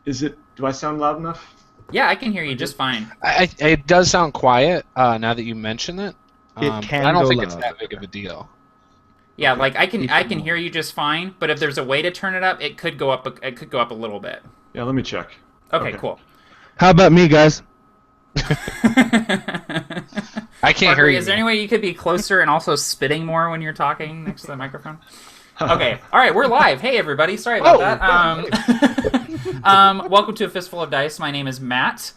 Do I sound loud enough? Yeah, I can hear you just fine. It does sound quiet now that you mention it. It can I don't go think loud. it's that big of a deal. Yeah, like I can hear you just fine, but if there's a way to turn it up, it could go up. It could go up a little bit. Yeah, let me check. Okay, cool. How about me, guys? I can't hear you. Is there any way you could be closer and also spitting more when you're talking next to the microphone? Okay, all right, we're live. Hey, everybody. Sorry about that. Welcome to A Fistful of Dice. My name is Matt.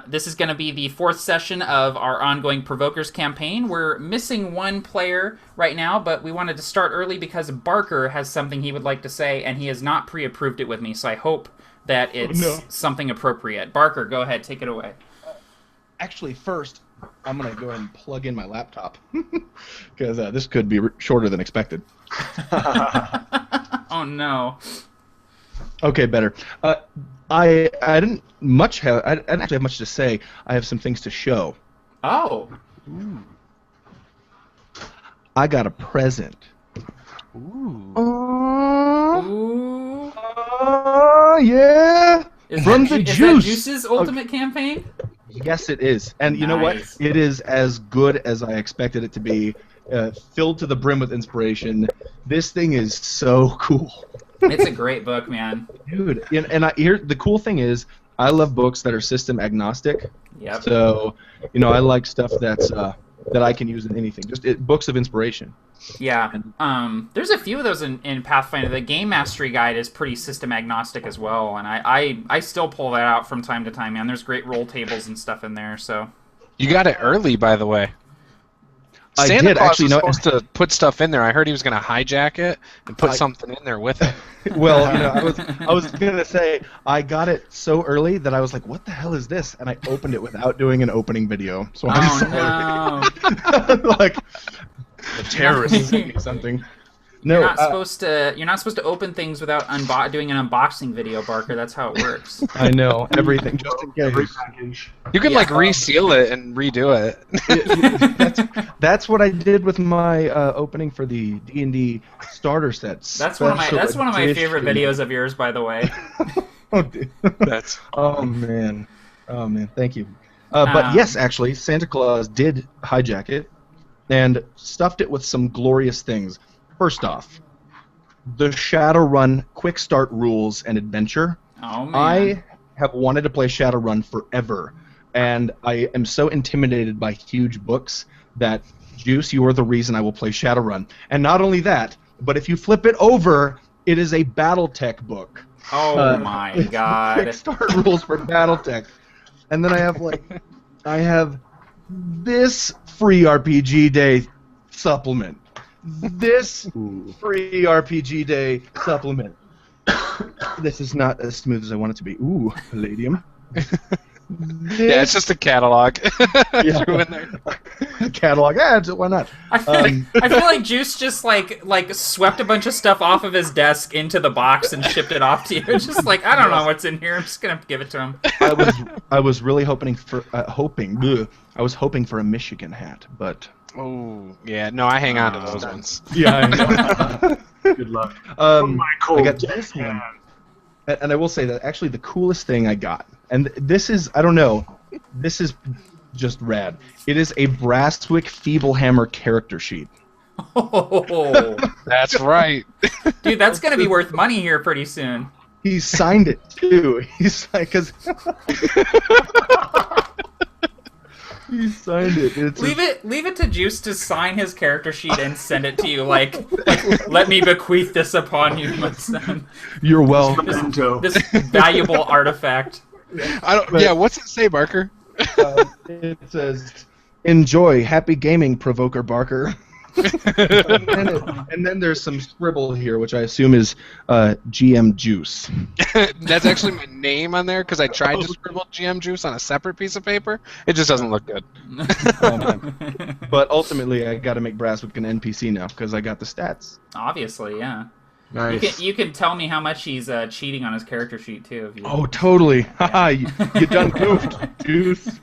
This is going to be the fourth session of our ongoing Provokers campaign. We're missing one player right now, but we wanted to start early because Barker has something he would like to say, and he has not pre-approved it with me, so I hope that it's something appropriate. Barker, go ahead. Take it away. Actually, first, I'm going to go ahead and plug in my laptop because this could be shorter than expected. Oh, no. Okay, better. I didn't actually have much to say. I have some things to show. Oh. Ooh. I got a present. Ooh. Ooh. Yeah. Is that Juice. Juice's ultimate campaign? Yes, it is. And you know what? It is as good as I expected it to be. Filled to the brim with inspiration. This thing is so cool. It's a great book, man. Dude, and the cool thing is, I love books that are system agnostic. Yep. So, I like stuff that's that I can use in anything. Just books of inspiration. Yeah. There's a few of those in Pathfinder. The Game Mastery Guide is pretty system agnostic as well, and I still pull that out from time to time, man. There's great roll tables and stuff in there, so. You got it early, by the way. I Santa did Claus actually was know. supposed to put stuff in there. I heard he was going to hijack it and put something in there with it. Well, I was gonna say I got it so early that I was like, "What the hell is this?" And I opened it without doing an opening video. So I'm sorry. No. Like the terrorists sent me something. No, you're not supposed to open things without doing an unboxing video, Barker. That's how it works. I know everything. Just in case. Every package. You can reseal it and redo it. That's what I did with my opening for the D&D starter sets. That's one of my favorite videos of yours, by the way. Oh, dude. Oh man, thank you. But yes, actually, Santa Claus did hijack it and stuffed it with some glorious things. First off, the Shadowrun quick start rules and adventure. Oh man. I have wanted to play Shadowrun forever, and I am so intimidated by huge books that, Juice, you are the reason I will play Shadowrun. And not only that, but if you flip it over, it is a BattleTech book. Oh my god. Quick start rules for BattleTech. And then I have this free RPG Day supplement. This free RPG Day supplement. This is not as smooth as I want it to be. Ooh, Palladium. Yeah, it's just a catalog. Yeah. Threw in there. Catalog. Why not? I feel like Juice just like swept a bunch of stuff off of his desk into the box and shipped it off to you. It's just like, I don't know what's in here. I'm just gonna give it to him. I was really hoping for I was hoping for a Michigan hat, but. Oh, yeah. No, I hang on to those ones. Yeah, I know. Good luck. I got this one. And I will say that actually the coolest thing I got, and this is, I don't know, this is just rad. It is a Brasswick Feeblehammer character sheet. Oh, that's right. Dude, that's going to be worth money here pretty soon. He signed it, too. He's like, because... He signed it. Leave it to Juice to sign his character sheet and send it to you. Like let me bequeath this upon you, my son. You're welcome. This valuable artifact. What's it say, Barker? It says, "Enjoy, happy gaming, Provoker Barker." and then there's some scribble here, which I assume is GM Juice. That's actually my name on there because I tried to scribble GM Juice on a separate piece of paper. It just doesn't look good. But ultimately, I got to make Brasswick an NPC now because I got the stats. Obviously, yeah. Nice. You can tell me how much he's cheating on his character sheet too. If you... Oh, totally. Haha, you done goofed, Juice.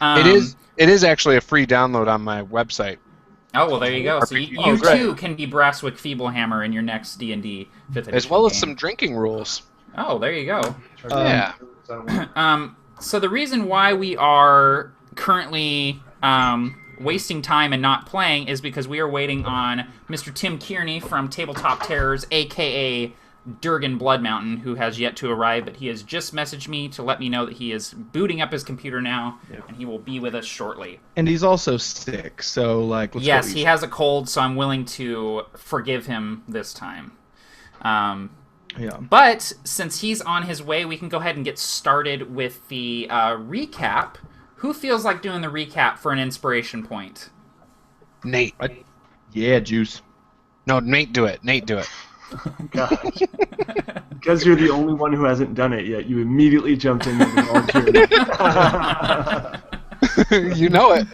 It is actually a free download on my website. Oh, well, there you go. So you too can be Brasswick Feeblehammer in your next D&D 5th edition as well as game. some drinking rules. Oh, there you go. Yeah. So the reason why we are currently wasting time and not playing is because we are waiting on Mr. Tim Kearney from Tabletop Terrors, a.k.a. Durgan Blood Mountain, who has yet to arrive, but he has just messaged me to let me know that he is booting up his computer now, and he will be with us shortly. And he's also sick, so like. Yes, he has a cold, so I'm willing to forgive him this time. Yeah. But since he's on his way, we can go ahead and get started with the recap. Who feels like doing the recap for an inspiration point? Nate. Yeah, Juice. No, Nate, do it. Nate, do it. God. Because you're the only one who hasn't done it yet, you immediately jumped in and volunteered. You know it.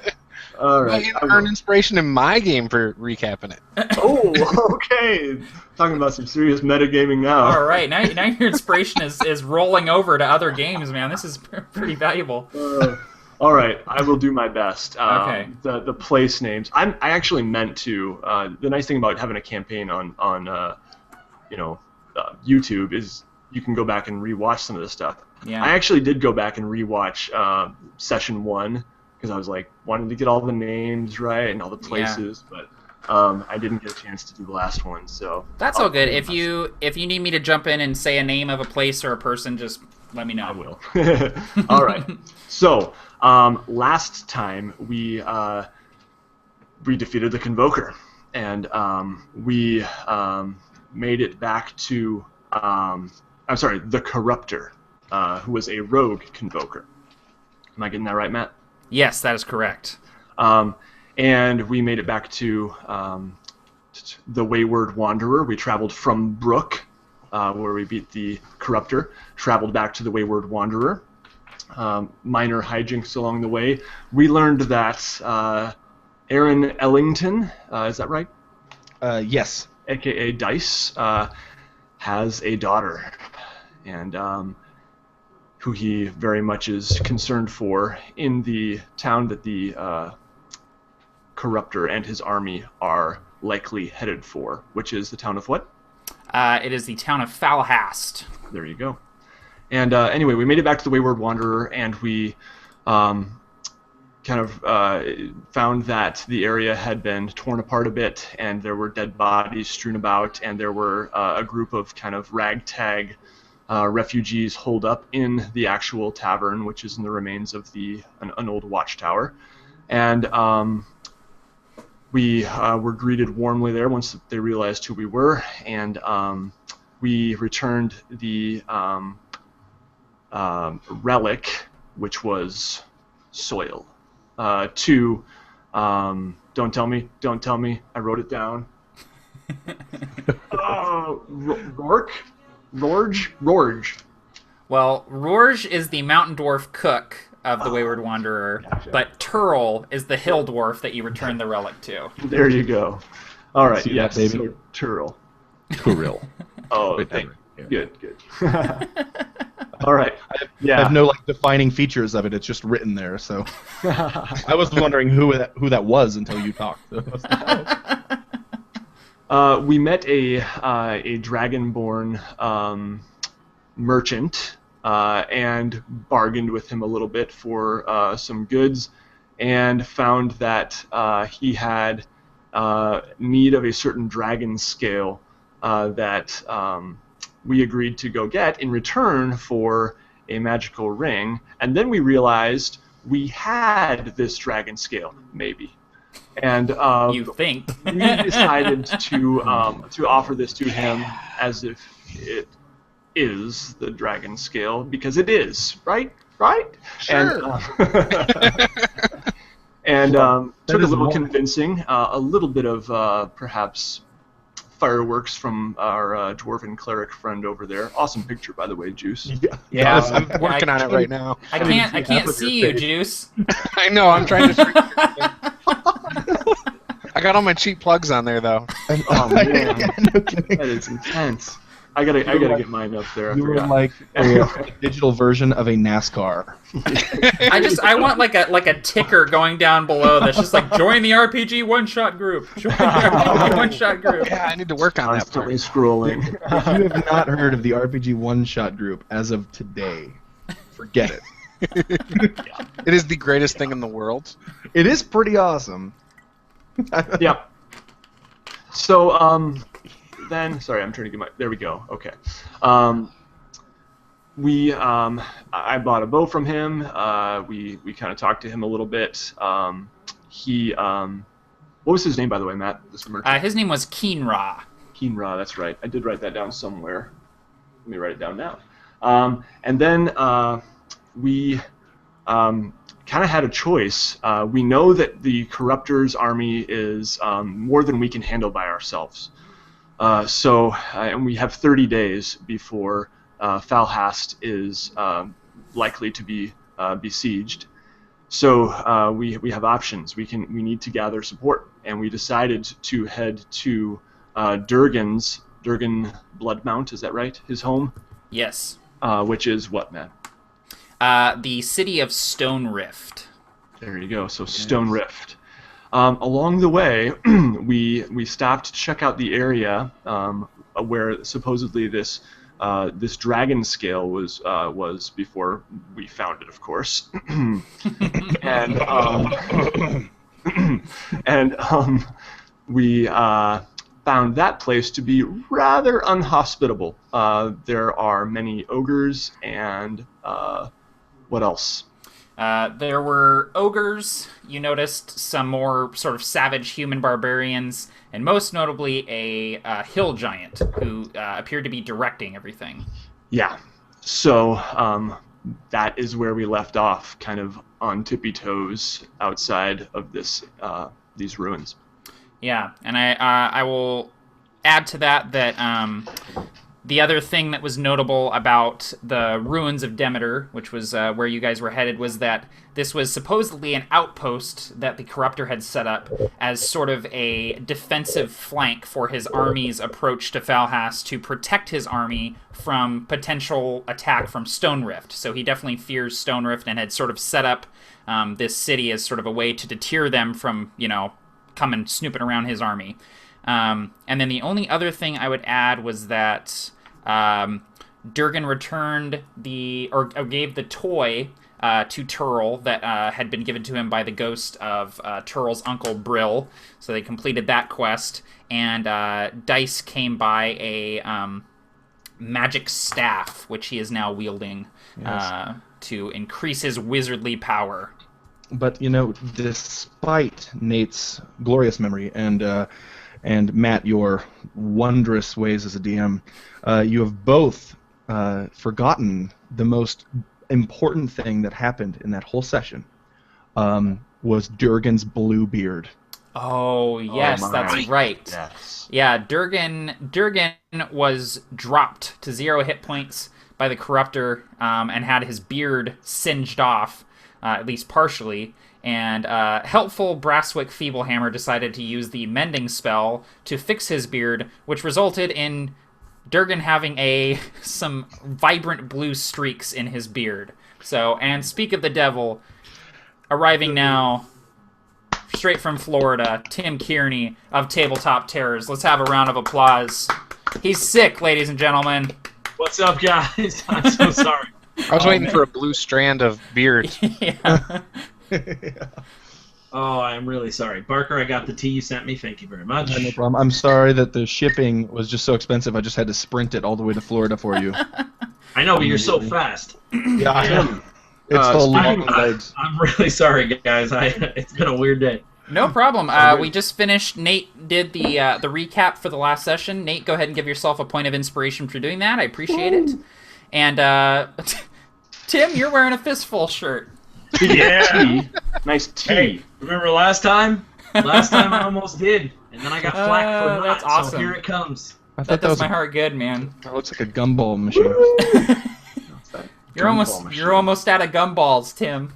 All right. I can earn inspiration in my game for recapping it. Oh, okay. Talking about some serious metagaming now. All right, now your inspiration is rolling over to other games, man. This is pretty valuable. All right, I will do my best. Okay. The place names. I actually meant to. The nice thing about having a campaign on YouTube is you can go back and rewatch some of this stuff. Yeah. I actually did go back and rewatch session 1 because I was like wanting to get all the names right and all the places, but I didn't get a chance to do the last one. So that's all good. If you need me to jump in and say a name of a place or a person, just let me know. I will. All right. So last time we defeated the Convoker, and we made it back to the Corruptor, who was a rogue Convoker. Am I getting that right, Matt? Yes, that is correct. And we made it back to the Wayward Wanderer. We traveled from Brook, where we beat the Corruptor, traveled back to the Wayward Wanderer. Minor hijinks along the way. We learned that Aaron Ellington, is that right? Yes. A.k.a. Dice, has a daughter, and who he very much is concerned for in the town that the Corruptor and his army are likely headed for, which is the town of what? It is the town of Falhast. There you go. And anyway, we made it back to the Wayward Wanderer, and we found that the area had been torn apart a bit, and there were dead bodies strewn about, and there were a group of kind of ragtag refugees holed up in the actual tavern, which is in the remains of an old watchtower. And we were greeted warmly there once they realized who we were, and we returned the relic, which was soil, to don't tell me, I wrote it down. Rorge. Well, Rorge is the mountain dwarf cook of the Wayward Wanderer, gotcha. But Turl is the hill dwarf that you return the relic to. There you go. All right, See yes, that, baby? so Turl. Turl. Oh, Wait, thank yeah. Good. All right. I Yeah. have no defining features of it. It's just written there. So I was wondering who that was until you talked. We met a dragonborn merchant and bargained with him a little bit for some goods, and found that he had need of a certain dragon scale that we agreed to go get in return for a magical ring. And then we realized we had this dragon scale, maybe. And You think. we decided to offer this to him as if it is the dragon scale, because it is, right? Sure. And took a is little more. convincing, a little bit of perhaps fireworks from our dwarven cleric friend over there. Awesome picture, by the way, Juice. Yeah, I'm working on it right now. I can't see you, Juice. I know, I'm trying to shrink everything. I got all my cheap plugs on there, though. Oh man, No kidding. that is intense. I gotta get mine up there. I You were forgot. like a digital version of a NASCAR. I want like a ticker going down below that's just like join the RPG one-shot group. Join the RPG one-shot group. Yeah, I need to work on that part. Constantly scrolling. If you have not heard of the RPG one-shot group as of today, forget it. It is the greatest thing in the world. It is pretty awesome. Yep. So then, sorry, I'm trying to get my. There we go. Okay. I bought a bow from him. We kind of talked to him a little bit. What was his name, by the way, Matt? This merchant. His name was Keenra. Keenra, that's right. I did write that down somewhere. Let me write it down now. And then we kind of had a choice. We know that the Corruptor's army is more than we can handle by ourselves. And we have 30 days before Falhast is likely to be besieged. So we have options. We need to gather support, and we decided to head to Durgan Bloodmount. Is that right? His home. Yes. Which is what, Matt? The city of Stone Rift. There you go. So Stone Rift. Along the way, we stopped to check out the area where supposedly this dragon scale was before we found it, of course. and we found that place to be rather unhospitable. There are many ogres and what else? There were ogres. You noticed some more sort of savage human barbarians, and most notably a hill giant who appeared to be directing everything. Yeah. So that is where we left off, kind of on tippy toes outside of these ruins. Yeah, and I will add to that the other thing that was notable about the ruins of Demeter, which was where you guys were headed, was that this was supposedly an outpost that the Corruptor had set up as sort of a defensive flank for his army's approach to Falhast to protect his army from potential attack from Stone Rift. So he definitely fears Stone Rift and had sort of set up this city as sort of a way to deter them from, coming snooping around his army. And then the only other thing I would add was that Durgan returned gave the toy to Turl that had been given to him by the ghost of Turl's uncle Brill. So they completed that quest, and Dice came by a magic staff, which he is now wielding to increase his wizardly power. But despite Nate's glorious memory and Matt, your wondrous ways as a DM, you have both forgotten the most important thing that happened in that whole session. Was Durgan's blue beard. Oh yes, that's right. Yes. Yeah, Durgan was dropped to 0 hit points by the Corruptor and had his beard singed off, at least partially. And helpful Brasswick Feeblehammer decided to use the mending spell to fix his beard, which resulted in Durgan having some vibrant blue streaks in his beard. So, and speak of the devil, arriving now, straight from Florida, Tim Kearney of Tabletop Terrors. Let's have a round of applause. He's sick, ladies and gentlemen. What's up, guys? I'm so sorry. I was waiting for a blue strand of beard. Yeah. Oh, I'm really sorry. Barker, I got the tea you sent me. Thank you very much. No problem. I'm sorry that the shipping was just so expensive. I just had to sprint it all the way to Florida for you. I know, but you're so fast. Yeah, I am. It's the long legs. I'm really sorry, guys. It's been a weird day. No problem. We just finished. Nate did the recap for the last session. Nate, go ahead and give yourself a point of inspiration for doing that. I appreciate it. And Tim, you're wearing a Fistful shirt. Yeah. Nice tea. Hey, remember last time? Last time I almost did, and then I got flack for not. That's awesome. So here it comes. I That thought does was my heart good, man. That looks like a gumball machine. You're almost out of gumballs, Tim.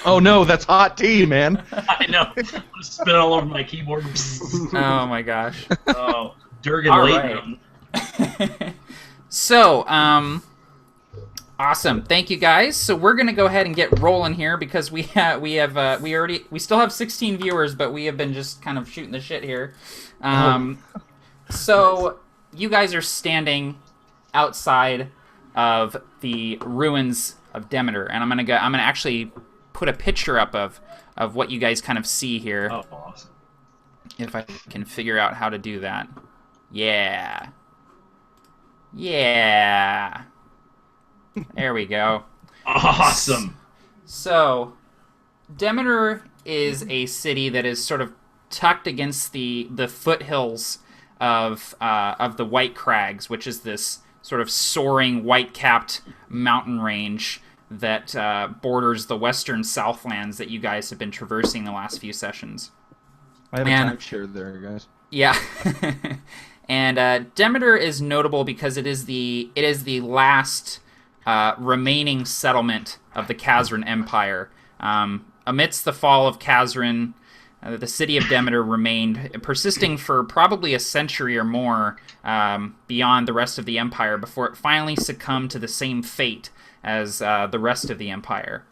Oh no, that's hot tea, man. I know. I'm spinning all over my keyboard. Oh my gosh. Oh, Durgan All Leighton. right. So, awesome. Thank you guys. So we're gonna go ahead and get rolling here because we still have 16 viewers, but we have been just kind of shooting the shit here. So you guys are standing outside of the ruins of Demeter, and I'm gonna actually put a picture up of what you guys kind of see here. Oh, awesome. If I can figure out how to do that. Yeah. Yeah. There we go. Awesome. So, Demeter is a city that is sort of tucked against the foothills of the White Crags, which is this sort of soaring white-capped mountain range that borders the western Southlands that you guys have been traversing the last few sessions. I have a timeshare there, guys. Yeah. And Demeter is notable because it is the last remaining settlement of the Khazran Empire. Amidst the fall of Khazran, the city of Demeter remained persisting for probably a century or more beyond the rest of the empire before it finally succumbed to the same fate as the rest of the empire.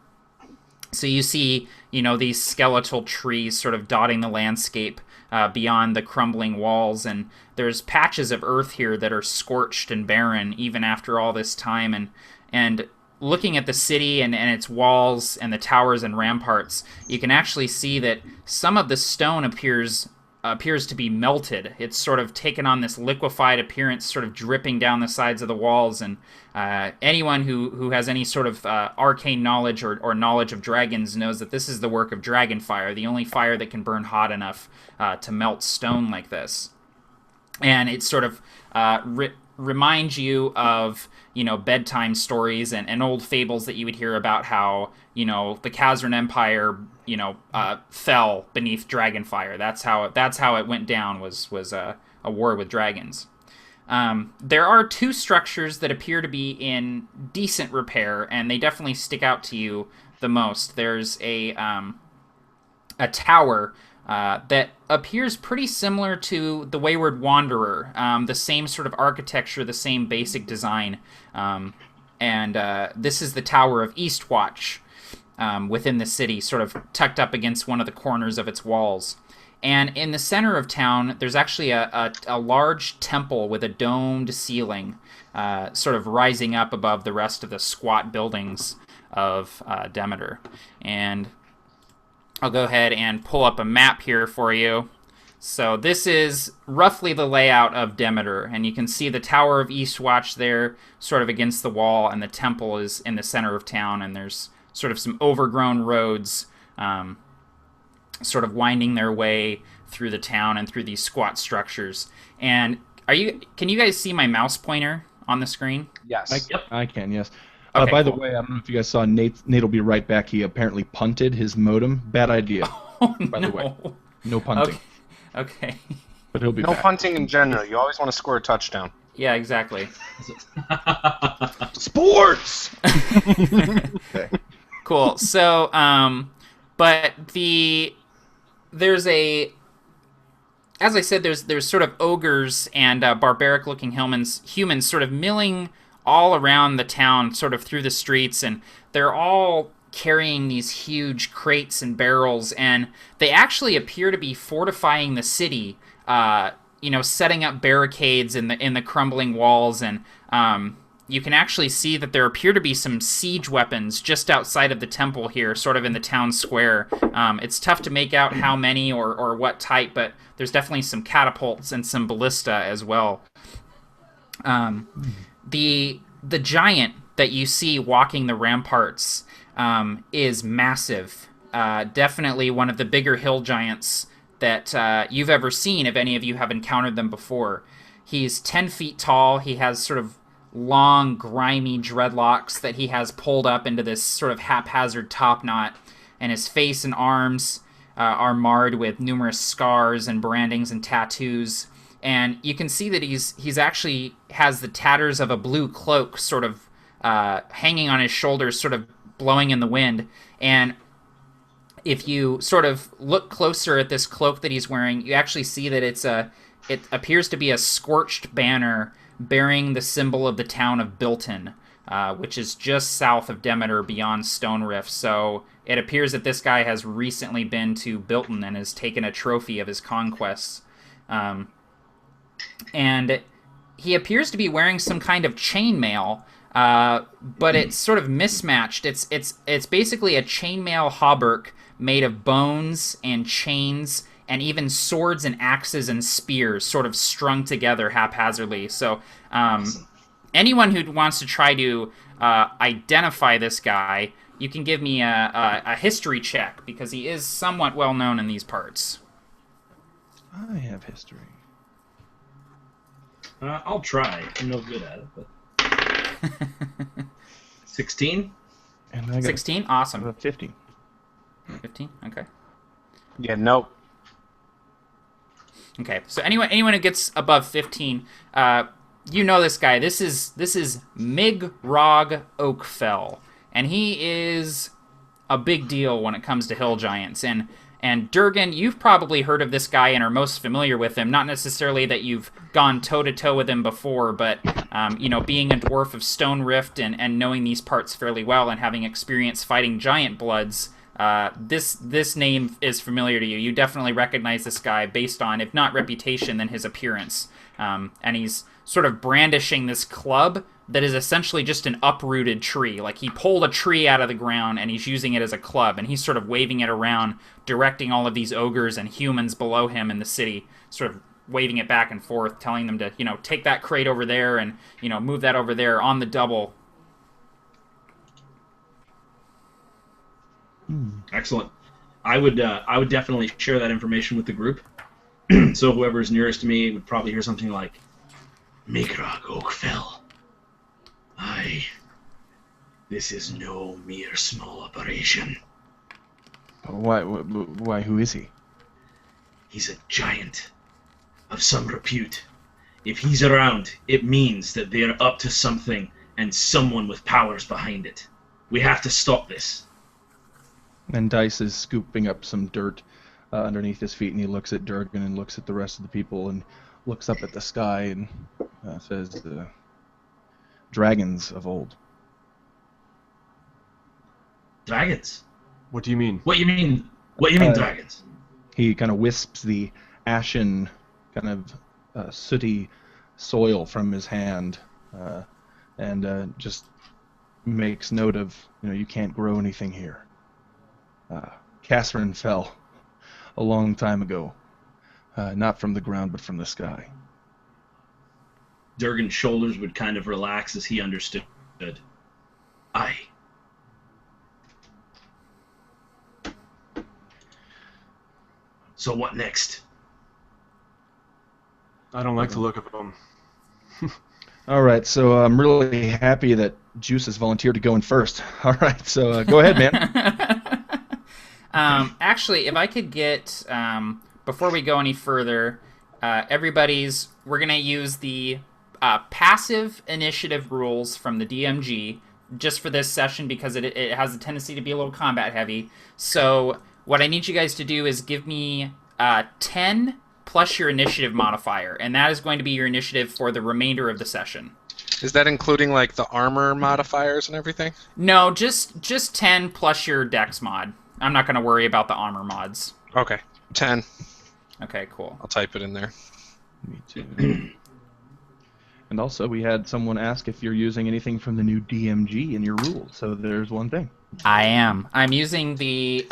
So you see, these skeletal trees sort of dotting the landscape beyond the crumbling walls, and there's patches of earth here that are scorched and barren even after all this time. And looking at the city and its walls and the towers and ramparts, you can actually see that some of the stone appears to be melted. It's sort of taken on this liquefied appearance, sort of dripping down the sides of the walls. And anyone who has any sort of arcane knowledge or knowledge of dragons knows that this is the work of dragon fire, the only fire that can burn hot enough to melt stone like this. And it sort of reminds you of bedtime stories and old fables that you would hear about how the Khazran Empire fell beneath dragon fire. That's how it went down, was a war with dragons. There are two structures that appear to be in decent repair, and they definitely stick out to you the most. There's a tower that appears pretty similar to the Wayward Wanderer, the same sort of architecture, the same basic design, and this is the Tower of Eastwatch within the city, sort of tucked up against one of the corners of its walls. And in the center of town, there's actually a large temple with a domed ceiling, sort of rising up above the rest of the squat buildings of Demeter. And I'll go ahead and pull up a map here for you. So this is roughly the layout of Demeter, and you can see the Tower of Eastwatch there, sort of against the wall, and the temple is in the center of town, and there's sort of some overgrown roads sort of winding their way through the town and through these squat structures. And can you guys see my mouse pointer on the screen? Yes. I can, yes. Okay, by cool. the way, I don't know if you guys saw Nate will be right back. He apparently punted his modem. Bad idea. Oh, by no. the way. No punting. Okay. But he'll be No back. punting in general. You always want to score a touchdown. Yeah, exactly. Sports! Okay. Cool. So, but there's as I said, there's sort of ogres and barbaric-looking humans sort of milling all around the town, sort of through the streets, and they're all carrying these huge crates and barrels, and they actually appear to be fortifying the city, setting up barricades in the crumbling walls, and you can actually see that there appear to be some siege weapons just outside of the temple here, sort of in the town square. It's tough to make out how many or what type, but there's definitely some catapults and some ballista as well. The giant that you see walking the ramparts is massive. Definitely one of the bigger hill giants that you've ever seen, if any of you have encountered them before. He's 10 feet tall. He has sort of long, grimy dreadlocks that he has pulled up into this sort of haphazard top knot, and his face and arms are marred with numerous scars and brandings and tattoos. And you can see that he's actually has the tatters of a blue cloak sort of hanging on his shoulders, sort of blowing in the wind. And if you sort of look closer at this cloak that he's wearing, you actually see that it appears to be a scorched banner bearing the symbol of the town of Bilton, which is just south of Demeter beyond Stone Rift. So it appears that this guy has recently been to Bilton and has taken a trophy of his conquests. And he appears to be wearing some kind of chainmail, but it's sort of mismatched. It's basically a chainmail hauberk made of bones and chains and even swords and axes and spears sort of strung together haphazardly. So anyone who wants to try to identify this guy, you can give me a history check, because he is somewhat well known in these parts. I have history. I'll try. I'm no good at it, but 16. And I got 16? Awesome. 15. 15? Okay. Yeah, nope. Okay, so anyone who gets above 15, you know this guy. This is Migrog Oakfell, and he is a big deal when it comes to hill giants. And Durgan, you've probably heard of this guy and are most familiar with him. Not necessarily that you've gone toe-to-toe with him before, but, being a dwarf of Stone Rift and knowing these parts fairly well and having experience fighting giant bloods, this name is familiar to you. You definitely recognize this guy based on, if not reputation, then his appearance. And he's sort of brandishing this club that is essentially just an uprooted tree. Like, he pulled a tree out of the ground and he's using it as a club, and he's sort of waving it around, directing all of these ogres and humans below him in the city, sort of waving it back and forth, telling them to, take that crate over there and, move that over there on the double. Excellent. I would definitely share that information with the group. So whoever's nearest to me would probably hear something like, Migrog Oakfell. Aye. This is no mere small operation. Why? Who is he? He's a giant of some repute. If he's around, it means that they're up to something and someone with powers behind it. We have to stop this. And Dice is scooping up some dirt underneath his feet, and he looks at Durgan and looks at the rest of the people and looks up at the sky and says, dragons of old. Dragons? What do you mean? What you mean dragons? He kind of wisps the ashen, kind of sooty soil from his hand and just makes note of, you can't grow anything here. Catherine fell a long time ago, not from the ground but from the sky. Durgan's shoulders would kind of relax as he understood. Aye. So what next? I don't like the look of them. All right, so I'm really happy that Juice has volunteered to go in first. All right, so go ahead, man. Actually, if I could get, before we go any further, we're going to use the passive initiative rules from the DMG just for this session, because it has a tendency to be a little combat heavy. So what I need you guys to do is give me 10 plus your initiative modifier, and that is going to be your initiative for the remainder of the session. Is that including like the armor modifiers and everything? No, just 10 plus your dex mod. I'm not going to worry about the armor mods. Okay, 10. Okay, cool. I'll type it in there. Me too. And also, we had someone ask if you're using anything from the new DMG in your rules, so there's one thing. I am. I'm using the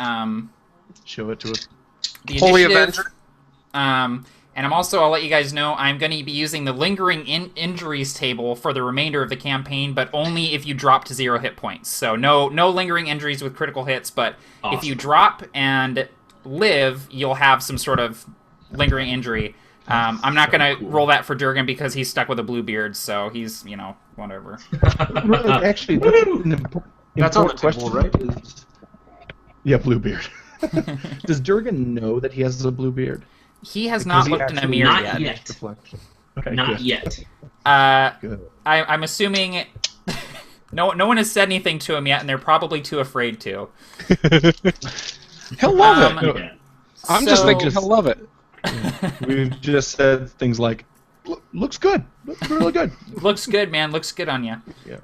Show it to us. the Holy initiative. Avenger. And I'll let you guys know I'm going to be using the lingering injuries table for the remainder of the campaign, but only if you drop to 0 hit points. So no lingering injuries with critical hits, but Awesome. If you drop and live, you'll have some sort of lingering injury. I'm not going to roll that for Durgan because he's stuck with a blue beard, so he's, whatever. Actually, that's on the question, table, right? Yeah, blue beard. Does Durgan know that he has a blue beard? He has Because not he looked in a actually- mirror Not yet. yet. Reflection. Okay, Not good. yet. Good. I'm assuming no one has said anything to him yet, and they're probably too afraid to. He'll love it. Yeah. I'm just So- thinking he'll love it. We've just said things like, looks good. Looks really good. Looks good, man. Looks good on you. Yeah.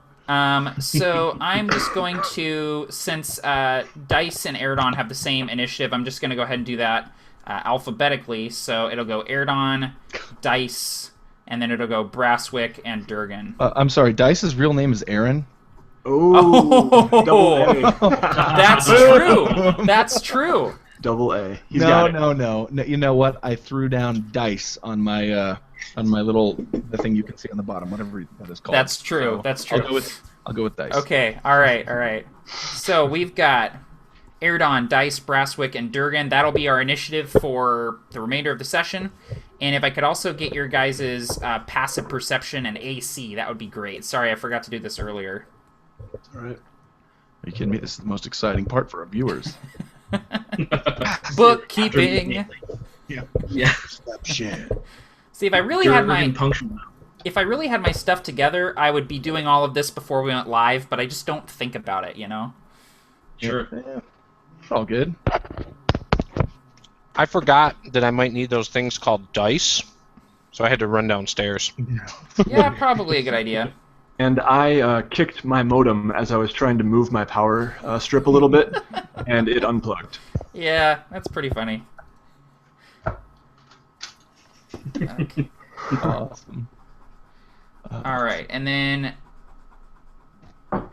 So I'm just going to, since Dice and Erdon have the same initiative, I'm just going to go ahead and do that alphabetically. So it'll go Erdon, Dice, and then it'll go Brasswick and Durgan. I'm sorry, Dice's real name is Aaron. Oh, double A. That's true. That's true. Double A. He's got it. No. You know what? I threw down dice on my little the thing you can see on the bottom, whatever that is called. That's true. So That's true. I'll go with dice. Okay. All right. So we've got Erdon, Dice, Brasswick, and Durgan. That'll be our initiative for the remainder of the session. And if I could also get your guys' passive perception and AC, that would be great. Sorry, I forgot to do this earlier. All right. Are you kidding me? This is the most exciting part for our viewers. Bookkeeping. Yeah. Shit. See, if I really had punctual. if I really had my stuff together, I would be doing all of this before we went live, but I just don't think about it, you know? Sure. Yeah. All good. I forgot that I might need those things called dice, so I had to run downstairs. Yeah, probably a good idea. And I kicked my modem as I was trying to move my power strip a little bit, and it unplugged. Yeah, that's pretty funny. Okay. Awesome. All right, and then, okay,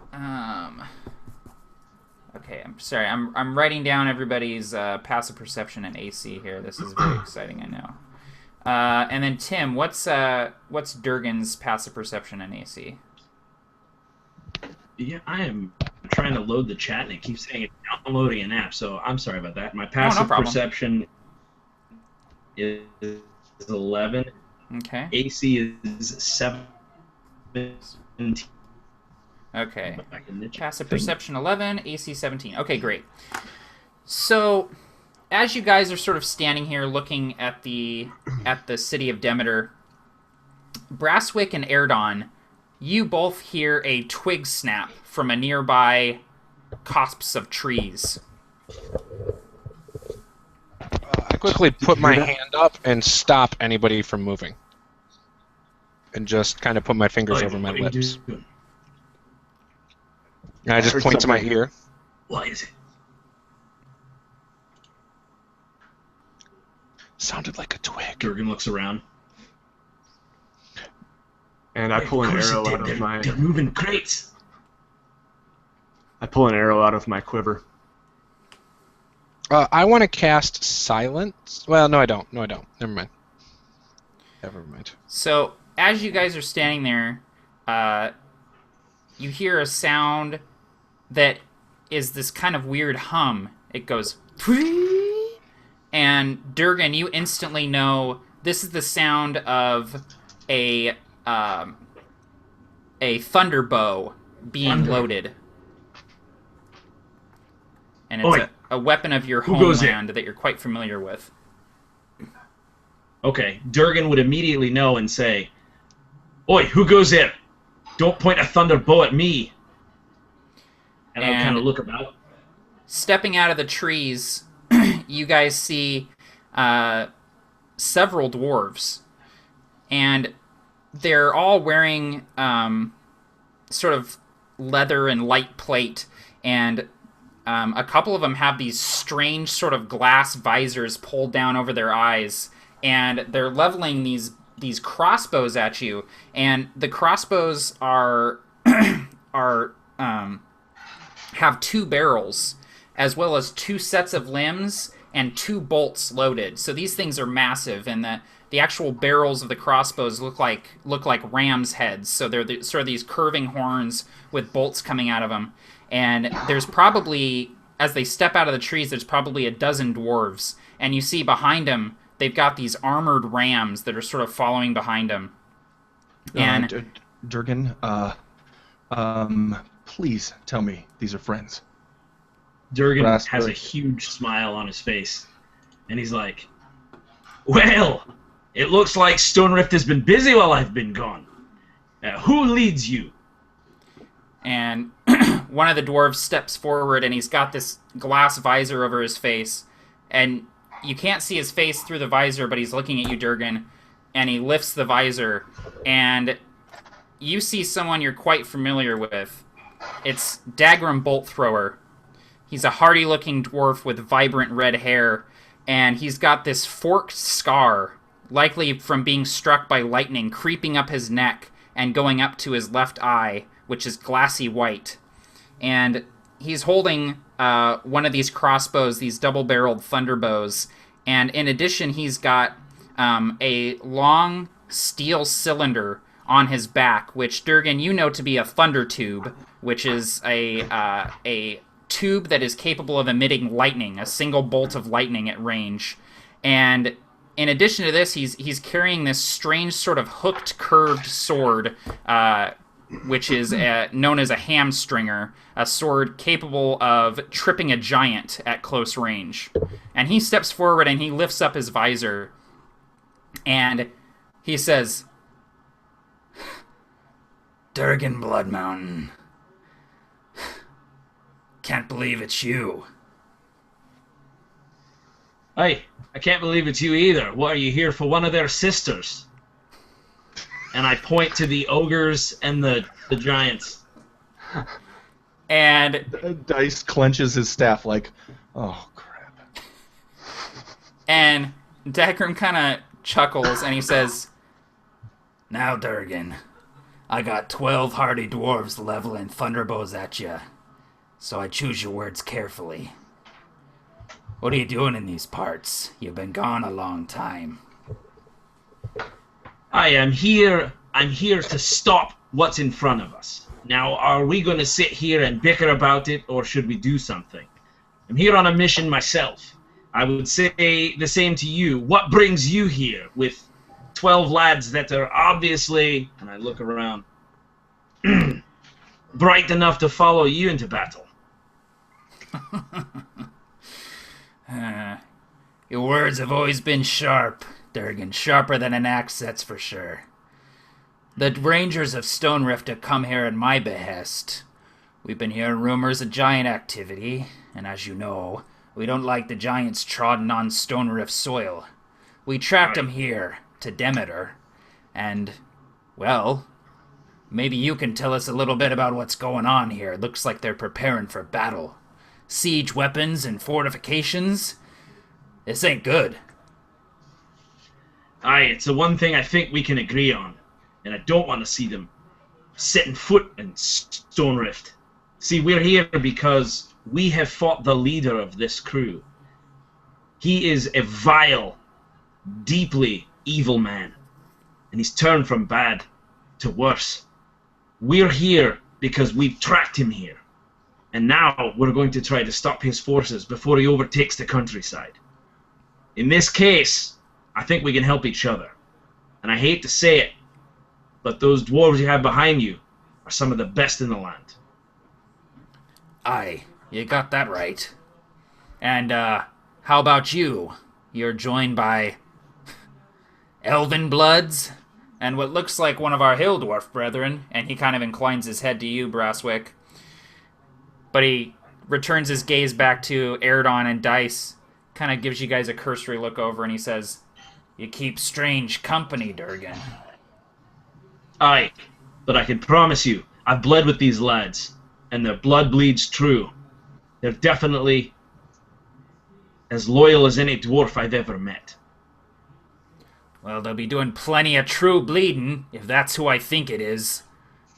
I'm sorry, I'm writing down everybody's passive perception and AC here. This is very exciting, I know. And then Tim, what's Durgan's passive perception and AC? Yeah, I am trying to load the chat, and it keeps saying it's downloading an app, so I'm sorry about that. My passive problem. perception is 11. Okay. AC is 17. Okay. Back in the chat Passive thing. perception 11, AC 17. Okay, great. So, as you guys are sort of standing here looking at the city of Demeter, Brasswick and Erdon, you both hear a twig snap from a nearby copse of trees. I quickly put my hand up and stop anybody from moving. And just kind of put my fingers over my What are you lips. doing? And I just heard point to my something. ear. What is it? Sounded like a twig. Durgan looks around. And I pull Of an course arrow it out did. of my They're moving crates. quiver. I want to cast silence. Well, no, I don't. Never mind. So, as you guys are standing there, you hear a sound that is this kind of weird hum. It goes, and Durgan, you instantly know this is the sound of a thunderbow being loaded. And it's Oi. a weapon of your Who goes homeland that you're quite familiar with. Okay, Durgan would immediately know and say, "Oi, who goes there? Don't point a thunder bow at me." And I'll And- kind of look about. Stepping out of the trees, you guys see several dwarves. And they're all wearing sort of leather and light plate. And a couple of them have these strange sort of glass visors pulled down over their eyes. And they're leveling these crossbows at you. And the crossbows are have two barrels, as well as two sets of limbs and two bolts loaded. So these things are massive, and the actual barrels of the crossbows look like ram's heads. So they're sort of these curving horns with bolts coming out of them. And there's probably, as they step out of the trees, there's probably a dozen dwarves. And you see behind them, they've got these armored rams that are sort of following behind them. And Durgan, please tell me these are friends. Durgan Brasswick. has a huge smile on his face, and he's like, "Well, it looks like Stone Rift has been busy while I've been gone. Who leads you?" And one of the dwarves steps forward, and he's got this glass visor over his face. And you can't see his face through the visor, but he's looking at you, Durgan, and he lifts the visor, and you see someone you're quite familiar with. It's Dagram Bolt Thrower. He's a hardy-looking dwarf with vibrant red hair, and he's got this forked scar, likely from being struck by lightning, creeping up his neck and going up to his left eye, which is glassy white. And he's holding one of these crossbows, these double-barreled thunderbows, and in addition, he's got a long steel cylinder on his back, which, Durgan, you know to be a thunder tube, which is a tube that is capable of emitting lightning, a single bolt of lightning at range. And in addition to this, he's carrying this strange sort of hooked, curved sword, which is known as a hamstringer, a sword capable of tripping a giant at close range. And he steps forward and he lifts up his visor, and he says, "Durgan Blood Mountain. Can't believe it's you." Hey, I can't believe it's you either. What, are you here for one of their sisters? And I point to the ogres and the giants. And Dice clenches his staff like, oh, crap. And Dagram kind of chuckles and he says, "Now, Durgan, I got 12 hardy dwarves leveling thunderbows at you, so I choose your words carefully. What are you doing in these parts? You've been gone a long time." I am here. I'm here to stop what's in front of us. Now, are we going to sit here and bicker about it, or should we do something? I'm here on a mission myself. I would say the same to you. What brings you here with 12 lads that are obviously, and I look around, bright enough to follow you into battle? Your words have always been sharp, Durgan. Sharper than an axe, that's for sure. The Rangers of Stone Rift have come here at my behest. We've been hearing rumors of giant activity, and as you know, we don't like the giants trodden on Stone Rift soil. We tracked them here, to Demeter, and, well, maybe you can tell us a little bit about what's going on here. It looks like they're preparing for battle. Siege weapons and fortifications. This ain't good. Aye, it's the one thing I think we can agree on, and I don't want to see them setting foot in Stone Rift. See, we're here because we have fought the leader of this crew. He is a vile, deeply evil man, and he's turned from bad to worse. We're here because we've tracked him here, and now we're going to try to stop his forces before he overtakes the countryside. In this case, I think we can help each other. And I hate to say it, but those dwarves you have behind you are some of the best in the land. Aye, you got that right. And, how about you? You're joined by elven bloods and what looks like one of our hill dwarf brethren, and he kind of inclines his head to you, Brasswick. But he returns his gaze back to Erdon and Dice, kind of gives you guys a cursory look over, and he says, "You keep strange company, Durgan." Aye, but I can promise you, I've bled with these lads, and their blood bleeds true. They're definitely as loyal as any dwarf I've ever met. Well, they'll be doing plenty of true bleeding, if that's who I think it is.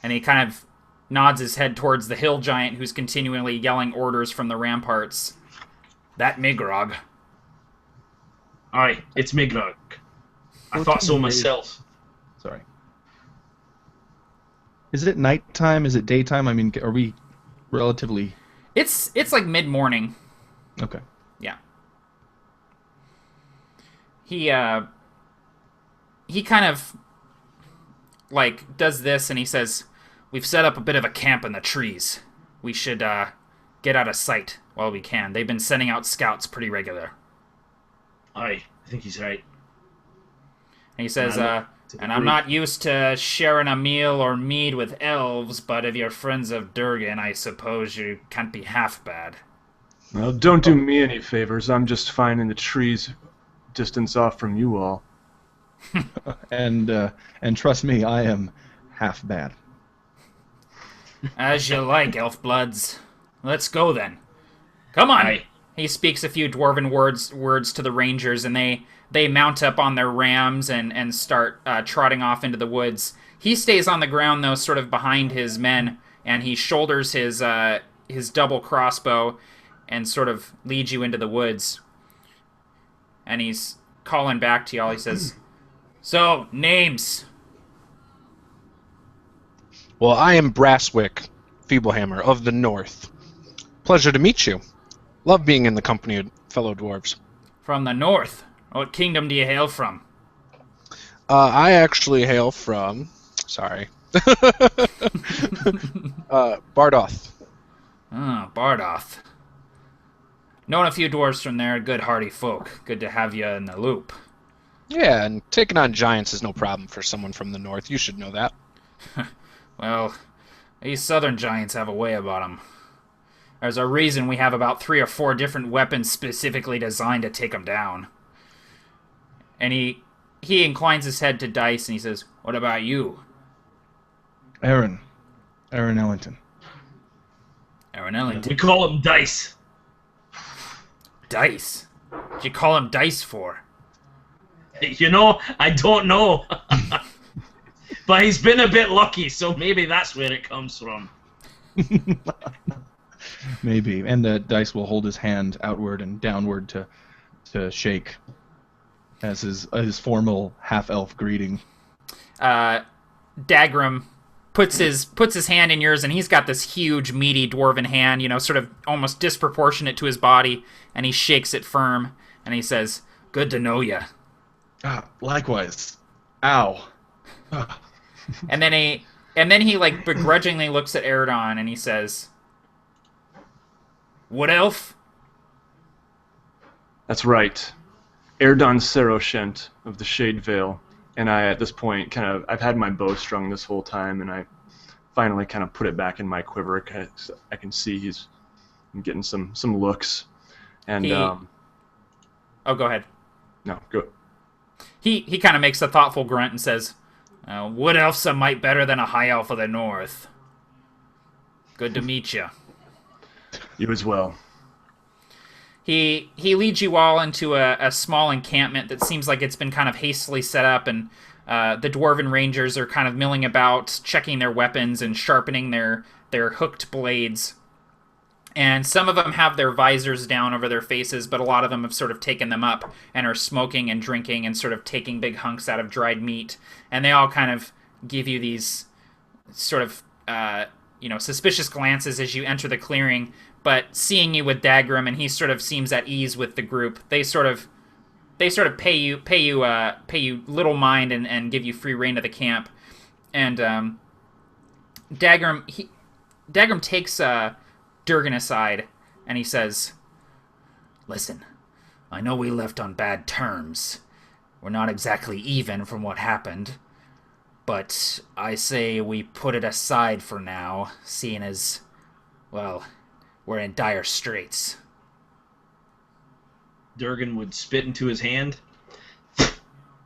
And he kind of nods his head towards the hill giant who's continually yelling orders from the ramparts. "That Migrog." Aye, it's Migrog. I thought so myself. Sorry. Is it nighttime? Is it daytime? I mean, are we relatively... It's like mid-morning. Okay. Yeah. He kind of, like, does this, and he says, "We've set up a bit of a camp in the trees. We should, get out of sight while we can. They've been sending out scouts pretty regular." Aye, I think he's right. And he says, "And I'm not used to sharing a meal or mead with elves, but if you're friends of Durgan, I suppose you can't be half bad." Well, don't do me any favors. I'm just fine in the trees, distance off from you all. And trust me, I am half bad. As you like, elf bloods. Let's go then. Come on. Aye. He speaks a few dwarven words to the rangers, and they mount up on their rams and start trotting off into the woods. He stays on the ground, though, sort of behind his men, and he shoulders his double crossbow and sort of leads you into the woods. And he's calling back to y'all. He says, "So, names." Well, I am Brasswick, Feeblehammer of the North. Pleasure to meet you. Love being in the company of fellow dwarves. From the north. What kingdom do you hail from? I actually hail from... Sorry. Bardoth. Ah, Bardoth. Known a few dwarves from there, good hardy folk. Good to have you in the loop. Yeah, and taking on giants is no problem for someone from the North. You should know that. Well, these southern giants have a way about them. There's a reason we have about 3 or 4 different weapons specifically designed to take them down. And he inclines his head to Dice and he says, "What about you?" Aaron Ellington. Aaron Ellington. We call him Dice. Dice? What'd you call him Dice for? You know, I don't know. But he's been a bit lucky, so maybe that's where it comes from. Maybe. And Dice will hold his hand outward and downward to shake as his formal half-elf greeting. Dagrim puts his hand in yours, and he's got this huge, meaty dwarven hand, sort of almost disproportionate to his body, and he shakes it firm, and he says, "Good to know ya." Likewise. Ow. And then he like begrudgingly looks at Eridon, and he says, "Wood elf?" That's right. Erdon Seroshent of the Shade Vale. And I, at this point, I've had my bow strung this whole time, and I finally kind of put it back in my quiver. I can see I'm getting some looks. And, Oh, go ahead. No, go. He kind of makes a thoughtful grunt and says, "Wood elf's a mite better than a high elf of the north. Good to meet you." You as well. He leads you all into a small encampment that seems like it's been kind of hastily set up, and the dwarven rangers are kind of milling about, checking their weapons and sharpening their hooked blades. And some of them have their visors down over their faces, but a lot of them have sort of taken them up and are smoking and drinking and sort of taking big hunks out of dried meat. And they all kind of give you these sort of suspicious glances as you enter the clearing. But seeing you with Dagrim, and he sort of seems at ease with the group, they sort of pay you little mind and give you free reign of the camp. And Dagrim takes Durgan aside, and he says, "Listen, I know we left on bad terms. We're not exactly even from what happened, but I say we put it aside for now, seeing as, well, we're in dire straits." Durgan would spit into his hand.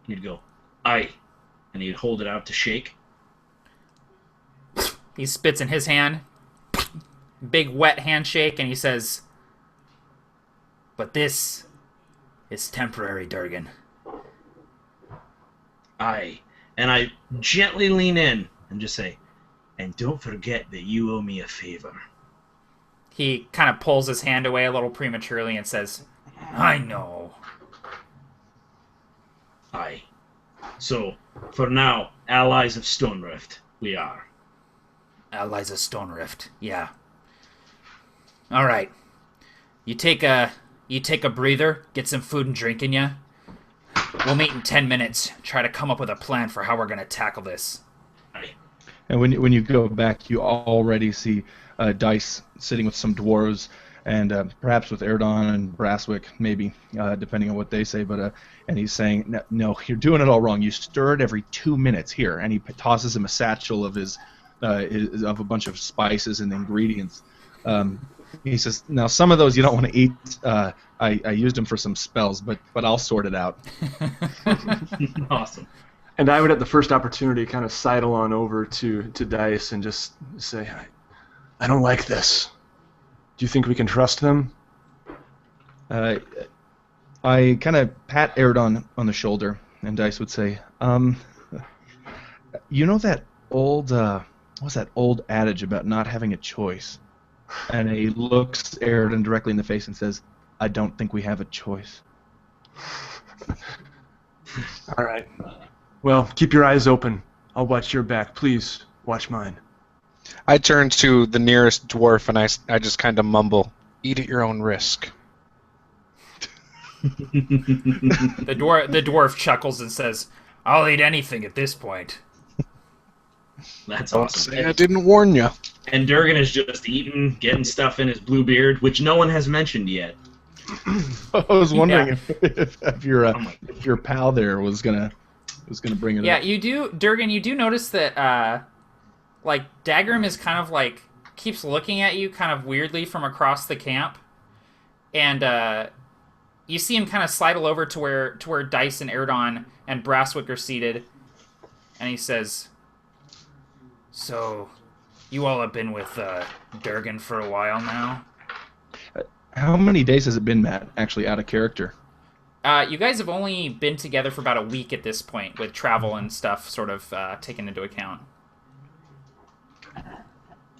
He'd go, "Aye," and he'd hold it out to shake. He spits in his hand, big wet handshake, and he says, "But this is temporary, Durgan." Aye. And I gently lean in and just say, "And don't forget that you owe me a favor." He kind of pulls his hand away a little prematurely and says, "I know." Aye. So, for now, allies of Stonerift, we are. Allies of Stonerift, yeah. All right. You take a breather, get some food and drink in ya. We'll meet in 10 minutes. Try to come up with a plan for how we're gonna tackle this. Aye. And when you go back, you already see Dice sitting with some dwarves, and perhaps with Erdon and Brasswick, maybe, depending on what they say. But and he's saying, "No, you're doing it all wrong. You stir it every 2 minutes here." And he tosses him a satchel of of a bunch of spices and ingredients. He says, "Now some of those you don't want to eat. I used them for some spells, but I'll sort it out." Awesome. And I would, at the first opportunity, kind of sidle on over to Dice and just say, I don't like this. Do you think we can trust them? I kind of pat Erdon on the shoulder, and Dice would say, "You know that old what's that old adage about not having a choice?" And he looks Erdon directly in the face and says, "I don't think we have a choice." All right. Well, keep your eyes open. I'll watch your back. Please, watch mine. I turn to the nearest dwarf and I just kind of mumble, "Eat at your own risk." The dwarf chuckles and says, "I'll eat anything at this point." That's Don't awesome. say I didn't warn you. And Durgan is just eating, getting stuff in his blue beard, which no one has mentioned yet. I was wondering Yeah. if your pal there was gonna bring it Yeah, up. you do, Durgan. You do notice that, like, Dagrim is kind of like keeps looking at you kind of weirdly from across the camp, and you see him kind of sidle over to where Dice and Erdon and Brasswick are seated, and he says, "So, you all have been with Durgan for a while now?" How many days has it been, Matt? Actually, out of character. You guys have only been together for about a week at this point, with travel and stuff sort of taken into account.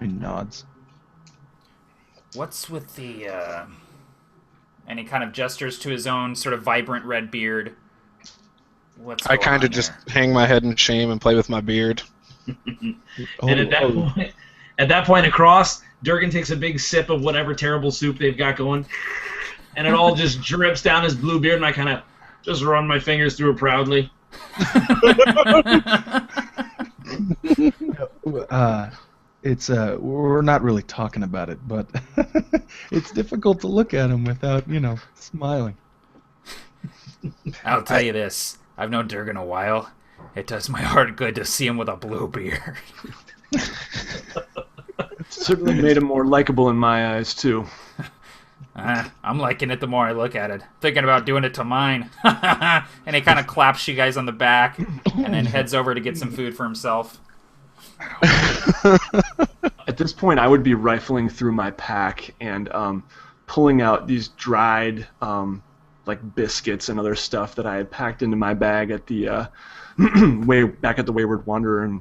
He nods. What's with the, and he kind of gestures to his own sort of vibrant red beard. What's I going kind on of just there? hang my head in shame and play with my beard. And at that point across, Durgan takes a big sip of whatever terrible soup they've got going, and it all just drips down his blue beard, and I kind of just run my fingers through it proudly. It's we're not really talking about it, but it's difficult to look at him without, smiling. I'll tell you this. I've known Durgan a while. It does my heart good to see him with a blue beard. Certainly made him more likable in my eyes, too. I'm liking it the more I look at it. Thinking about doing it to mine. And he kind of claps you guys on the back and then heads over to get some food for himself. At this point, I would be rifling through my pack and pulling out these dried like biscuits and other stuff that I had packed into my bag at the way back at the Wayward Wanderer, and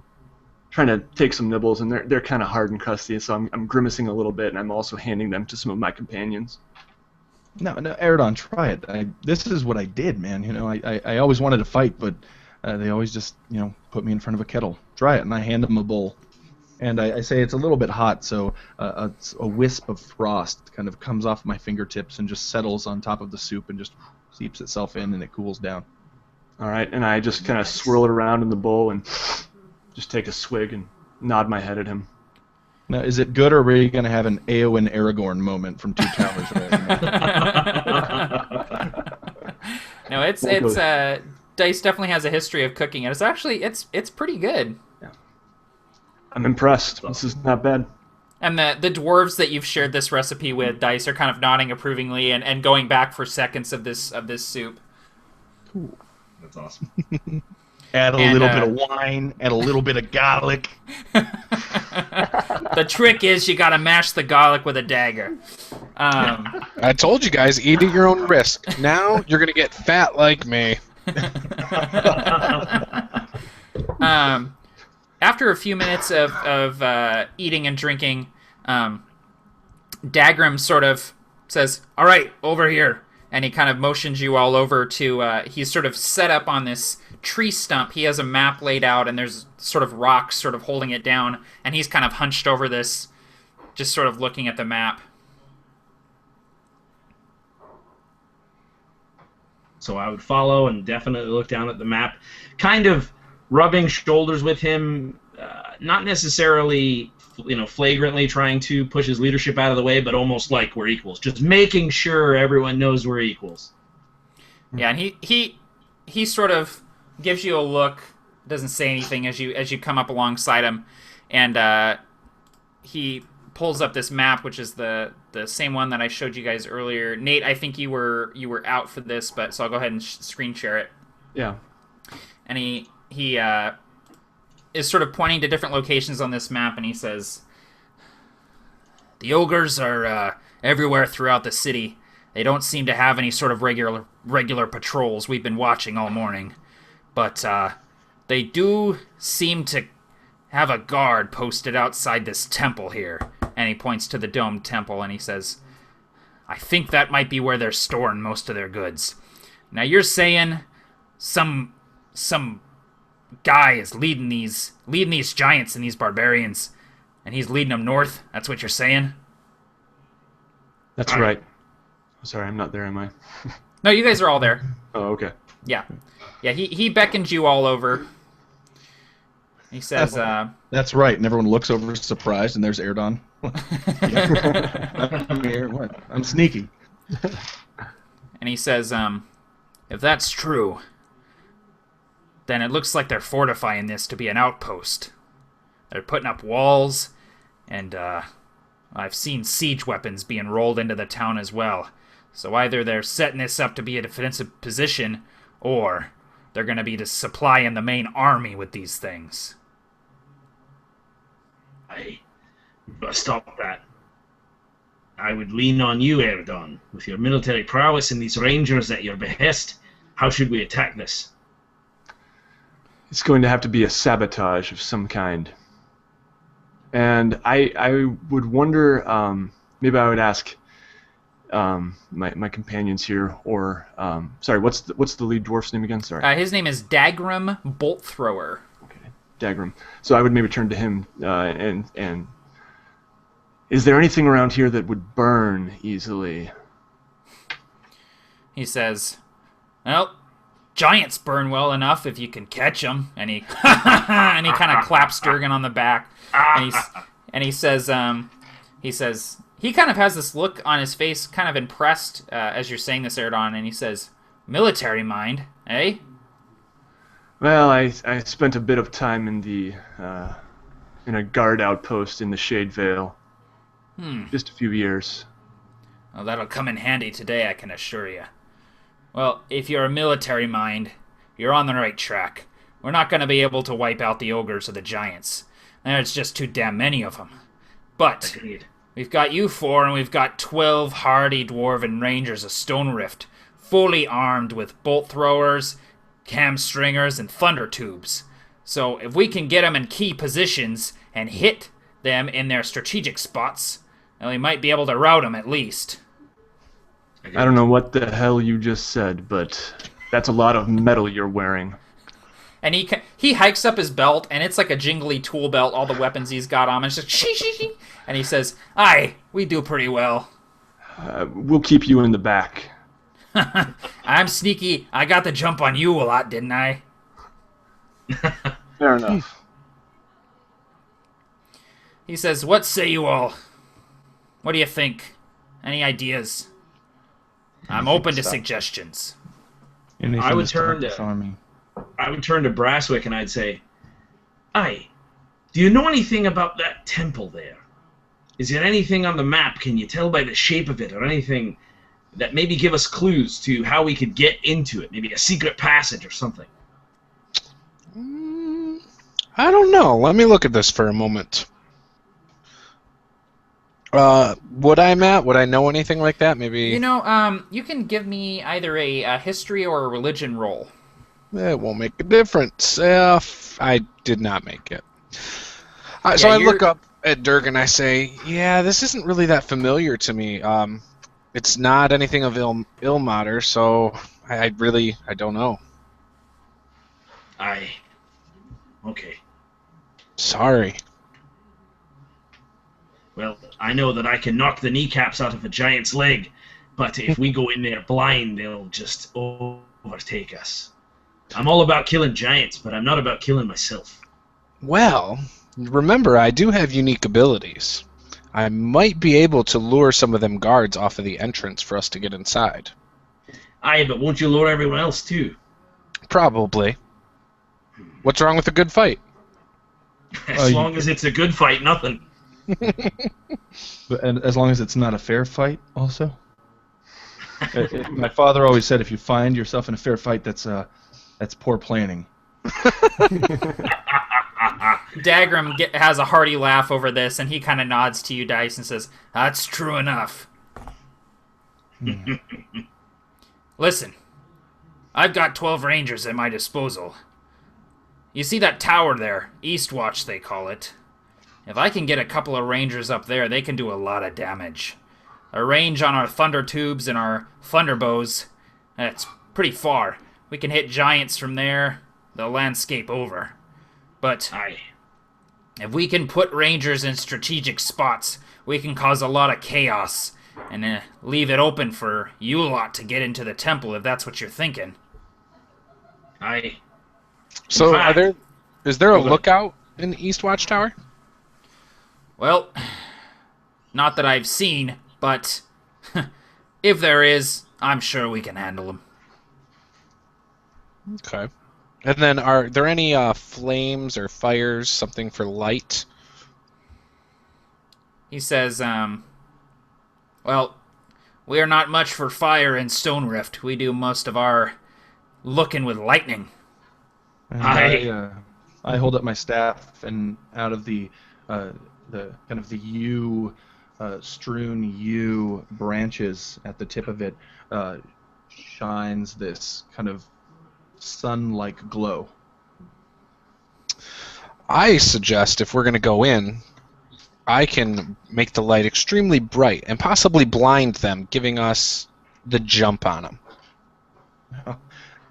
trying to take some nibbles. And they're kind of hard and crusty, so I'm grimacing a little bit, and I'm also handing them to some of my companions. No, Erdon, try it. This is what I did, man. I always wanted to fight, but they always just, put me in front of a kettle. Try it, and I hand them a bowl. And I say it's a little bit hot, so a wisp of frost kind of comes off my fingertips and just settles on top of the soup and just seeps itself in, and it cools down. All right, and I just kind of swirl it around in the bowl and just take a swig and nod my head at him. Now, is it good, or are you going to have an Eowyn Aragorn moment from Two Towers? No, it's Dice definitely has a history of cooking, and it's pretty good. I'm impressed. This is not bad. And the dwarves that you've shared this recipe with, Dice, are kind of nodding approvingly and going back for seconds of this soup. Cool. That's awesome. Add a little bit of wine, add a little bit of garlic. The trick is you gotta mash the garlic with a dagger. I told you guys, eat at your own risk. Now you're gonna get fat like me. After a few minutes of eating and drinking, Dagrim sort of says, "All right, over here." And he kind of motions you all over to, he's sort of set up on this tree stump. He has a map laid out, and there's sort of rocks sort of holding it down. And he's kind of hunched over this, just sort of looking at the map. So I would follow and definitely look down at the map, kind of rubbing shoulders with him, not necessarily, flagrantly trying to push his leadership out of the way, but almost like we're equals, just making sure everyone knows we're equals. Yeah, and he sort of gives you a look, doesn't say anything as you come up alongside him, and he pulls up this map, which is the same one that I showed you guys earlier. Nate, I think you were out for this, but so I'll go ahead and screen share it. Yeah. And he is sort of pointing to different locations on this map, and he says, "The ogres are everywhere throughout the city. They don't seem to have any sort of regular patrols. We've been watching all morning, but they do seem to have a guard posted outside this temple here." And he points to the domed temple, and he says, "I think that might be where they're storing most of their goods." Now you're saying some guy is leading these giants and these barbarians, and he's leading them north? That's what you're saying? That's right. Sorry, I'm not there, am I? No, you guys are all there. Oh, okay. Yeah. He beckoned you all over. He says, That's right, and everyone looks over surprised, and there's Erdon. I'm here. What? I'm sneaky. and he says, if that's true, then it looks like they're fortifying this to be an outpost. They're putting up walls, and I've seen siege weapons being rolled into the town as well. So either they're setting this up to be a defensive position, or they're going to be supplying the main army with these things. Stop that. I would lean on you, Erdon. With your military prowess and these rangers at your behest, how should we attack this? It's going to have to be a sabotage of some kind. And I would wonder, maybe I would ask my companions here, or sorry, what's the lead dwarf's name again? Sorry. His name is Dagrim Bolt Thrower. Okay, Dagrim. So I would maybe turn to him and is there anything around here that would burn easily? He says, "Well, giants burn well enough if you can catch them." And he and he kind of claps Durgan on the back, and he says he kind of has this look on his face, kind of impressed as you're saying this, Erdon, and he says, "Military mind, eh?" Well, I spent a bit of time in a guard outpost in the Shade Vale. Just a few years. Well, that'll come in handy today, I can assure you. Well, if you're a military mind, you're on the right track. We're not going to be able to wipe out the ogres or the giants. There's just too damn many of them. But Agreed. we've got you 4, and we've got 12 hardy dwarven rangers of Stone Rift, fully armed with bolt throwers, hamstringers, and thunder tubes. So if we can get them in key positions and hit them in their strategic spots, well, we might be able to rout them at least. I don't know what the hell you just said, but that's a lot of metal you're wearing. And he hikes up his belt, and it's like a jingly tool belt, all the weapons he's got on. And it's just shee. And he says, "Aye, we do pretty well." We'll keep you in the back. I'm sneaky. I got the jump on you a lot, didn't I? Fair enough. He says, "What say you all? What do you think? Any ideas? I'm open to suggestions." I would turn to Brasswick and I'd say, "Aye, do you know anything about that temple there? Is there anything on the map? Can you tell by the shape of it, or anything that maybe give us clues to how we could get into it? Maybe a secret passage or something?" I don't know. Let me look at this for a moment. Would I know anything like that? Maybe. You can give me either a history or a religion roll. It won't make a difference. I did not make it. So I look up at Dirk and I say, "Yeah, this isn't really that familiar to me. It's not anything of Ilmater, so I don't know." Aye. Okay. Sorry. Well, I know that I can knock the kneecaps out of a giant's leg, but if we go in there blind, they'll just overtake us. I'm all about killing giants, but I'm not about killing myself. Well, remember, I do have unique abilities. I might be able to lure some of them guards off of the entrance for us to get inside. Aye, but won't you lure everyone else too? Probably. What's wrong with a good fight? As long as it's a good fight, nothing. And as long as it's not a fair fight, also. My father always said, if you find yourself in a fair fight, that's poor planning. Dagram has a hearty laugh over this, and he kind of nods to you, Dice, and says, "That's true enough." Listen, I've got 12 rangers at my disposal. You see that tower there, Eastwatch they call it. If I can get a couple of rangers up there, they can do a lot of damage. A range on our thunder tubes and our thunderbows, that's pretty far. We can hit giants from there, the landscape over. But if we can put rangers in strategic spots, we can cause a lot of chaos and leave it open for you lot to get into the temple if that's what you're thinking. So is there a lookout in the Eastwatch Tower? Well, not that I've seen, but if there is, I'm sure we can handle them. Okay. And then are there any flames or fires, something for light? He says, well, we are not much for fire and stone rift. We do most of our looking with lightning. And I hold up my staff, and out of the kind of the yew, strewn yew branches at the tip of it shines this kind of sun-like glow. I suggest if we're going to go in, I can make the light extremely bright and possibly blind them, giving us the jump on them.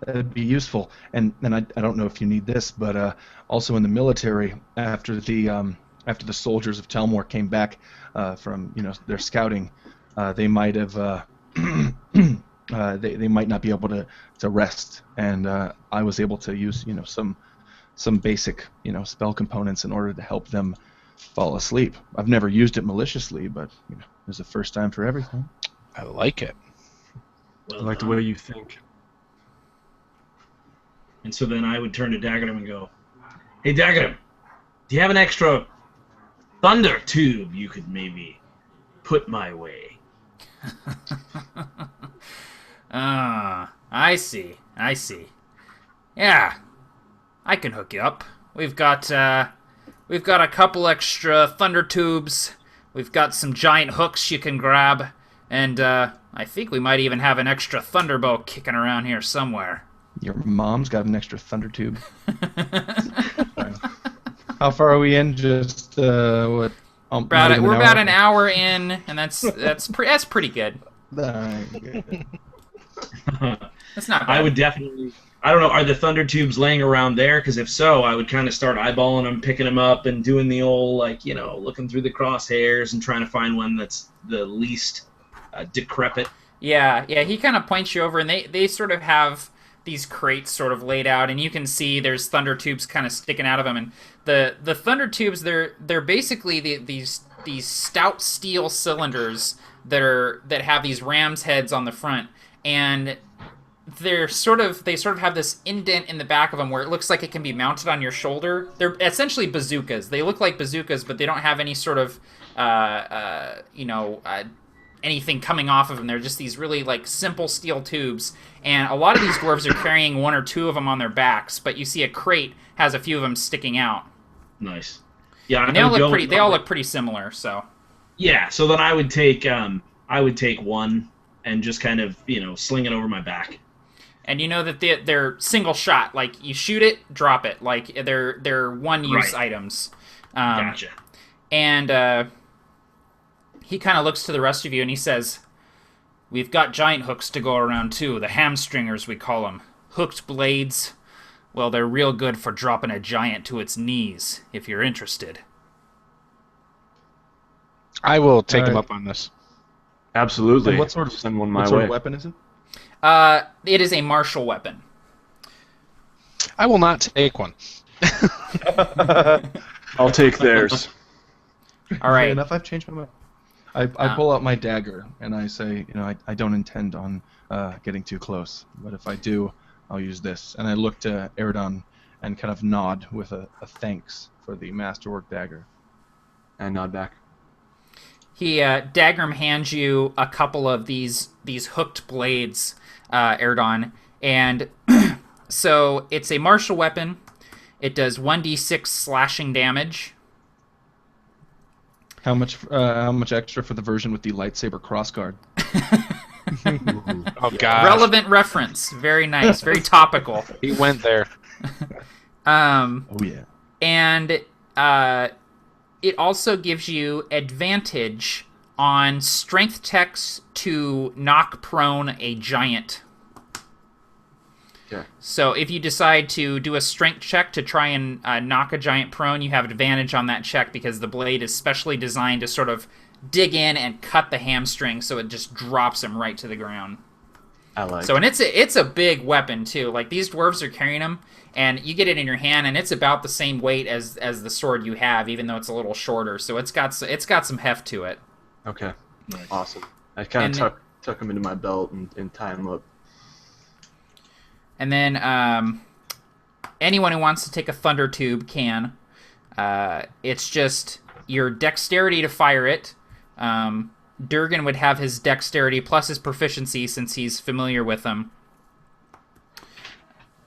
That'd be useful. And I don't know if you need this, but also in the military, after the soldiers of Telmore came back from their scouting, they might have they might not be able to rest, and I was able to use some basic spell components in order to help them fall asleep. I've never used it maliciously, but there's a first time for everything. I like it. I like the way you think. And so then I would turn to Dagenham and go, "Hey, Dagenham, do you have an extra thunder tube you could maybe put my way?" I see. Yeah, I can hook you up. We've got a couple extra thunder tubes. We've got some giant hooks you can grab, and I think we might even have an extra thunderbow kicking around here somewhere. Your mom's got an extra thunder tube. How far are we in? Just what? We're about an hour in, and that's pretty good. That's not bad. I would definitely. I don't know. Are the thunder tubes laying around there? Because if so, I would kind of start eyeballing them, picking them up, and doing the old looking through the crosshairs and trying to find one that's the least decrepit. Yeah. He kind of points you over, and they sort of have these crates sort of laid out, and you can see there's thunder tubes kind of sticking out of them. And the thunder tubes, they're basically these stout steel cylinders that have these ram's heads on the front, and they sort of have this indent in the back of them where it looks like it can be mounted on your shoulder. They're essentially bazookas. They look like bazookas, but they don't have any sort of anything coming off of them. They're just these really simple steel tubes, and a lot of these dwarves are carrying one or two of them on their backs, but you see a crate has a few of them sticking out. Nice. Yeah, and they all look pretty similar. So yeah, so then I would take one and just kind of sling it over my back. And you know that they're single shot. Like, you shoot it, drop it. Like, they're one-use items. Gotcha. And he kind of looks to the rest of you and he says, "We've got giant hooks to go around too. The hamstringers, we call them. Hooked blades. Well, they're real good for dropping a giant to its knees, if you're interested." I will take him up on this. Absolutely. And what sort of Send one my what sort way. of weapon is it? It is a martial weapon. I will not take one. I'll take theirs. All right. Fair enough. I've changed my mind. I pull out my dagger and I say, I don't intend on getting too close, but if I do, I'll use this. And I look to Eridon and kind of nod with a thanks for the masterwork dagger. And nod back. Dagrim hands you a couple of these hooked blades, Erdon, and so it's a martial weapon. It does 1d6 slashing damage. How much extra for the version with the lightsaber crossguard? Oh god. Relevant reference. Very nice. Very topical. He went there. Oh yeah. And it also gives you advantage on strength checks to knock prone a giant. Okay. So if you decide to do a strength check to try and knock a giant prone, you have advantage on that check because the blade is specially designed to sort of dig in and cut the hamstring so it just drops him right to the ground. I like. So, and it's a big weapon too. Like, these dwarves are carrying them, and you get it in your hand, and it's about the same weight as the sword you have, even though it's a little shorter. So it's got some heft to it. Okay. Nice. Awesome. I kind of tuck them into my belt and tie them up. And then anyone who wants to take a thunder tube can. It's just your dexterity to fire it. Durgan would have his dexterity plus his proficiency since he's familiar with them.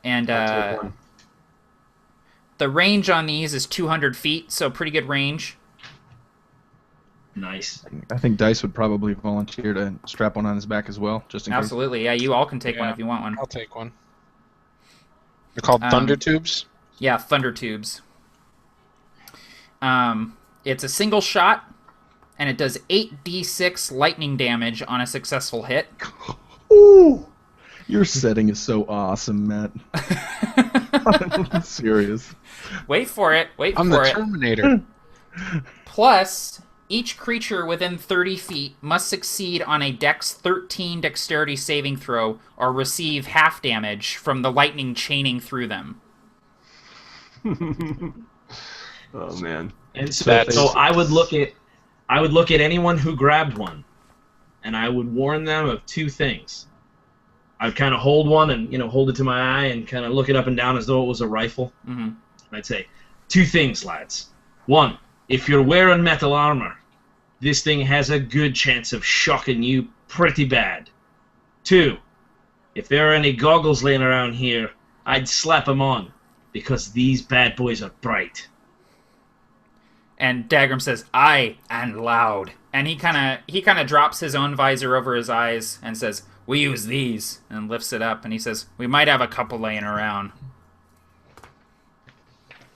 And I'll take one. the range on these is 200 feet, so pretty good range. Nice. I think Dice would probably volunteer to strap one on his back as well, just in case. Absolutely, yeah. You all can take one if you want one. I'll take one. They're called thunder tubes. Yeah, thunder tubes. It's a single shot, and it does 8d6 lightning damage on a successful hit. Ooh! Your setting is so awesome, Matt. I'm serious. Wait for it. I'm the Terminator. Plus, each creature within 30 feet must succeed on a Dex 13 dexterity saving throw or receive half damage from the lightning chaining through them. Oh man. And so I would look at anyone who grabbed one, and I would warn them of two things. I'd kind of hold one and hold it to my eye and kind of look it up and down as though it was a rifle. Mm-hmm. And I'd say, two things, lads. One, if you're wearing metal armor, this thing has a good chance of shocking you pretty bad. Two, if there are any goggles laying around here, I'd slap them on, because these bad boys are bright. And Dagrim says, "Aye, and loud." And he kind of drops his own visor over his eyes and says, "We use these," and lifts it up, and he says, "We might have a couple laying around."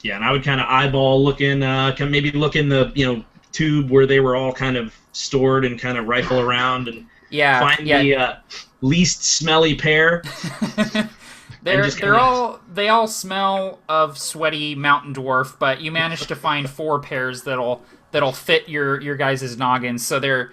Yeah, and I would kind of eyeball looking, maybe look in the tube where they were all kind of stored and kind of rifle around and find the least smelly pair. They all smell of sweaty mountain dwarf, but you managed to find 4 pairs that'll fit your guys' noggins. So they're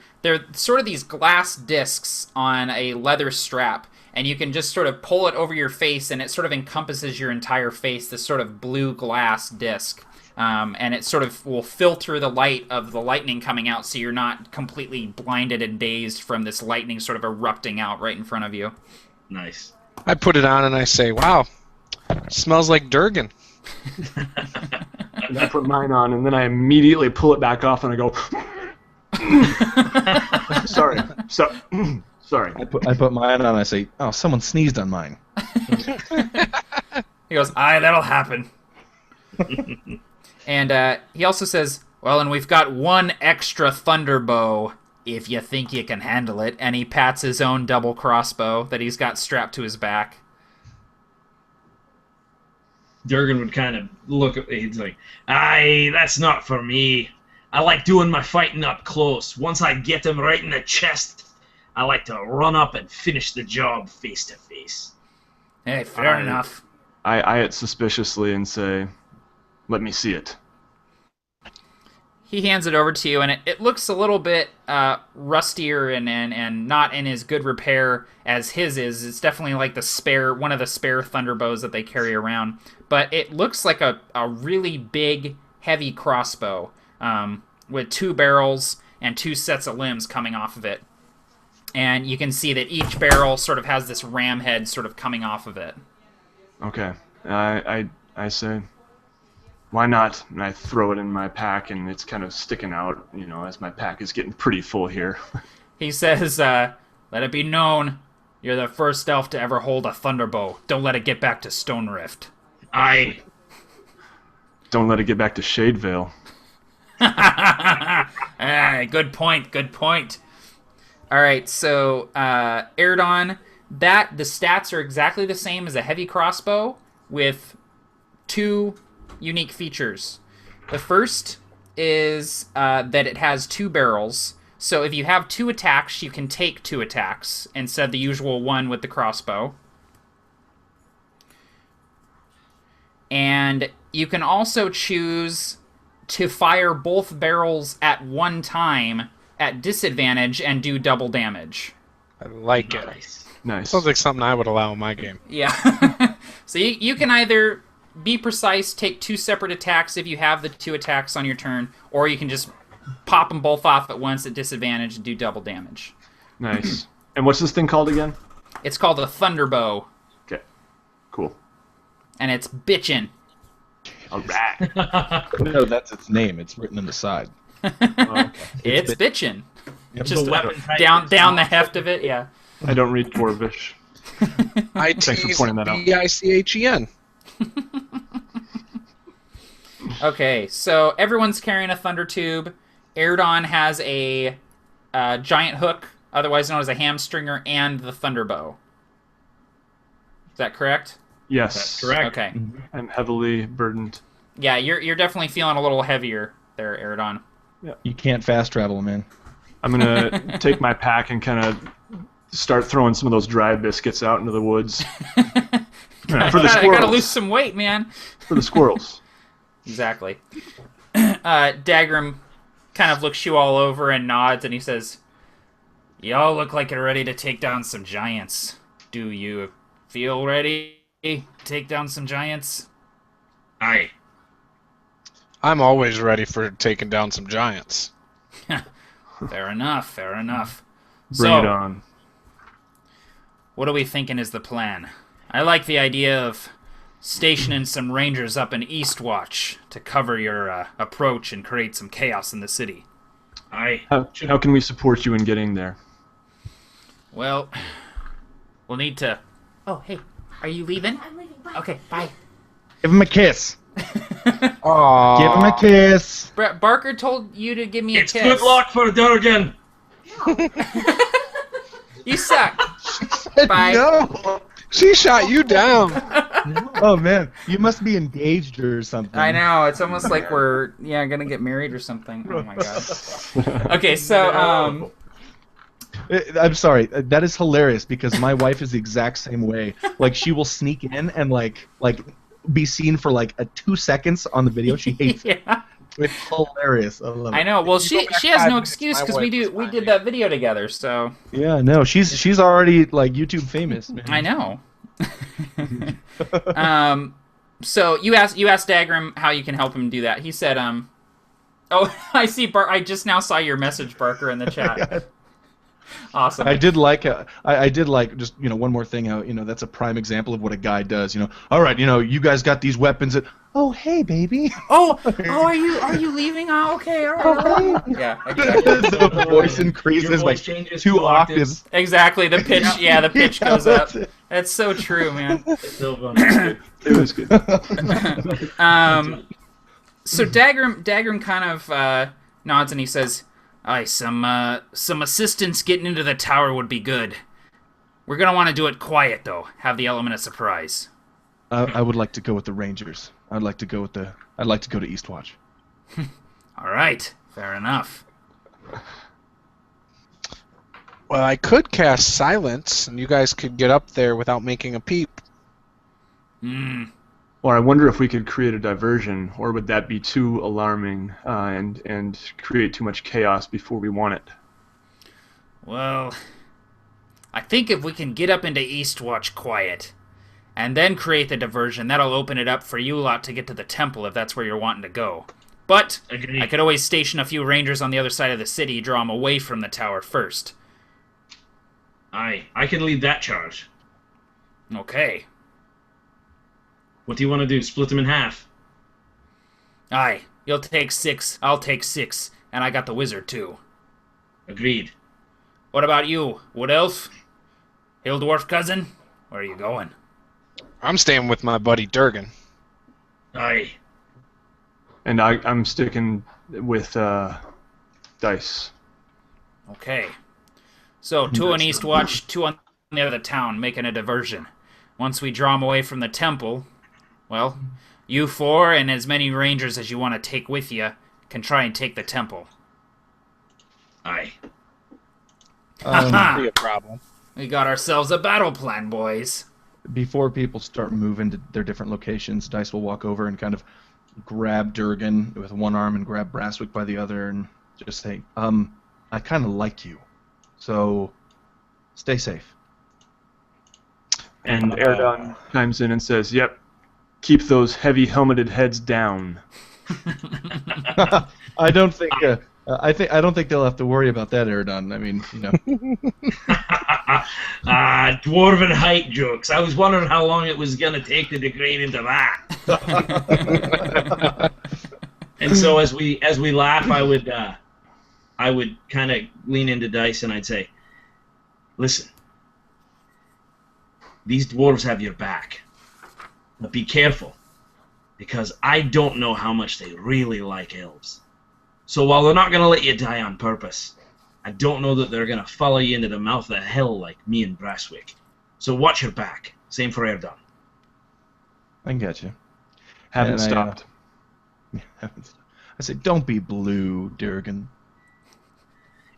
sort of these glass discs on a leather strap, and you can just sort of pull it over your face, and it sort of encompasses your entire face, this sort of blue glass disc. And it sort of will filter the light of the lightning coming out, so you're not completely blinded and dazed from this lightning sort of erupting out right in front of you. Nice. I put it on and I say, "Wow, smells like Durgan." And I put mine on, and then I immediately pull it back off, and I go, sorry. I put mine on and I say, "Oh, someone sneezed on mine." He goes, "Aye, that'll happen." And he also says, "Well, and we've got one extra thunderbow, if you think you can handle it." And he pats his own double crossbow that he's got strapped to his back. Durgan would kind of look at me. He's like, "Aye, that's not for me. I like doing my fighting up close. Once I get them right in the chest, I like to run up and finish the job face to face." Hey, fair enough. I eye it suspiciously and say, "Let me see it." He hands it over to you, and it looks a little bit rustier and not in as good repair as his is. It's definitely like one of the spare thunderbows that they carry around. But it looks like a really big, heavy crossbow with 2 barrels and 2 sets of limbs coming off of it. And you can see that each barrel sort of has this ram head sort of coming off of it. Okay. I say, why not? And I throw it in my pack, and it's kind of sticking out, as my pack is getting pretty full here. He says, let it be known, you're the first elf to ever hold a thunderbow. Don't let it get back to Stone Rift. Aye. Don't let it get back to Shadevale. Good point, good point. Alright, so, Erdon, the stats are exactly the same as a heavy crossbow, with 2 unique features. The first is that it has 2 barrels. So if you have 2 attacks, you can take 2 attacks instead of the usual 1 with the crossbow. And you can also choose to fire both barrels at one time at disadvantage and do double damage. I like it. Nice. Sounds like something I would allow in my game. Yeah. So you can either be precise, take 2 separate attacks if you have the 2 attacks on your turn, or you can just pop them both off at once at disadvantage and do double damage. Nice. And what's this thing called again? It's called a thunderbow, Okay. Cool. and it's bitchin'. All right. No, that's its name. It's written on the side. Okay. It's bitchin'. Yep, Just the weapon type down is the not- heft of it, yeah. I don't read Dwarvish. Thanks for pointing that out. ITEACHEN. Okay, so everyone's carrying a thunder tube. Erdon has a giant hook, otherwise known as a hamstringer, and the thunderbow. Is that correct? Yes. That's correct. Okay. I'm heavily burdened. Yeah, you're definitely feeling a little heavier there, Erdon. You can't fast travel, man. I'm gonna take my pack and kind of start throwing some of those dry biscuits out into the woods. For the I squirrels. gotta lose some weight, man. For the squirrels. Exactly. Dagrim kind of looks you all over and nods, and he says, "Y'all look like you're ready to take down some giants. Do you feel ready to take down some giants?" Aye. I'm always ready for taking down some giants. Fair enough, fair enough. Bring So, it on. what are we thinking is the plan? I like the idea of stationing some rangers up in Eastwatch to cover your approach and create some chaos in the city. Aye. How can we support you in getting there? Well, we'll need to... Oh, hey, are you leaving? I'm leaving. Bye. Okay, bye. Give him a kiss. Aww. Give him a kiss. Barker told you to give me a It's kiss. good luck for Durgan. You suck. Bye. No. She shot you down. Oh man, you must be engaged or something. I know, it's almost like we're gonna get married or something. Oh my god. Okay, so I'm sorry. That is hilarious because my wife is the exact same way. Like she will sneak in and like be seen for like 2 seconds on the video. She hates it. yeah. It's hilarious. I love it. I know. Well, If you she go back has 5 no minutes, excuse my because wife was we fine. did that video together. So Yeah, no, she's already like YouTube famous. Man. I know. So you asked Dagrim how you can help him do that. He said, oh, I see. I just now saw your message, Barker, in the chat. Awesome. I did like just one more thing how that's a prime example of what a guy does. All right, you guys got these weapons. That, oh hey baby. Oh, are you leaving? Oh, okay, all right. Yeah, exactly. The voice increases Your like voice changes 2 to octaves. Exactly. The pitch. Yeah, the pitch goes up. that's it. That's so true, man. It's so funny. It was good. So Dagrim kind of nods and he says, "Aye, some assistance getting into the tower would be good. We're gonna want to do it quiet though. Have the element of surprise." I would like to go with the Rangers. I'd like to go to Eastwatch. All right, fair enough. Well, I could cast silence, and you guys could get up there without making a peep. Or I wonder if we could create a diversion, or would that be too alarming and create too much chaos before we want it? Well, I think if we can get up into Eastwatch quiet, and then create the diversion, that'll open it up for you lot to get to the temple if that's where you're wanting to go. But Agreed. I could always station a few rangers on the other side of the city, draw them away from the tower first. Aye. I can lead that charge. Okay. What do you want to do? Split them in half? Aye, you'll take 6, I'll take 6, and I got the wizard too. Agreed. What about you, Wood Elf? Hill Dwarf cousin? Where are you going? I'm staying with my buddy Durgan. Aye. And I'm sticking with Dice. Okay. So, 2 on East Watch, 2 on the other town, making a diversion. Once we draw 'em away from the temple, well, you 4 and as many rangers as you want to take with you can try and take the temple. Aye. Be a problem. We got ourselves a battle plan, boys. Before people start moving to their different locations, Dice will walk over and kind of grab Durgan with one arm and grab Brasswick by the other and just say, I kind of like you, so stay safe. And Erdon chimes in and says, "Yep, keep those heavy helmeted heads down." I don't think I don't think they'll have to worry about that, Erdon. I mean, Dwarven height jokes. I was wondering how long it was gonna take to degrade into that. And so as we laugh, I would kind of lean into Dice and I'd say, "Listen, these dwarves have your back, but be careful, because I don't know how much they really like elves. So while they're not going to let you die on purpose, I don't know that they're going to follow you into the mouth of hell like me and Brasswick. So watch your back. Same for Erdon." I can get you. Haven't And stopped. I said, don't be blue, Durgan.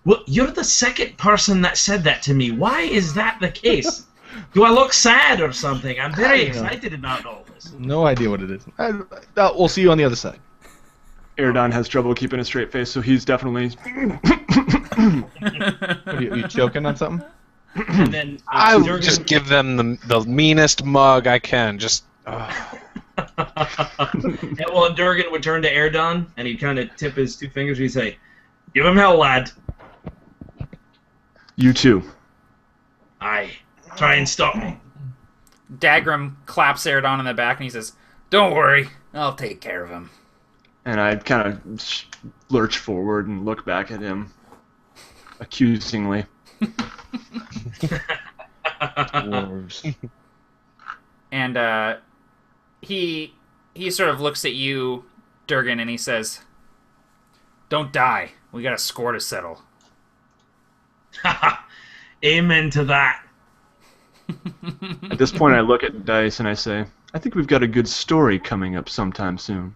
Well, you're the second person that said that to me. Why is that the case? Do I look sad or something? I'm very excited about all this. No idea what it is. We'll see you on the other side. Erdon has trouble keeping a straight face, so he's definitely. Are you choking on something? And then I will Durgan- just give them the meanest mug I can. Just. And, well, Durgan would turn to Erdon, and he'd kind of tip his 2 fingers, and he'd say, "Give him hell, lad." You too. Aye. Try and stop me. Dagrim claps Erdon on the back and he says, "Don't worry, I'll take care of him." And I kind of lurch forward and look back at him accusingly. Dwarves. And he sort of looks at you, Durgan, and he says, "Don't die. We got a score to settle." Amen to that. At this point, I look at Dice and I say, "I think we've got a good story coming up sometime soon."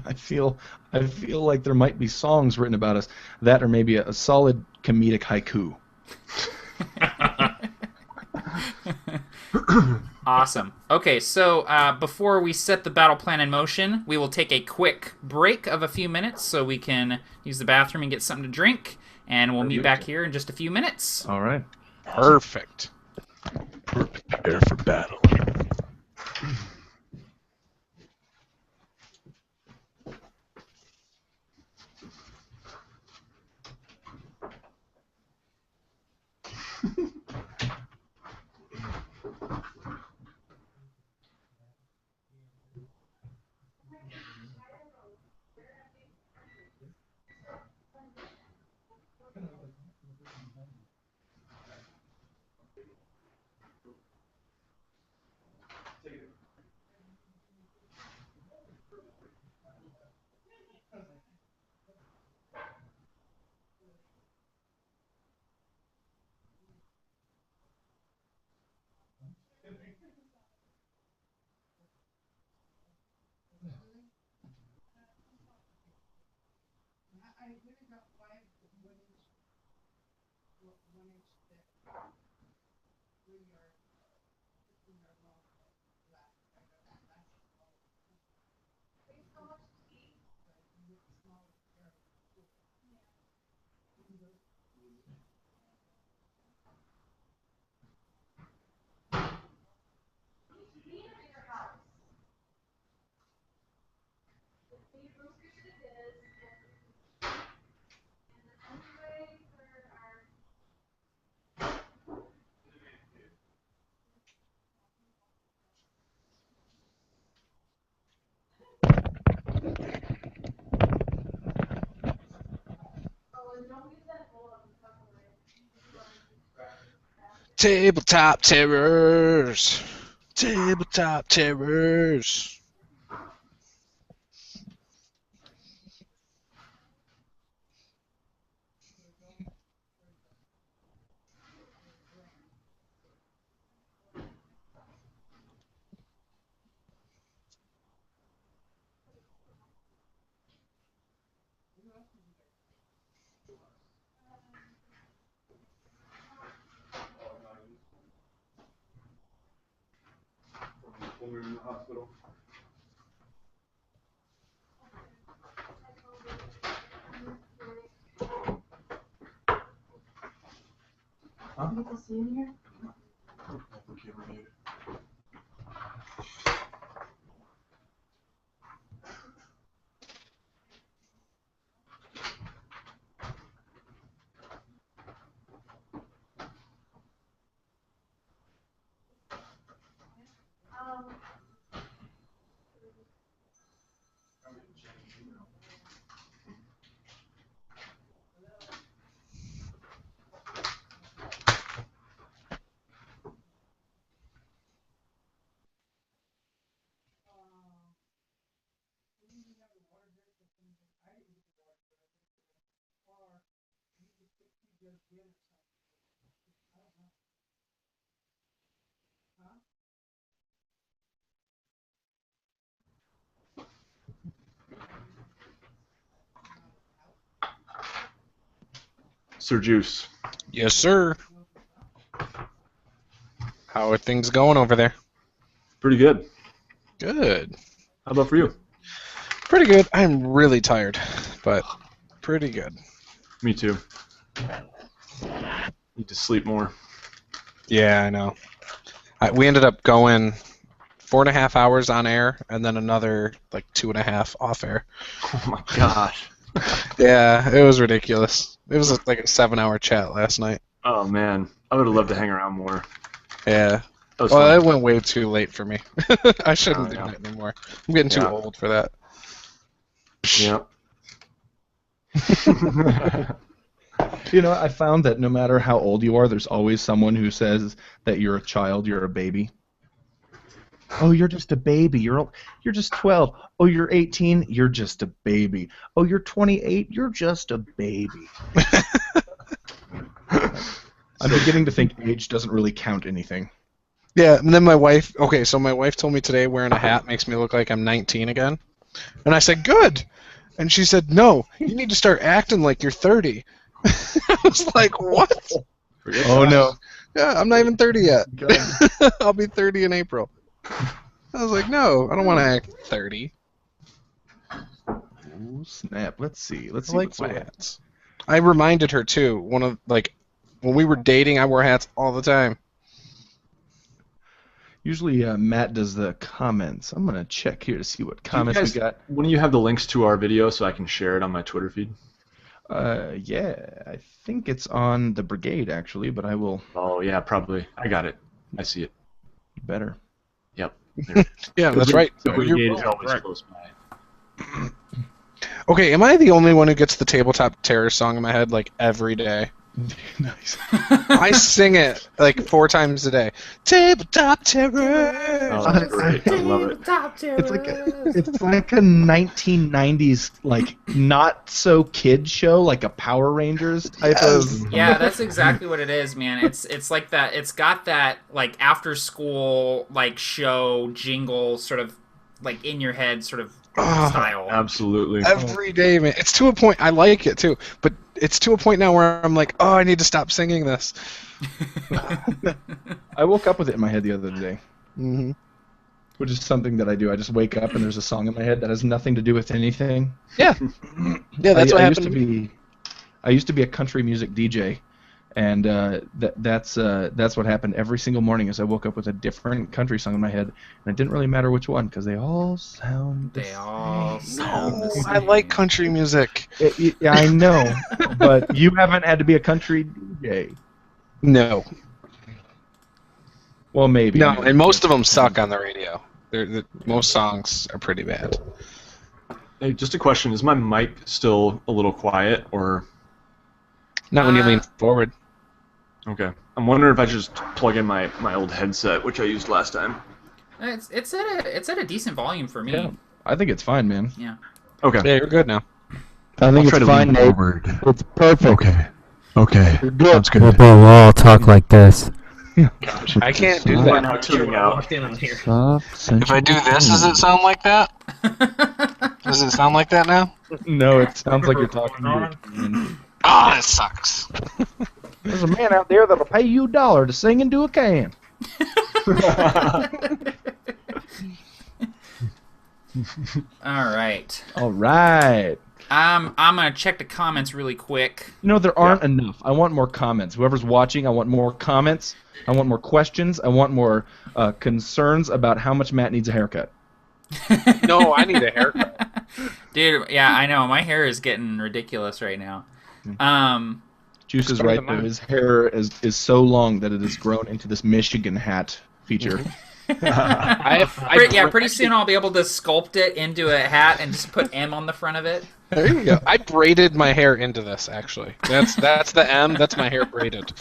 I feel like there might be songs written about us. That or maybe a solid comedic haiku. Awesome. Okay, so before we set the battle plan in motion, we will take a quick break of a few minutes so we can use the bathroom and get something to drink, and we'll meet back here in just a few minutes. All right. Perfect. Prepare for battle. Tabletop terrors. Tabletop terrors. When we were in the hospital. Sir Juice. Yes, sir. How are things going over there? Pretty good. Good. How about for you? Pretty good. I'm really tired, but pretty good. Me too. Need to sleep more. Yeah, I know. We ended up going 4.5 hours on air and then another like 2.5 off air. Oh my gosh. Yeah, it was ridiculous. It was like a 7-hour chat last night. Oh man, I would have loved to hang around more. Yeah. That was Well, fun. it went way too late for me. I shouldn't do yeah. that anymore. I'm getting too Yeah. old for that. Yep. You know, I found that no matter how old you are, there's always someone who says that you're a child, you're a baby. Oh, you're just a baby. You're just 12. Oh, you're 18. You're just a baby. Oh, you're 28. You're just a baby. I'm beginning to think age doesn't really count anything. Yeah, and then my wife told me today wearing a hat makes me look like I'm 19 again. And I said, good. And she said, no, you need to start acting like you're 30. I was like, what? Oh, no. Yeah, I'm not even 30 yet. God. I'll be 30 in April. I was like, no, I don't want to act 30. Oh, snap. Let's see. I Let's see like what's my what. hats. I reminded her, too. When we were dating, I wore hats all the time. Usually Matt does the comments. I'm going to check here to see what comments we got. When do you have the links to our video so I can share it on my Twitter feed? Yeah, I think it's on the brigade, actually, but I will Oh yeah, probably. I got it. I see it. better. Yep. There. Yeah, that's right. The You're brigade is right. always close by. Okay, am I the only one who gets the tabletop terror song in my head like every day? Nice. I sing it like 4 times a day. Tabletop terror. Oh, that's great. I love it. It's like a 1990s like not so kid show, like a Power Rangers type of. Yeah, that's exactly what it is, man. It's like that. It's got that like after school like show jingle sort of like in your head sort of style. Absolutely. Every day, man. It's to a point. I like it too, but it's to a point now where I'm like, oh, I need to stop singing this. I woke up with it in my head the other day, Mm-hmm. which is something that I do. I just wake up and there's a song in my head that has nothing to do with anything. Yeah. Yeah, that's what I happened. I used to be a country music DJ, and that's what happened every single morning. Is I woke up with a different country song in my head, and it didn't really matter which one because they all sound the They same. all sound the No, same. I like country music. Yeah, I know, but you haven't had to be a country DJ. No. Well, maybe. No, and most of them suck on the radio. Most songs are pretty bad. Hey, just a question: is my mic still a little quiet, or Not when you lean forward. okay? I'm wondering if I should just plug in my old headset, which I used last time. It's at a decent volume for me. Yeah, I think it's fine, man. Yeah. Okay. Yeah, you're good now. I think it's fine, Nate. It's perfect. Okay. You're good. Sounds good. We'll all talk like this. Gosh, I can't do We're that. not tuning out. Walked in on here. If I do this, does it sound like that? Does it sound like that now? No, it sounds like you're talking to your Oh, that sucks. There's a man out there that'll pay you $1 to sing into a can. All right. All right. I'm gonna check the comments really quick. You know, there aren't enough. I want more comments. Whoever's watching, I want more comments. I want more questions. I want more concerns about how much Matt needs a haircut. No, I need a haircut. Dude, yeah, I know. My hair is getting ridiculous right now. Juice is better right, than though. mine. His hair is so long that it has grown into this Michigan hat feature. Pretty soon I'll be able to sculpt it into a hat and just put M on the front of it. There you go. I braided my hair into this, actually. That's the M. That's my hair braided.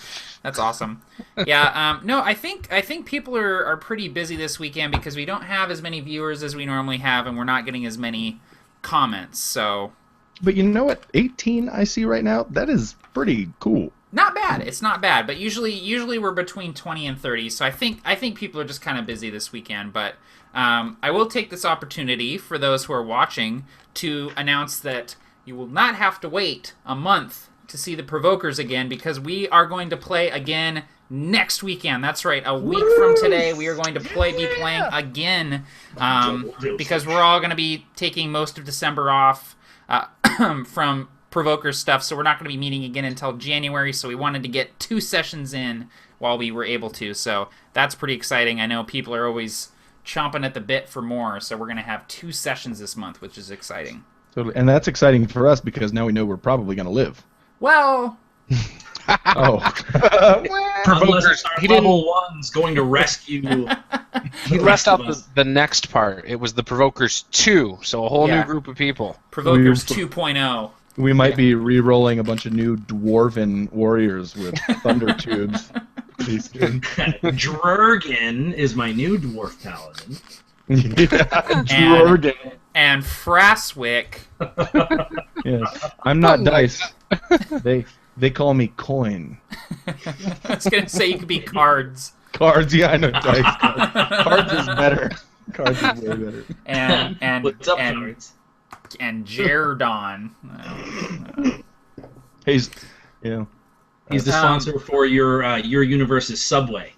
That's awesome. Yeah, no, I think people are pretty busy this weekend because we don't have as many viewers as we normally have, and we're not getting as many comments. So, But you know what? 18 I see right now. That is pretty cool. not bad. It's not bad, but usually we're between 20 and 30. So I think people are just kind of busy this weekend. But I will take this opportunity for those who are watching to announce that you will not have to wait a month to see the Provokers again, because we are going to play again next weekend. That's right, a week from today we are going to be playing again, because we're all going to be taking most of December off from Provokers stuff, so we're not going to be meeting again until January, so we wanted to get 2 sessions in while we were able to, so that's pretty exciting. I know people are always chomping at the bit for more, so we're going to have 2 sessions this month, which is exciting. Totally. And that's exciting for us because now we know we're probably going to live. Well, Oh. Unless our level one's going to rescue. He left out the next part. It was the Provokers 2, so a whole new group of people. Provokers 2.0. We might be re-rolling a bunch of new dwarven warriors with thunder tubes. Drurgen is my new dwarf paladin. Drurgen. And Fraswick. Yes. I'm not dice. They call me coin. I was going to say you could be cards. Cards, yeah, I know dice. Cards is better. Cards is way better. And What's up, cards? And Jerdon. He's the sponsor for your universe's Subway.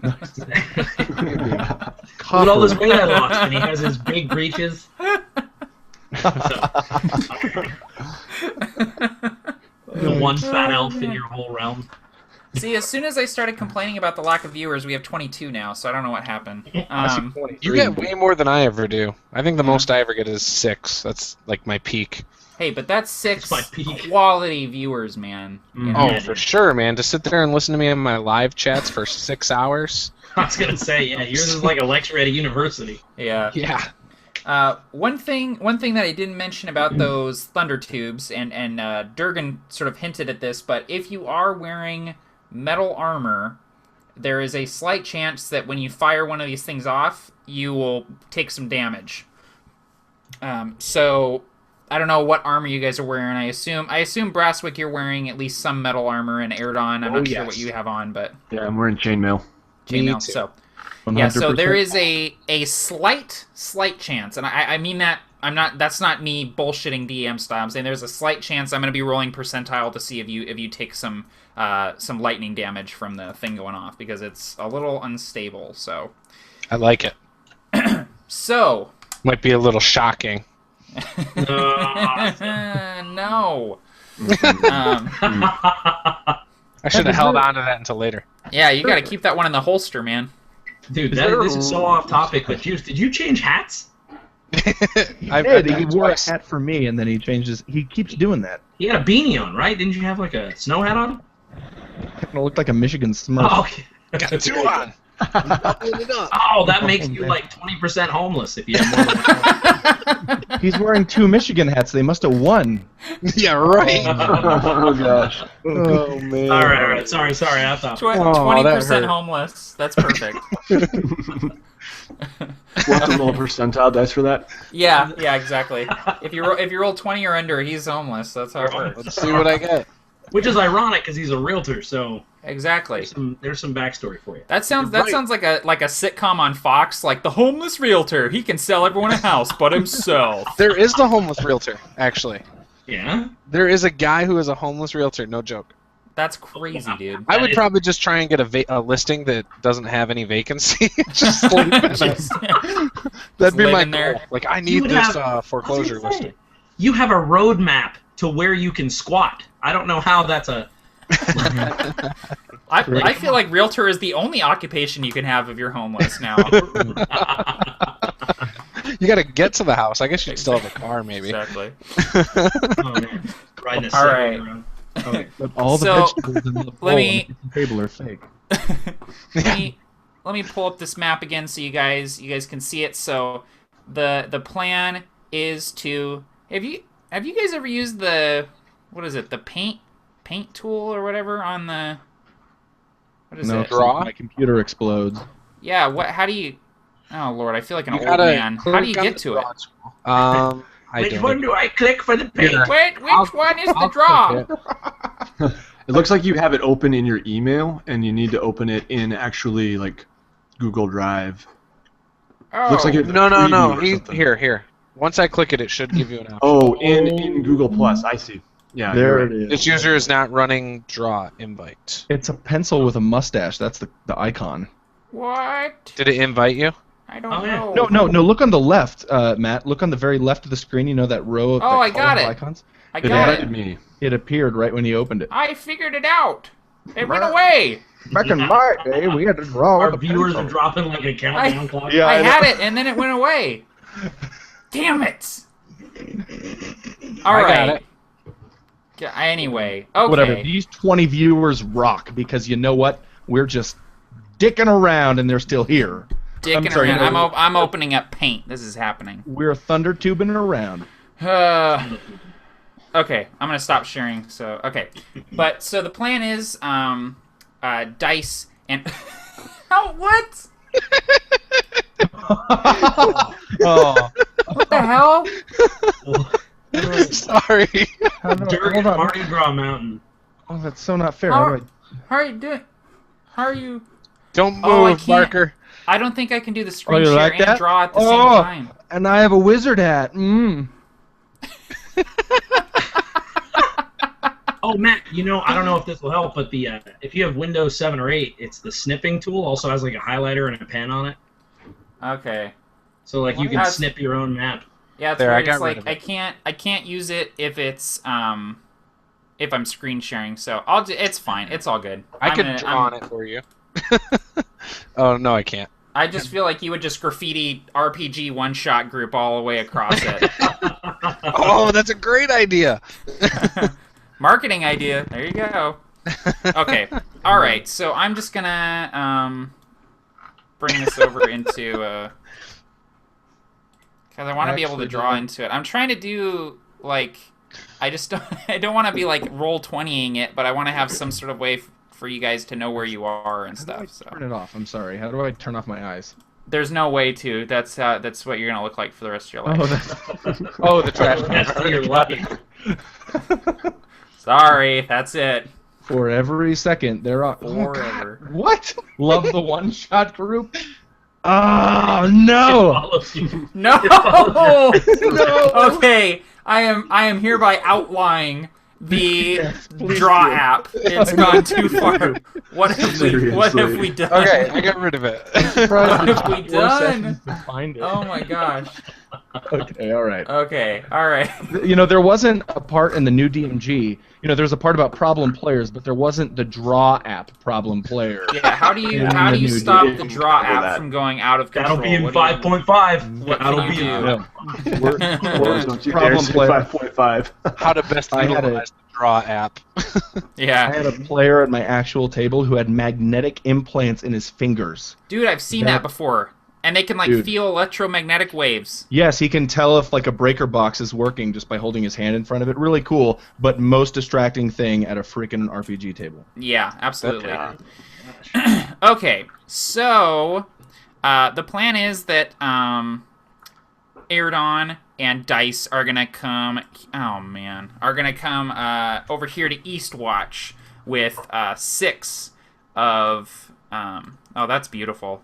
Look at all this weight I lost, and he has his big breeches. The one fat elf in your whole realm. See, as soon as I started complaining about the lack of viewers, we have 22 now, so I don't know what happened. You get way more than I ever do. I think the most I ever get is 6. That's like my peak. Hey, but that's 6 my peak. quality viewers, man. You know? Oh, for sure, man. To sit there and listen to me in my live chats for 6 hours. I was gonna say, yeah, yours is like a lecture at a university. Yeah. Yeah. One thing that I didn't mention about those thunder tubes, and Durgan sort of hinted at this, but if you are wearing metal armor, there is a slight chance that when you fire one of these things off, you will take some damage. So I don't know what armor you guys are wearing. I assume Brasswick, you're wearing at least some metal armor, and Erdon, I'm not sure what you have on, but Yeah, I'm wearing chainmail. chainmail. So 100%. yeah, so there is a slight chance, and I mean that that's not me bullshitting DM style. I'm saying there's a slight chance I'm going to be rolling percentile to see if you take some lightning damage from the thing going off, because it's a little unstable. So I like it. So Might be a little shocking. no. I should have held on to that until later. Yeah, you got to keep that one in the holster, man. Dude, this is so off topic, but Juice, did you change hats? I've He wore a hat for me, and then he changed his. He keeps doing that. He had a beanie on, right? Didn't you have like a snow hat on? It looked like a Michigan Smurf. Oh, okay. Got 2 on. Doubling it up. Oh, that makes you like 20% homeless if you have more than one. He's wearing 2 Michigan hats. They must have won. Yeah, right. Oh gosh. Oh man. All right. Sorry. I thought. 20% hurt. homeless. That's perfect. We'll have to roll a percentile dice for that. Yeah, exactly. If you roll 20 or under, he's homeless. That's how it works. Let's see what I get. Which is ironic because he's a realtor, so Exactly. there's some backstory for you. That sounds like a sitcom on Fox, like the homeless realtor. He can sell everyone a house but himself. There is the homeless realtor, actually. Yeah. There is a guy who is a homeless realtor. No joke. That's crazy, dude. I would probably just try and get a listing that doesn't have any vacancy. Just leave it. That'd be live my in there. goal. Like, I You need would this have- foreclosure I was gonna say, listing. You have a roadmap to where you can squat. I don't know how that's a. I feel like realtor is the only occupation you can have if you're homeless now. You got to get to the house. I guess you'd still have a car, maybe. Exactly. Oh, man. Riding a All Segway right. around. Okay, but all the So, vegetables in the bowl let me- on the kitchen table are fake. let me pull up this map again so you guys can see it. So the plan is to have you guys ever used the paint tool or whatever on the what is No, it? Draw? my computer explodes. Yeah, how do you Oh Lord, I feel like an You old gotta man. How do you click on get the to it? draw tool. I Which don't one know. do I click for the paint? Here. Wait, which one is the draw? It looks like you have it open in your email, and you need to open it in actually like Google Drive. Oh, Looks like it. No. Preview or something. Here. Once I click it, it should give you an option. Oh, in Google Plus, I see. Yeah, There you're it right. is. This user is not running draw invite. It's a pencil with a mustache. That's the icon. what? Did it invite you? I don't Oh, yeah. know. No. Look on the left, Matt. Look on the very left of the screen. You know that row of Oh, I got column of it. icons? I It got invited it. me. It appeared right when he opened it. I figured it out. It went away. Back in my day, we had to draw Our with a viewers pencil. are dropping like a countdown clock. Yeah, I I know. had it and then it went away. Damn it. All I right. got it. Anyway, okay. Whatever. These 20 viewers rock because you know what? We're just dicking around and they're still here. Dicking I'm sorry, around. no. I'm opening up paint. This is happening. We're thunder tubing around. Okay, I'm gonna stop sharing. So but so the plan is dice and oh what? Oh, What the hell? sorry. Dirk and Mardi Gras Mountain. Oh, that's so not fair. How- How do How are you doing? How are you? Don't move, Oh, I can't. Barker. I don't think I can do the screen you share like and that? draw at the Oh. same time. And I have a wizard hat. Mmm. Oh, Matt, I don't know if this will help, but the if you have Windows 7 or 8, it's the snipping tool. Also has like a highlighter and a pen on it, Okay. so like you can That's- snip your own map. Yeah, it's There, I weird. It's got rid like of it. I can't use it if it's if I'm screen sharing. So it's fine. It's all good. I I'm could gonna- draw on it for you. Oh, no, I can't. I just feel like you would just graffiti RPG one-shot group all the way across it. Oh, that's a great idea. Marketing idea. There you go. Okay. All right. So I'm just gonna bring this over into because I want to be able to draw into it. I'm trying to do like I don't want to be like roll 20ing it, but I want to have some sort of way for you guys to know where you are and How do I stuff. So turn it off? I'm sorry. How do I turn off my eyes? there's no way to. That's what you're gonna look like for the rest of your life. Oh, that's... Oh, the trash can. That's to your left. Sorry, that's it. For every second, there are... Forever. Oh, God. What? Love the one-shot group? Oh, no! Follows you. No. No! Okay, I am hereby outlying the Yes, please draw do. app. It's gone too far. What have we done? Okay, I got rid of it. Surprised What have it's we 4 done? sessions to find it. Oh my gosh. Okay, all right. Okay, all right. You know, there wasn't a part in the new DMG. You know, there's a part about problem players, but there wasn't the draw app problem player. Yeah, how do you new stop game. the draw Cover app that. from going out of control? That'll be in What do you- 5.5. What That'll can be you in do? Yeah. Don't you dare Problem say player. 5.5. How to best I had utilize the draw app. I Yeah, had a player at my actual table who had magnetic implants in his fingers. dude, I've seen that before, and they can like Dude. feel electromagnetic waves. Yes, he can tell if like a breaker box is working just by holding his hand in front of it. Really cool, but most distracting thing at a freaking RPG table. Yeah, absolutely. Yeah. Okay, so the plan is that Aerodon and Dice are gonna come. Oh man, are gonna come over here to Eastwatch with 6 of. Oh, that's beautiful.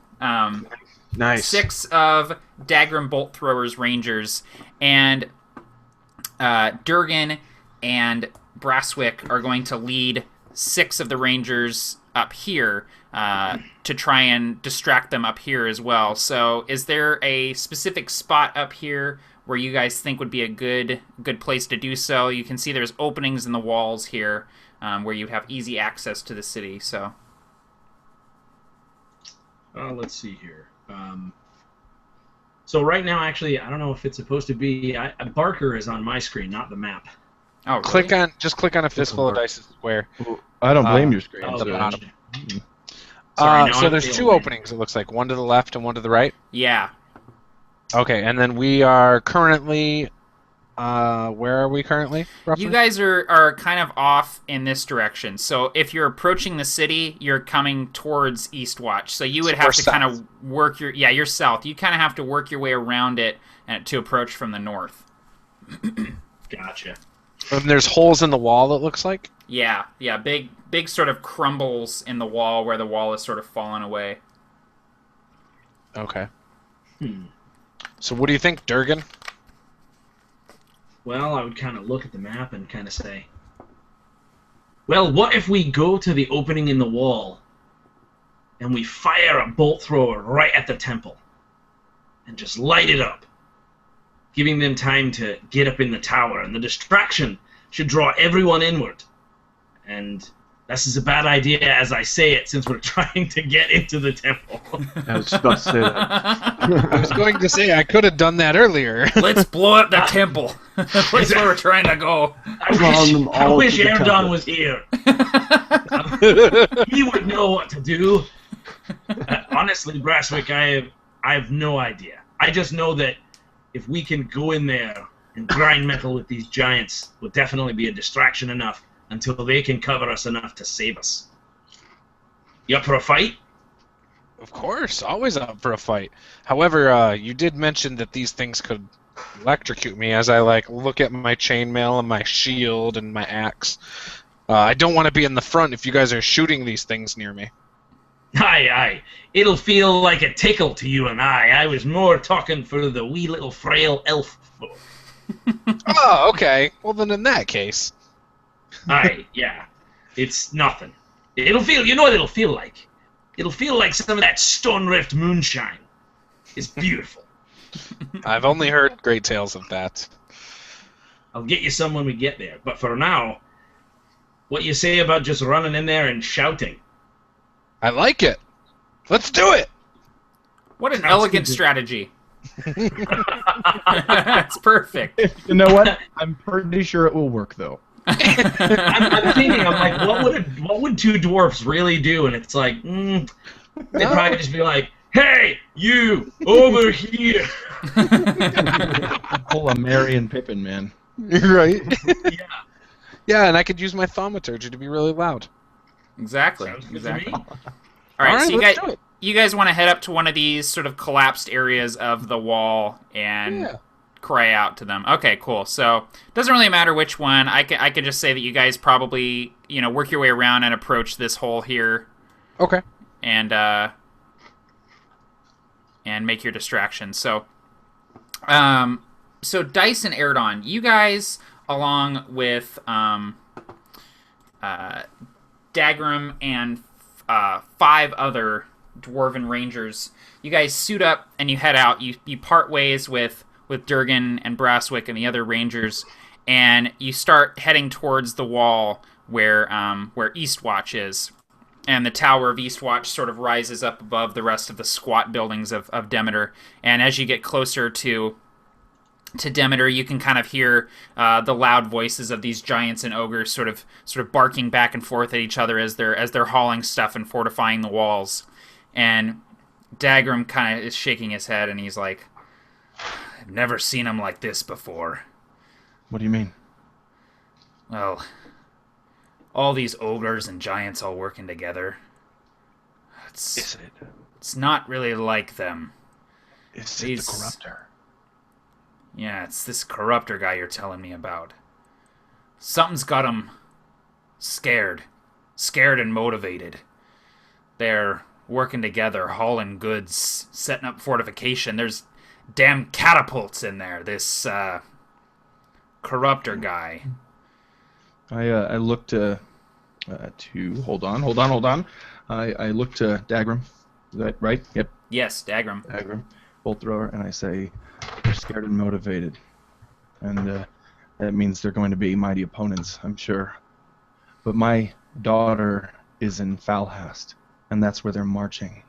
Nice. 6 of Dagrim Bolt Throwers Rangers, and Durgan and Brasswick are going to lead 6 of the Rangers up here to try and distract them up here as well. So is there a specific spot up here where you guys think would be a good place to do so? You can see there's openings in the walls here where you have easy access to the city. So Let's see here. So right now, actually, I don't know if it's supposed to be. Barker is on my screen, not the map. oh, really? Click on a fistful of dice square. I don't blame your screen. Oh, the so- bottom. gotcha. Sorry, no, So I'm there's the 2 old man. openings. It looks like one to the left and one to the right. Yeah. Okay, and then we are currently. Where are we currently? Roughly? You guys are kind of off in this direction. So if you're approaching the city, you're coming towards Eastwatch. So you would So have we're to kind of work your... Yeah, you're south. You kind of have to work your way around it to approach from the north. Gotcha. And there's holes in the wall. It looks like. Yeah, big sort of crumbles in the wall where the wall is sort of fallen away. Okay. So what do you think, Durgan? Well, I would kind of look at the map and kind of say, well, what if we go to the opening in the wall and we fire a bolt thrower right at the temple and just light it up, giving them time to get up in the tower, and the distraction should draw everyone inward. And this is a bad idea as I say it, since we're trying to get into the temple. I was just about to say that. I was going to say I could have done that earlier. Let's blow up the temple. That's where we're trying to go. Drawn them I all wish to the Erdon temple. was here. He would know what to do. Honestly, Brasswick, I have no idea. I just know that if we can go in there and grind metal with these giants, will definitely be a distraction enough until they can cover us enough to save us. You up for a fight? Of course, always up for a fight. However, you did mention that these things could electrocute me as I look at my chainmail and my shield and my axe. I don't want to be in the front if you guys are shooting these things near me. Aye. It'll feel like a tickle to you and I. I was more talking for the wee little frail elf folk. Oh, okay. Well, then in that case. Aye, yeah. It's nothing. It'll feel, you know what it'll feel like? It'll feel like some of that Stone Rift moonshine. It's beautiful. I've only heard great tales of that. I'll get you some when we get there. But for now, what you say about just running in there and shouting? I like it. Let's do it. What an Sounds elegant good. strategy. That's perfect. You know what? I'm pretty sure it will work though. I'm thinking, I'm like, what would 2 dwarfs really do? And it's like, they'd probably just be like, hey, you, over here. Pull a Merry and Pippin, man. Right? Yeah. Yeah, and I could use my thaumaturgy to be really loud. Exactly. Sounds good Exactly. to me. All right, so let's do it. you guys want to head up to one of these sort of collapsed areas of the wall and Yeah. cry out to them. Okay, cool. So doesn't really matter which one. I could just say that you guys probably work your way around and approach this hole here Okay. and make your distraction. So Dice and Erdon, you guys along with Dagrim and 5 other dwarven rangers, you guys suit up and you head out. You part ways with Durgan and Brasswick and the other rangers, and you start heading towards the wall where Eastwatch is. And the tower of Eastwatch sort of rises up above the rest of the squat buildings of Demeter. And as you get closer to Demeter, you can kind of hear the loud voices of these giants and ogres sort of barking back and forth at each other as they're hauling stuff and fortifying the walls. And Dagram kind of is shaking his head, and he's like, "I've never seen him like this before." What do you mean? Well, all these ogres and giants all working together. Is it? It's not really like them. Is it the Corruptor? Yeah, it's this Corruptor guy you're telling me about. Something's got him scared and motivated. They're working together, hauling goods, setting up fortification. There's damn catapults in there. This Corruptor guy. I look to hold on. I look to Dagram. Is that right? Yep. Yes, Dagram. Dagram, bolt thrower, and I say, they're scared and motivated, and that means they're going to be mighty opponents, I'm sure. But my daughter is in Falhast, and that's where they're marching.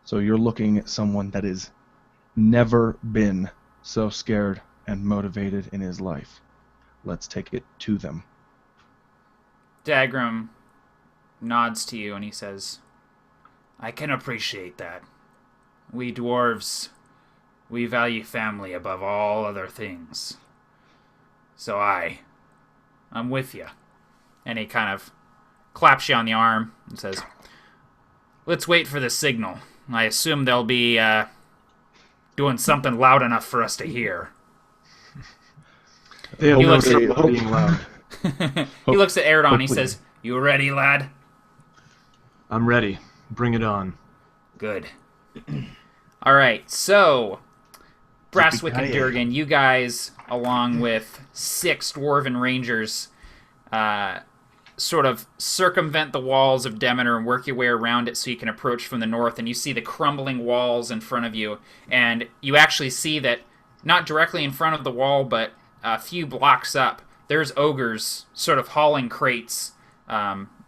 So you're looking at someone that has never been so scared and motivated in his life. Let's take it to them. Dagram nods to you and he says, "I can appreciate that. We dwarves, we value family above all other things. So I'm with you." And he kind of claps you on the arm and says, "Let's wait for the signal. I assume they'll be doing something loud enough for us to hear." He looks at being loud. He looks at Erdon. He says, "You ready, lad?" I'm ready. Bring it on. Good. All right, so Brasswick and Durgan, you guys, along with 6 dwarven rangers, sort of circumvent the walls of Demeter and work your way around it so you can approach from the north, and you see the crumbling walls in front of you, and you actually see that not directly in front of the wall, but a few blocks up, there's ogres sort of hauling crates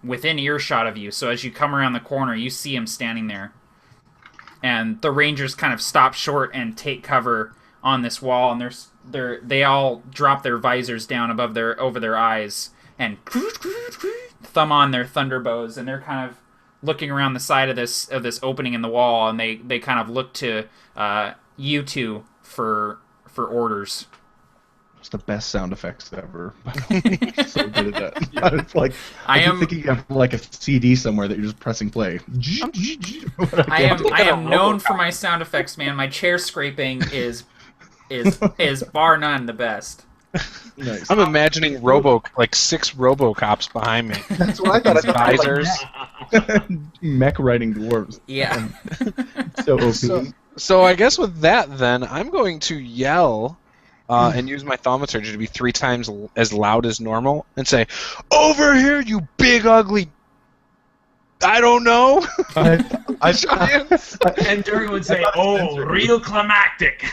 within earshot of you. So as you come around the corner, you see him standing there. And the rangers kind of stop short and take cover on this wall, and they all drop their visors down over their eyes and thumb on their thunderbows, and they're kind of looking around the side of this opening in the wall, and they kind of look to you two for orders. It's the best sound effects ever. So good at that. Yeah. It's like I am thinking you have like a CD somewhere that you're just pressing play. I am known for my sound effects, man. My chair scraping is bar none the best. Nice. I'm imagining 6 RoboCops behind me. That's what I thought. Visors. Mech riding dwarves. Yeah. So OP. So I guess with that, then I'm going to yell. And use my thaumaturgy to be 3 times as loud as normal and say, "Over here, you big ugly... I don't know." And Durgan would say, "Oh, real climactic."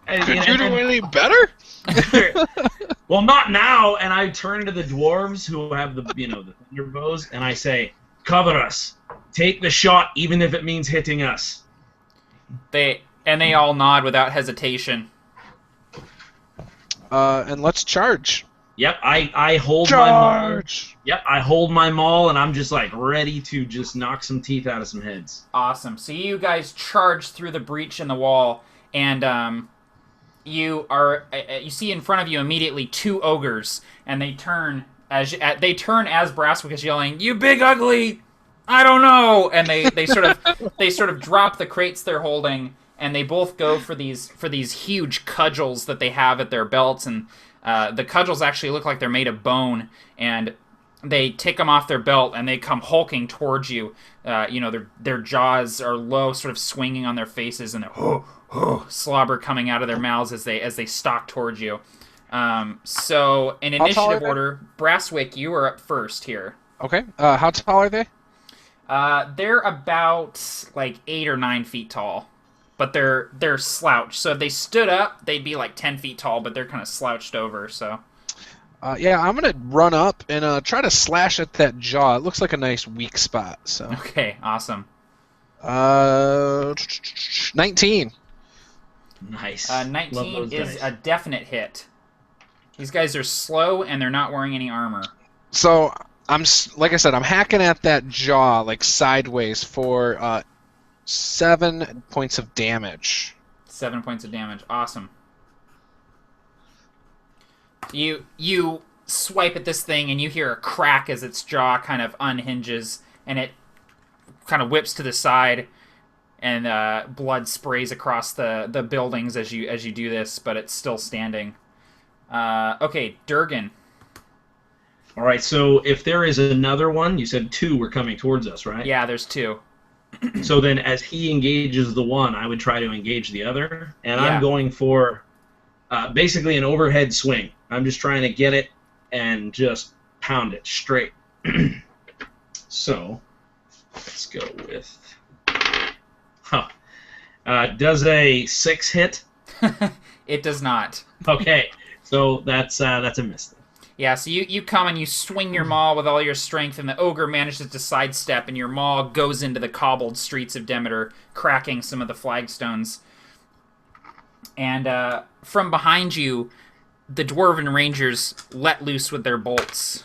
Could you do anything better? Well, not now. And I turn to the dwarves who have the thunder bows, and I say, "Cover us. Take the shot, even if it means hitting us." They all nod without hesitation. And let's charge. Yep, I hold my maul. Yep, I hold my maul, and I'm just like ready to just knock some teeth out of some heads. Awesome. So you guys charge through the breach in the wall, and you see in front of you immediately 2 ogres, and they turn as Brasswick is yelling, "You big ugly, I don't know," and they sort of drop the crates they're holding. And they both go for these huge cudgels that they have at their belts, and the cudgels actually look like they're made of bone. And they take them off their belt, and they come hulking towards you. Their jaws are low, sort of swinging on their faces, and slobber coming out of their mouths as they stalk towards you. So in initiative order, Brasswick, you are up first here. Okay. How tall are they? They're about like 8 or 9 feet tall. but they're slouched. So if they stood up, they'd be like 10 feet tall, but they're kind of slouched over. So. Yeah, I'm gonna run up and try to slash at that jaw. It looks like a nice weak spot. So. Okay, awesome. 19. Nice. 19 is a definite hit. These guys are slow and they're not wearing any armor. So like I said, I'm hacking at that jaw like sideways for 7 points of damage. 7 points of damage. Awesome. You swipe at this thing and you hear a crack as its jaw kind of unhinges and it kind of whips to the side and blood sprays across the buildings as you do this, but it's still standing. Okay, Durgan. All right, so if there is another one, you said 2 were coming towards us, right? Yeah, there's 2. So then as he engages the one, I would try to engage the other, and Yeah. I'm going for basically an overhead swing. I'm just trying to get it and just pound it straight. So let's go with... does a 6 hit? It does not. Okay, so that's a miss. Yeah, so you come and you swing your maul with all your strength, and the ogre manages to sidestep, and your maul goes into the cobbled streets of Demeter, cracking some of the flagstones. And from behind you, the Dwarven Rangers let loose with their bolts.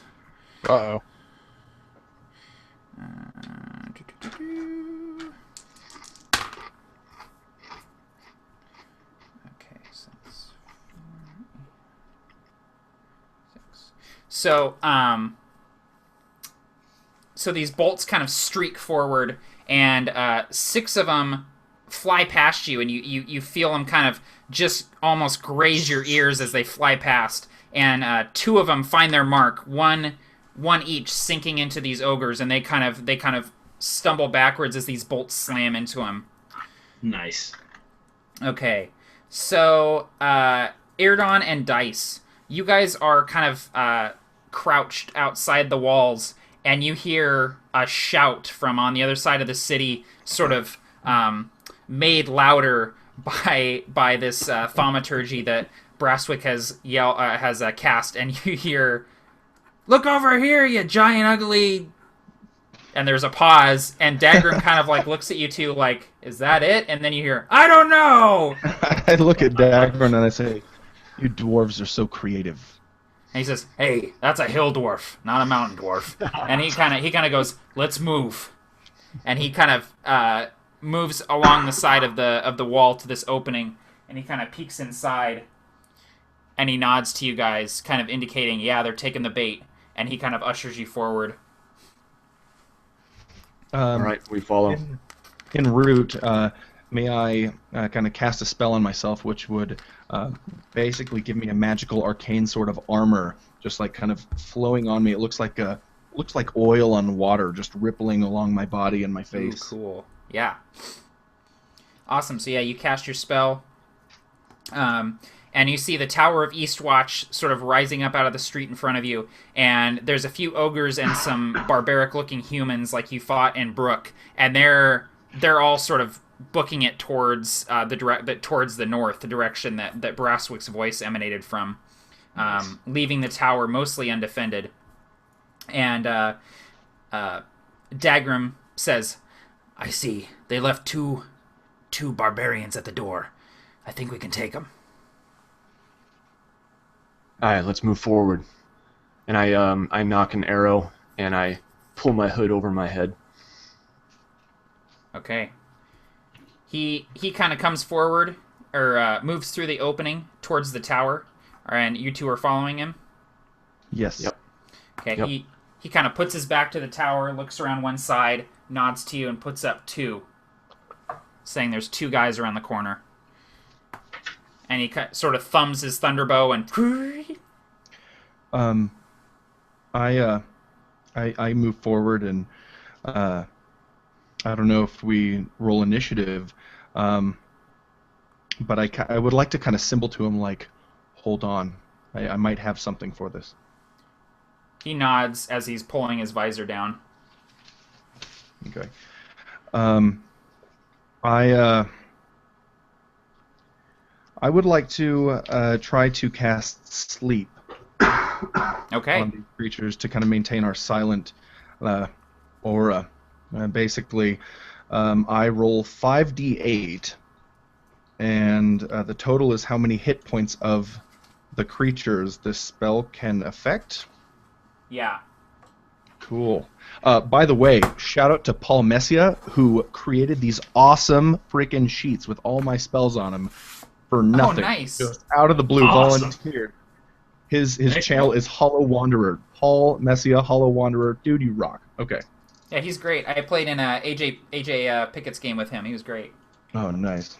Uh-oh. Okay, so that's 6. So these bolts kind of streak forward, and 6 of them fly past you, and you feel them kind of just almost graze your ears as they fly past. And 2 of them find their mark, one each, sinking into these ogres, and they kind of stumble backwards as these bolts slam into them. Nice. Okay, so Irdon and Dice, you guys are kind of crouched outside the walls, and you hear a shout from on the other side of the city, sort of made louder by this thaumaturgy that Brasswick has cast, and you hear, "Look over here, you giant ugly." And there's a pause, and Dagrim kind of like looks at you two like, "Is that it?" And then you hear, "I don't know." I look at Dagrim and I say, "You dwarves are so creative." And he says, "Hey, that's a hill dwarf, not a mountain dwarf." And he kind of goes, "Let's move." And he kind of moves along the side of the wall to this opening, and he kind of peeks inside, and he nods to you guys, kind of indicating, "Yeah, they're taking the bait." And he kind of ushers you forward. All right, we follow. En route, may I kind of cast a spell on myself, which would basically give me a magical arcane sort of armor, just like kind of flowing on me. It looks like oil on water, just rippling along my body and my face. Ooh, cool. Yeah. Awesome. So yeah, you cast your spell, and you see the Tower of Eastwatch sort of rising up out of the street in front of you, and there's a few ogres and some barbaric-looking humans like you fought in Brook, and they're all sort of booking it towards towards the north, the direction that Brasswick's voice emanated from, leaving the tower mostly undefended. And Dagrim says, "I see. They left two barbarians at the door. I think we can take them." All right, let's move forward. And I knock an arrow and I pull my hood over my head. Okay. He kind of comes forward, or moves through the opening towards the tower, and you two are following him? Yes. Yep. Okay, Yep. he kind of puts his back to the tower, looks around one side, nods to you, and puts up 2, saying there's 2 guys around the corner. And he sort of thumbs his thunderbow and... I move forward and I don't know if we roll initiative, but I would like to kind of symbol to him like, hold on, I might have something for this. He nods as he's pulling his visor down. Okay. I would like to try to cast Sleep Okay. on these creatures to kind of maintain our silent aura. Basically, I roll 5d8, and the total is how many hit points of the creatures this spell can affect. Yeah. Cool. By the way, shout out to Paul Messia, who created these awesome freaking sheets with all my spells on them for nothing. Oh, nice. Just out of the blue, Awesome. volunteered. His channel is Hollow Wanderer. Paul Messia, Hollow Wanderer. Dude, you rock. Okay. Yeah, he's great. I played in AJ Pickett's game with him. He was great. Oh, nice.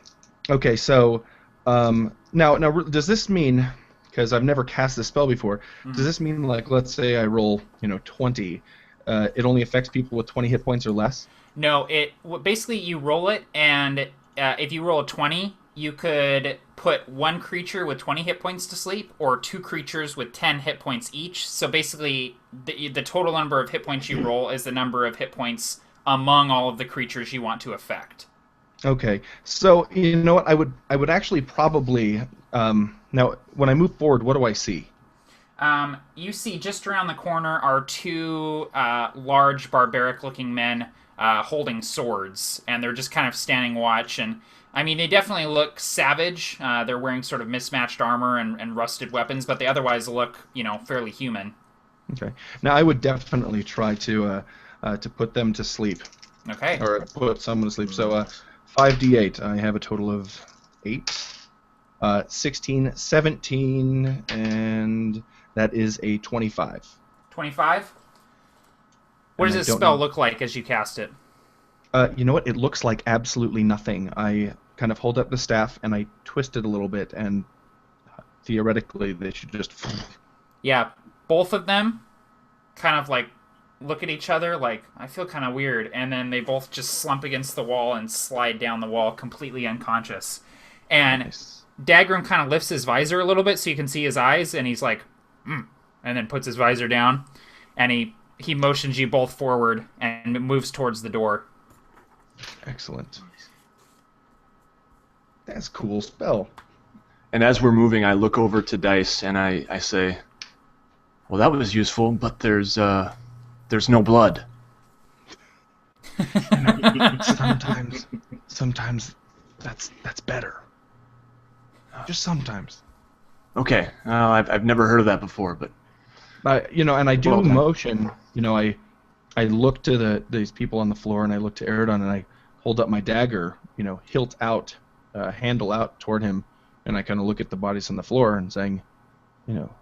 Okay, so now does this mean, because I've never cast this spell before, does this mean, like, let's say I roll 20, it only affects people with 20 hit points or less? No, basically you roll it, and if you roll a 20, you could put one creature with 20 hit points to sleep, or two creatures with 10 hit points each. So basically, the total number of hit points you roll is the number of hit points among all of the creatures you want to affect. Okay, so you know what? I would actually probably now when I move forward, what do I see? You see just around the corner are two large barbaric-looking men holding swords, and they're just kind of standing watch. And I mean, they definitely look savage. They're wearing sort of mismatched armor and rusted weapons, but they otherwise look, fairly human. Okay, now I would definitely try to put them to sleep. Okay. Or put someone to sleep. So 5d8. I have a total of 8. 16, 17, and that is a 25. 25? What does this spell look like as you cast it? You know what? It looks like absolutely nothing. I kind of hold up the staff and I twist it a little bit, and theoretically they should just... Yeah, both of them kind of like look at each other like, I feel kind of weird, and then they both just slump against the wall and slide down the wall completely unconscious. And Nice. Dagrim kind of lifts his visor a little bit so you can see his eyes, and he's like, and then puts his visor down, and he motions you both forward and moves towards the door. Excellent. That's a cool spell. And as we're moving, I look over to Dice and I say, "Well, that was useful, but there's no blood." Sometimes that's better. Just sometimes. Okay, I've never heard of that before, but And I do Well done. motion. I look to these people on the floor, and I look to Eridon, and I hold up my dagger, hilt out, handle out toward him, and I kind of look at the bodies on the floor and saying,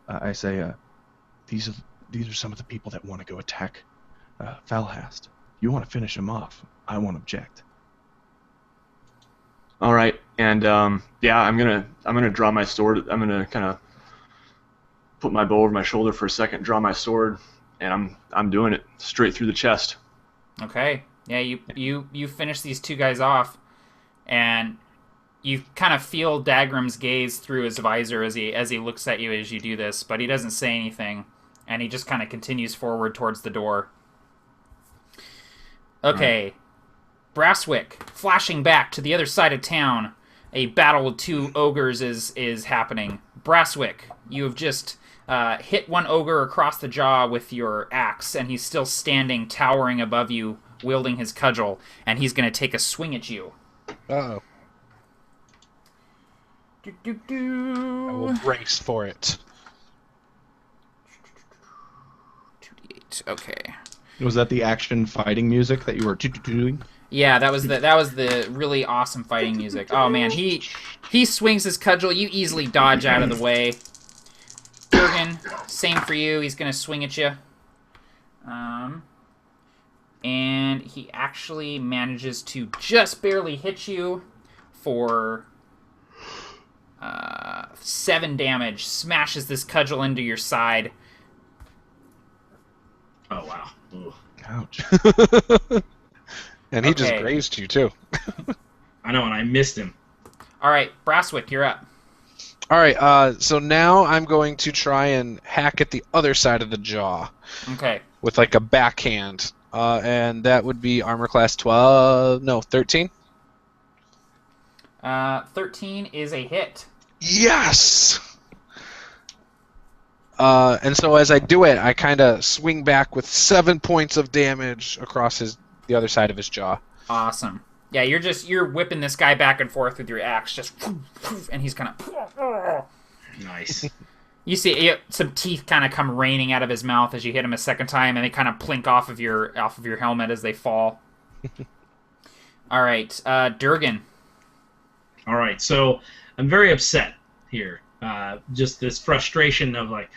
I say, these are some of the people that want to go attack Falhast. You want to finish him off? I won't object. all right. And yeah, I'm gonna draw my sword. I'm gonna kind of put my bow over my shoulder for a second, draw my sword, and I'm doing it straight through the chest. Okay. Yeah, you finish these two guys off, and you kind of feel Dagrim's gaze through his visor as he looks at you as you do this, but he doesn't say anything, and he just kind of continues forward towards the door. Okay. Brasswick, flashing back to the other side of town. A battle with two ogres is happening. Brasswick, you have just hit one ogre across the jaw with your axe, and he's still standing, towering above you, wielding his cudgel, and he's going to take a swing at you. Uh-oh. I will brace for it. 2d8. Okay. Was that the action fighting music that you were doing? Yeah, that was the really awesome fighting music. Oh man, he swings his cudgel. You easily dodge out of the way. Jurgen, same for you. He's gonna swing at you. And he actually manages to just barely hit you for 7 damage. Smashes this cudgel into your side. Oh, wow. Ugh. Ouch. And he just Okay. grazed you, too. I know, and I missed him. All right, Brasswick, you're up. All right, so now I'm going to try and hack at the other side of the jaw Okay. with, like, a backhand. And that would be armor class 12... No, 13? 13 is a hit. Yes! And so as I do it, I kind of swing back with 7 points of damage across the other side of his jaw. Awesome. Yeah, you're whipping this guy back and forth with your axe, just, and he's kind of. Nice. You see some teeth kind of come raining out of his mouth as you hit him a second time, and they kind of plink off of your helmet as they fall. All right, Durgan. All right, so I'm very upset here. Just this frustration of like,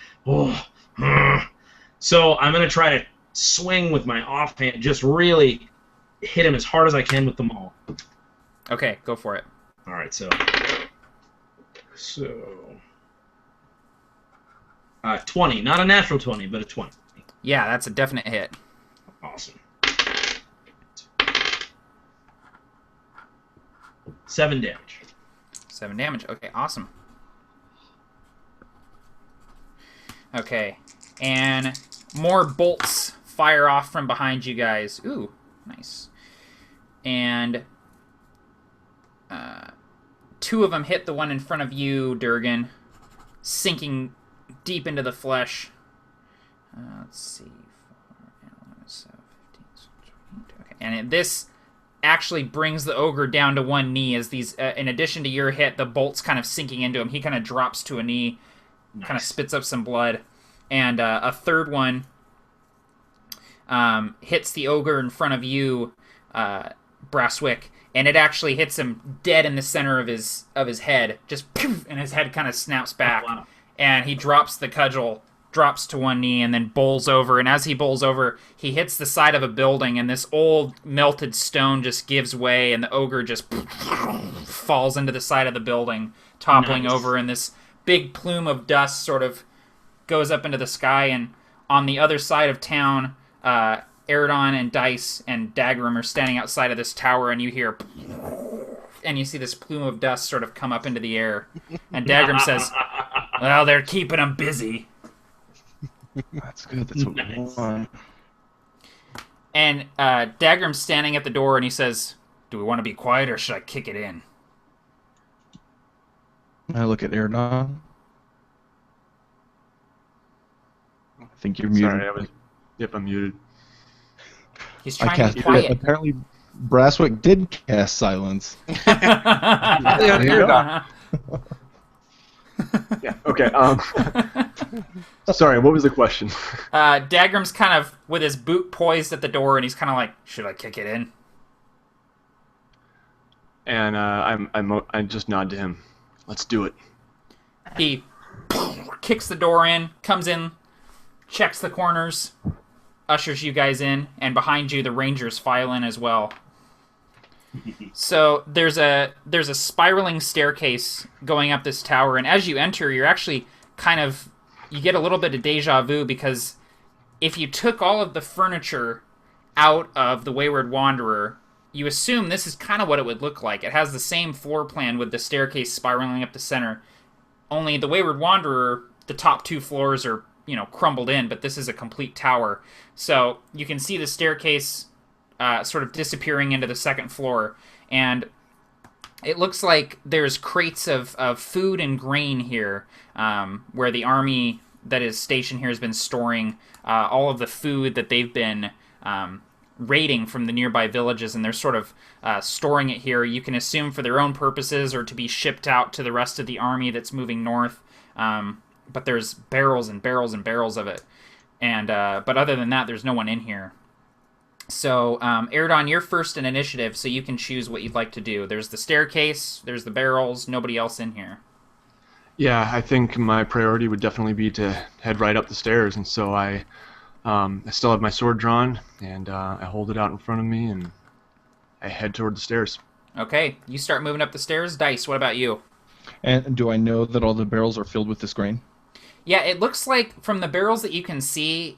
so I'm gonna try to swing with my offhand, just really hit him as hard as I can with the maul. Okay, go for it. All right, so 20, not a natural 20, but a 20. Yeah, that's a definite hit. Awesome. 7 damage. 7 damage. Okay, awesome. Okay, and more bolts fire off from behind you guys. Ooh, nice. And 2 of them hit the one in front of you, Durgan, sinking deep into the flesh. Let's see. 15, okay, and this actually brings the ogre down to one knee as these, in addition to your hit, the bolts kind of sinking into him. He kind of drops to a knee. Nice. Kind of spits up some blood, and a third one hits the ogre in front of you, Brasswick, and it actually hits him dead in the center of his head, just poof, and his head kind of snaps back, oh, wow. And he drops the cudgel, drops to one knee, and then bowls over, and as he bowls over, he hits the side of a building, and this old melted stone just gives way, and the ogre just falls into the side of the building, toppling over, and this big plume of dust sort of goes up into the sky, and on the other side of town, Eridon and Dice and Dagrim are standing outside of this tower, and you hear, and you see this plume of dust sort of come up into the air, and Dagrim says, "Well, they're keeping them busy." That's good. That's what we want. And Dagrim's standing at the door, and he says, "Do we want to be quiet, or should I kick it in?" I look at Eridon. I think you're muted. Sorry, Yep, I'm muted. He's trying to be quiet. Apparently, Brasswick did cast silence. Yeah, okay. Sorry, what was the question? Dagrim's kind of with his boot poised at the door, and he's kind of like, "Should I kick it in?" And I just nod to him. Let's do it. He kicks the door in, comes in, checks the corners, ushers you guys in, and behind you the rangers file in as well. So there's a spiraling staircase going up this tower, and as you enter, you're actually you get a little bit of deja vu, because if you took all of the furniture out of the Wayward Wanderer, you assume this is kind of what it would look like. It has the same floor plan with the staircase spiraling up the center. Only the Wayward Wanderer, the top 2 floors are, crumbled in, but this is a complete tower. So you can see the staircase sort of disappearing into the second floor, and it looks like there's crates of food and grain here, where the army that is stationed here has been storing all of the food that they've been raiding from the nearby villages, and they're sort of storing it here. You can assume for their own purposes or to be shipped out to the rest of the army that's moving north. But there's barrels and barrels and barrels of it. And but other than that, there's no one in here. So, Eridon, you're first in initiative, so you can choose what you'd like to do. There's the staircase, there's the barrels, nobody else in here. Yeah, I think my priority would definitely be to head right up the stairs, and so I still have my sword drawn, and I hold it out in front of me, and I head toward the stairs. Okay, you start moving up the stairs. Dice, what about you? And do I know that all the barrels are filled with this grain? Yeah, it looks like from the barrels that you can see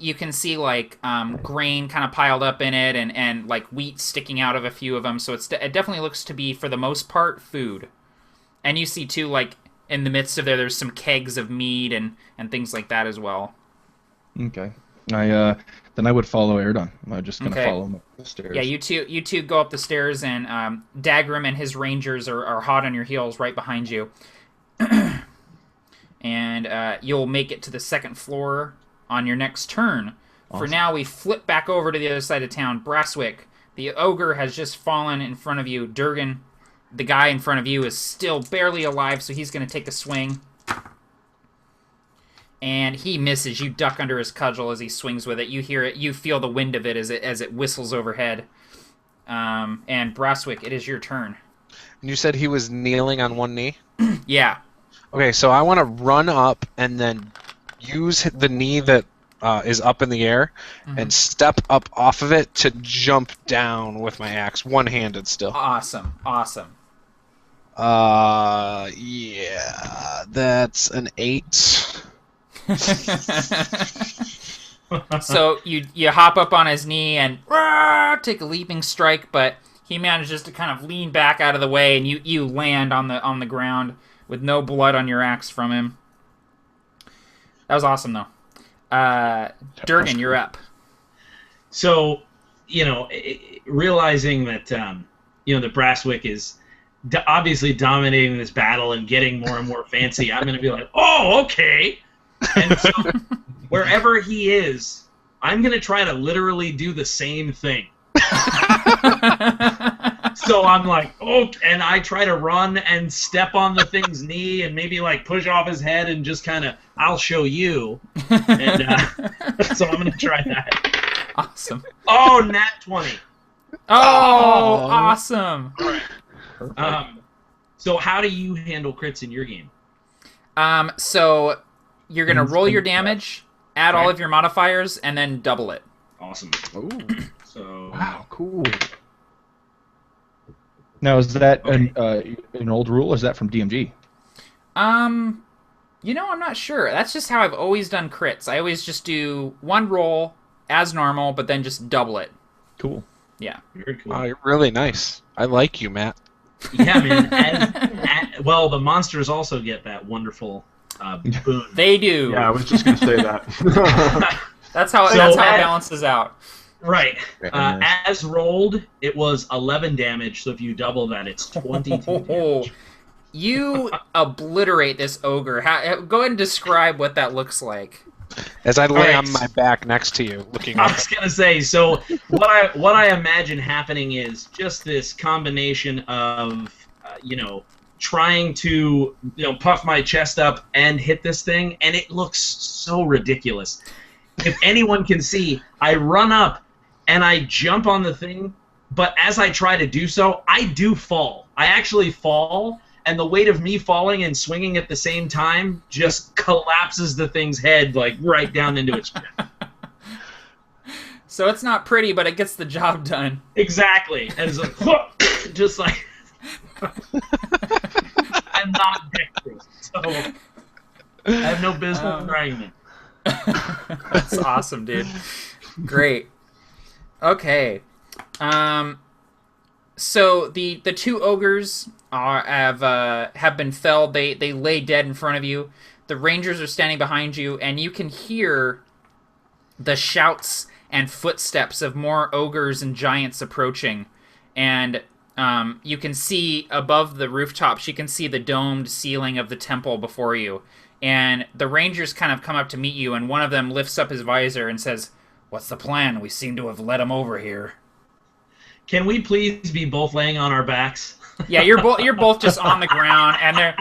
like grain kind of piled up in it, and like wheat sticking out of a few of them. So it definitely looks to be, for the most part, food. And you see too, like in the midst of there's some kegs of mead and things like that as well. Okay, then I would follow Eridon. I'm just gonna follow him up the stairs. Yeah, you two go up the stairs, and Dagrim and his rangers are hot on your heels right behind you. And you'll make it to the second floor on your next turn. Awesome. For now, we flip back over to the other side of town. Brasswick, the ogre has just fallen in front of you. Durgan, the guy in front of you, is still barely alive, so he's going to take a swing. And he misses. You duck under his cudgel as he swings with it. You hear it. You feel the wind of it as it whistles overhead. And Brasswick, it is your turn. And you said he was kneeling on one knee? Yeah. Okay, so I want to run up and then use the knee that is up in the air and step up off of it to jump down with my axe, one-handed still. Awesome. Yeah, that's an 8. So you hop up on his knee and take a leaping strike, but he manages to kind of lean back out of the way, and you land on the ground with no blood on your axe from him. That was awesome, though. Durgan, you're up. So, realizing that, that Brasswick is obviously dominating this battle and getting more and more fancy, I'm going to be like, oh, okay. And so, wherever he is, I'm going to try to literally do the same thing. So I'm like, oh, and I try to run and step on the thing's knee and maybe like push off his head and just kind of, I'll show you. And so I'm going to try that. Awesome. Oh, nat 20. Oh, awesome. So how do you handle crits in your game? So you're going to roll your damage, add all of your modifiers, and then double it. Awesome. Ooh. So Wow, cool. Now, is that an old rule, or is that from DMG? I'm not sure. That's just how I've always done crits. I always just do one roll as normal, but then just double it. Cool. Yeah. very cool. Oh, you're really nice. I like you, Matt. Yeah, man. Well, the monsters also get that wonderful boon. They do. Yeah, I was just going to say that. That's how it balances out. Right. As rolled, it was 11 damage, so if you double that, it's 22 damage. You obliterate this ogre. Go ahead and describe what that looks like. As I lay Alright. on my back next to you, looking I up. was gonna say, so what I imagine happening is just this combination of trying to puff my chest up and hit this thing, and it looks so ridiculous. If anyone can see, I run up and I jump on the thing, but as I try to do so, I do fall. I actually fall, and the weight of me falling and swinging at the same time just collapses the thing's head like right down into its chest. So it's not pretty, but it gets the job done. Exactly. And it's like, just like, I'm not dexterous, so I have no business trying me. That's awesome, dude. Great. Okay. So the two ogres have been felled. They lay dead in front of you. The rangers are standing behind you, and you can hear the shouts and footsteps of more ogres and giants approaching. And you can see above the rooftops, you can see the domed ceiling of the temple before you. And the rangers kind of come up to meet you, and one of them lifts up his visor and says, "What's the plan? We seem to have led him over here." Can we please be both laying on our backs? Yeah, you're both just on the ground, and they're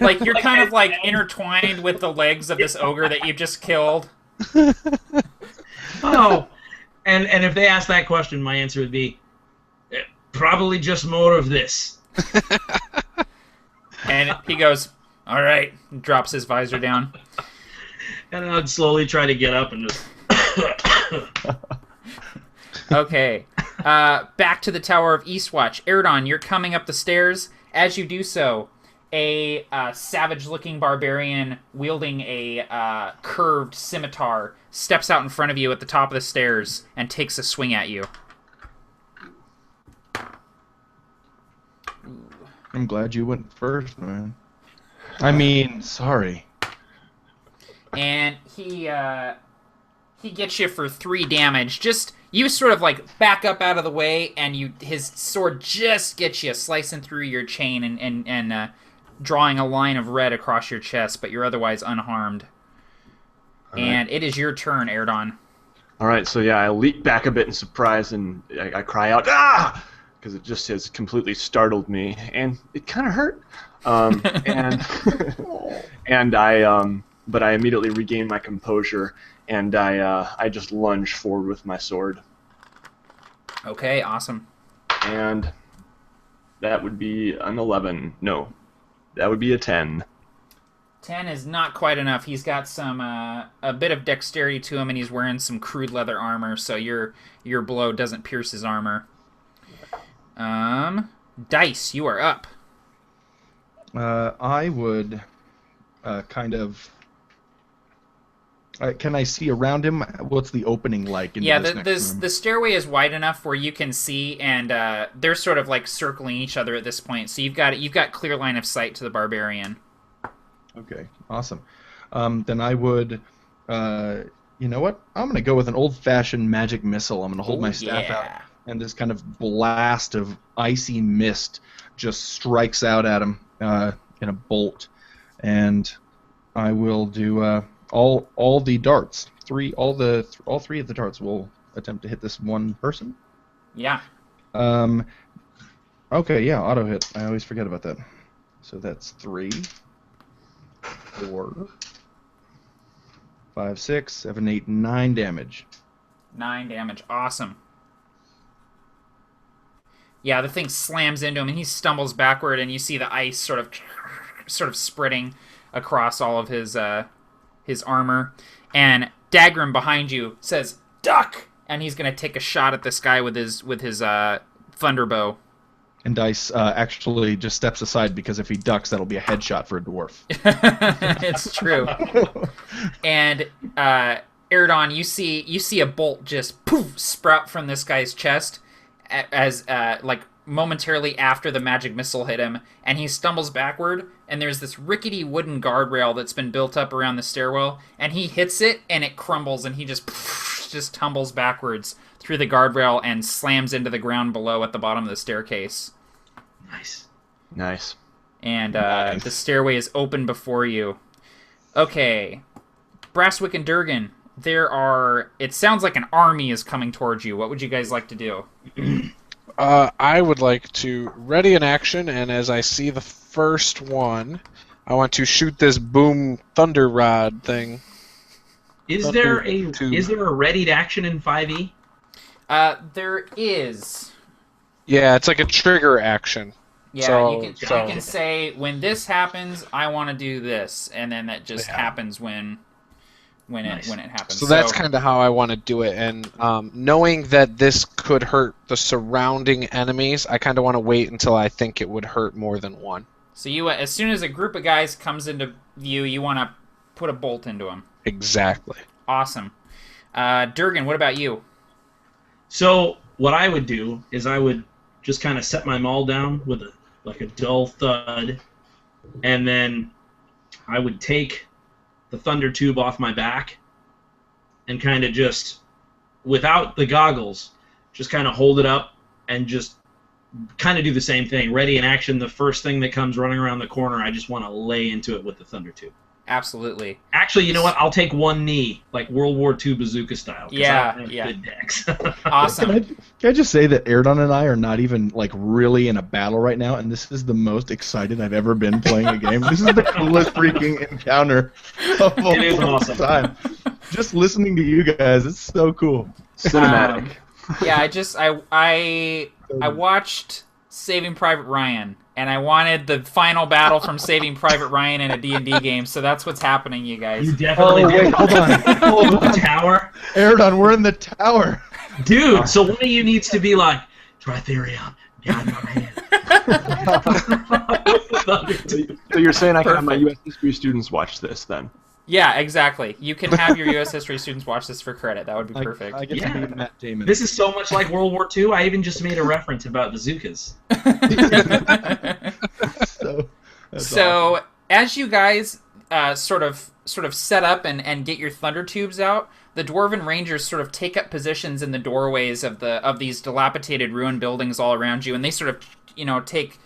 like you're kind of like intertwined with the legs of this ogre that you just killed. Oh, and if they ask that question, my answer would be probably just more of this. And he goes, "All right," and drops his visor down. And I'd slowly try to get up and just. Okay. Back to the Tower of Eastwatch. Erdon, you're coming up the stairs. As you do so, a savage-looking barbarian wielding a curved scimitar steps out in front of you at the top of the stairs and takes a swing at you. I'm glad you went first, man. I mean, sorry. And he gets you for 3 damage. Just you sort of like back up out of the way, and his sword just gets you slicing through your chain and drawing a line of red across your chest, but you're otherwise unharmed. And it is your turn, Erdon. All right, so yeah, I leap back a bit in surprise, and I cry out, "Ah!" because it just has completely startled me, and it kind of hurt. And but I immediately regain my composure, and I just lunge forward with my sword. Okay, awesome. And that would be an 11. No, that would be a 10. 10 is not quite enough. He's got some a bit of dexterity to him, and he's wearing some crude leather armor, so your blow doesn't pierce his armor. Dice, you are up. I would kind of... can I see around him? What's the opening like? The stairway is wide enough where you can see, and they're sort of like circling each other at this point. So you've got clear line of sight to the barbarian. Okay, awesome. Then I would, you know what? I'm gonna go with an old-fashioned magic missile. I'm gonna hold my staff out, and this kind of blast of icy mist just strikes out at him in a bolt, and I will do all the darts. All three of the darts will attempt to hit this one person. Yeah. Okay, yeah, auto hit. I always forget about that. So that's 3, 4, 5, 6, 7, 8, 9 damage. 9 damage. Awesome. Yeah, the thing slams into him, and he stumbles backward, and you see the ice sort of spreading across all of his armor. And Dagrim behind you says, "Duck!" And he's going to take a shot at this guy with his thunderbow. And Dice actually just steps aside, because if he ducks, that'll be a headshot for a dwarf. It's true. And Erdon, you see a bolt just poof sprout from this guy's chest as like momentarily after the magic missile hit him, and he stumbles backward, and there's this rickety wooden guardrail that's been built up around the stairwell, and he hits it, and it crumbles, and he just tumbles backwards through the guardrail and slams into the ground below at the bottom of the staircase. Nice. And the stairway is open before you. Okay. Brasswick and Durgan, it sounds like an army is coming towards you. What would you guys like to do? I would like to ready an action, and as I see the first one, I want to shoot this boom thunder rod thing. Is there a readied action in 5e? There is. Yeah, it's like a trigger action. Yeah, so, you can say, when this happens, I want to do this, and then that just happens when it happens. So that's kind of how I want to do it, and knowing that this could hurt the surrounding enemies, I kind of want to wait until I think it would hurt more than one. So you, as soon as a group of guys comes into view, you want to put a bolt into them. Exactly. Awesome. Durgan, what about you? So what I would do is I would just kind of set my maul down with a dull thud, and then I would take the thunder tube off my back and kind of just, without the goggles, just kind of hold it up and just kind of do the same thing. Ready in action, the first thing that comes running around the corner, I just want to lay into it with the thunder tube. Absolutely. Actually, you know what? I'll take one knee, like World War II bazooka style. Yeah. Good decks. Awesome. Can I just say that Erdon and I are not even like really in a battle right now, and this is the most excited I've ever been playing a game. This is the coolest freaking encounter of all It is awesome. time. Just listening to you guys, it's so cool. Cinematic. Yeah, I watched Saving Private Ryan, and I wanted the final battle from Saving Private Ryan in a D&D game, so that's what's happening, you guys. You definitely did. Wait, hold on. The tower? Erdon, we're in the tower. Dude, so one of you needs to be like, Tritherion, God my hand. So you're saying I can have my U.S. history students watch this, then? Yeah, exactly. You can have your U.S. history students watch this for credit. That would be perfect. I get to be Matt Damon. This is so much like World War II, I even just made a reference about bazookas. So awesome. As you guys sort of set up and get your thunder tubes out, the Dwarven Rangers sort of take up positions in the doorways of these dilapidated ruined buildings all around you, and they sort of take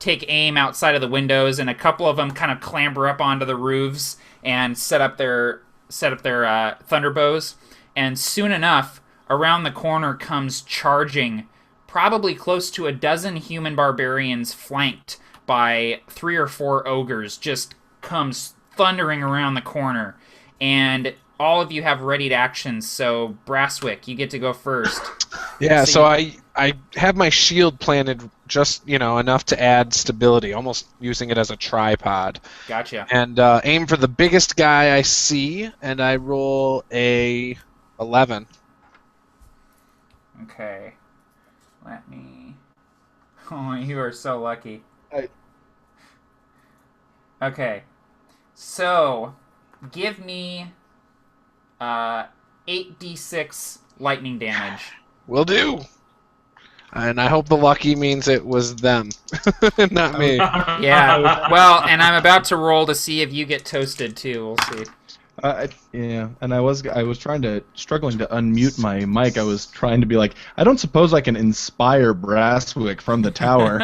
take aim outside of the windows, and a couple of them kind of clamber up onto the roofs and set up their thunderbows. And soon enough, around the corner comes charging probably close to a dozen human barbarians flanked by 3 or 4 ogres, just comes thundering around the corner. And all of you have readied actions, so Brasswick, you get to go first. Yeah, so I have my shield planted just, enough to add stability, almost using it as a tripod. Gotcha. And aim for the biggest guy I see, and I roll a 11. Okay. Let me... Oh, you are so lucky. Okay. So, give me 8d6 lightning damage. Will do. And I hope the lucky means it was them, not me. Yeah, well, and I'm about to roll to see if you get toasted too. We'll see. Yeah, and I was struggling to unmute my mic. I was trying to be like, I don't suppose I can inspire Brasswick from the tower.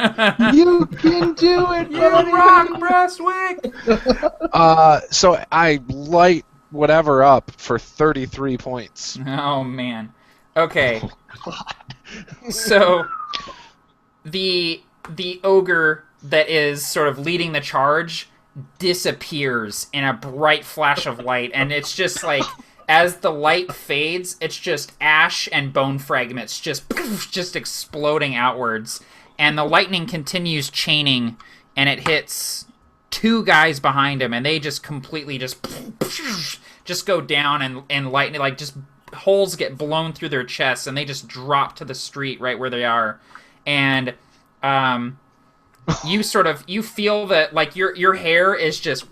You can do it, buddy! Rock, Brasswick! So I light whatever up for 33 points. Oh, man. Okay. So, the ogre that is sort of leading the charge disappears in a bright flash of light, and it's just like, as the light fades, it's just ash and bone fragments just exploding outwards, and the lightning continues chaining, and it hits 2 guys behind him, and they just completely just go down, and lightning, like, just holes get blown through their chests, and they just drop to the street right where they are. And you feel that, like, your hair is just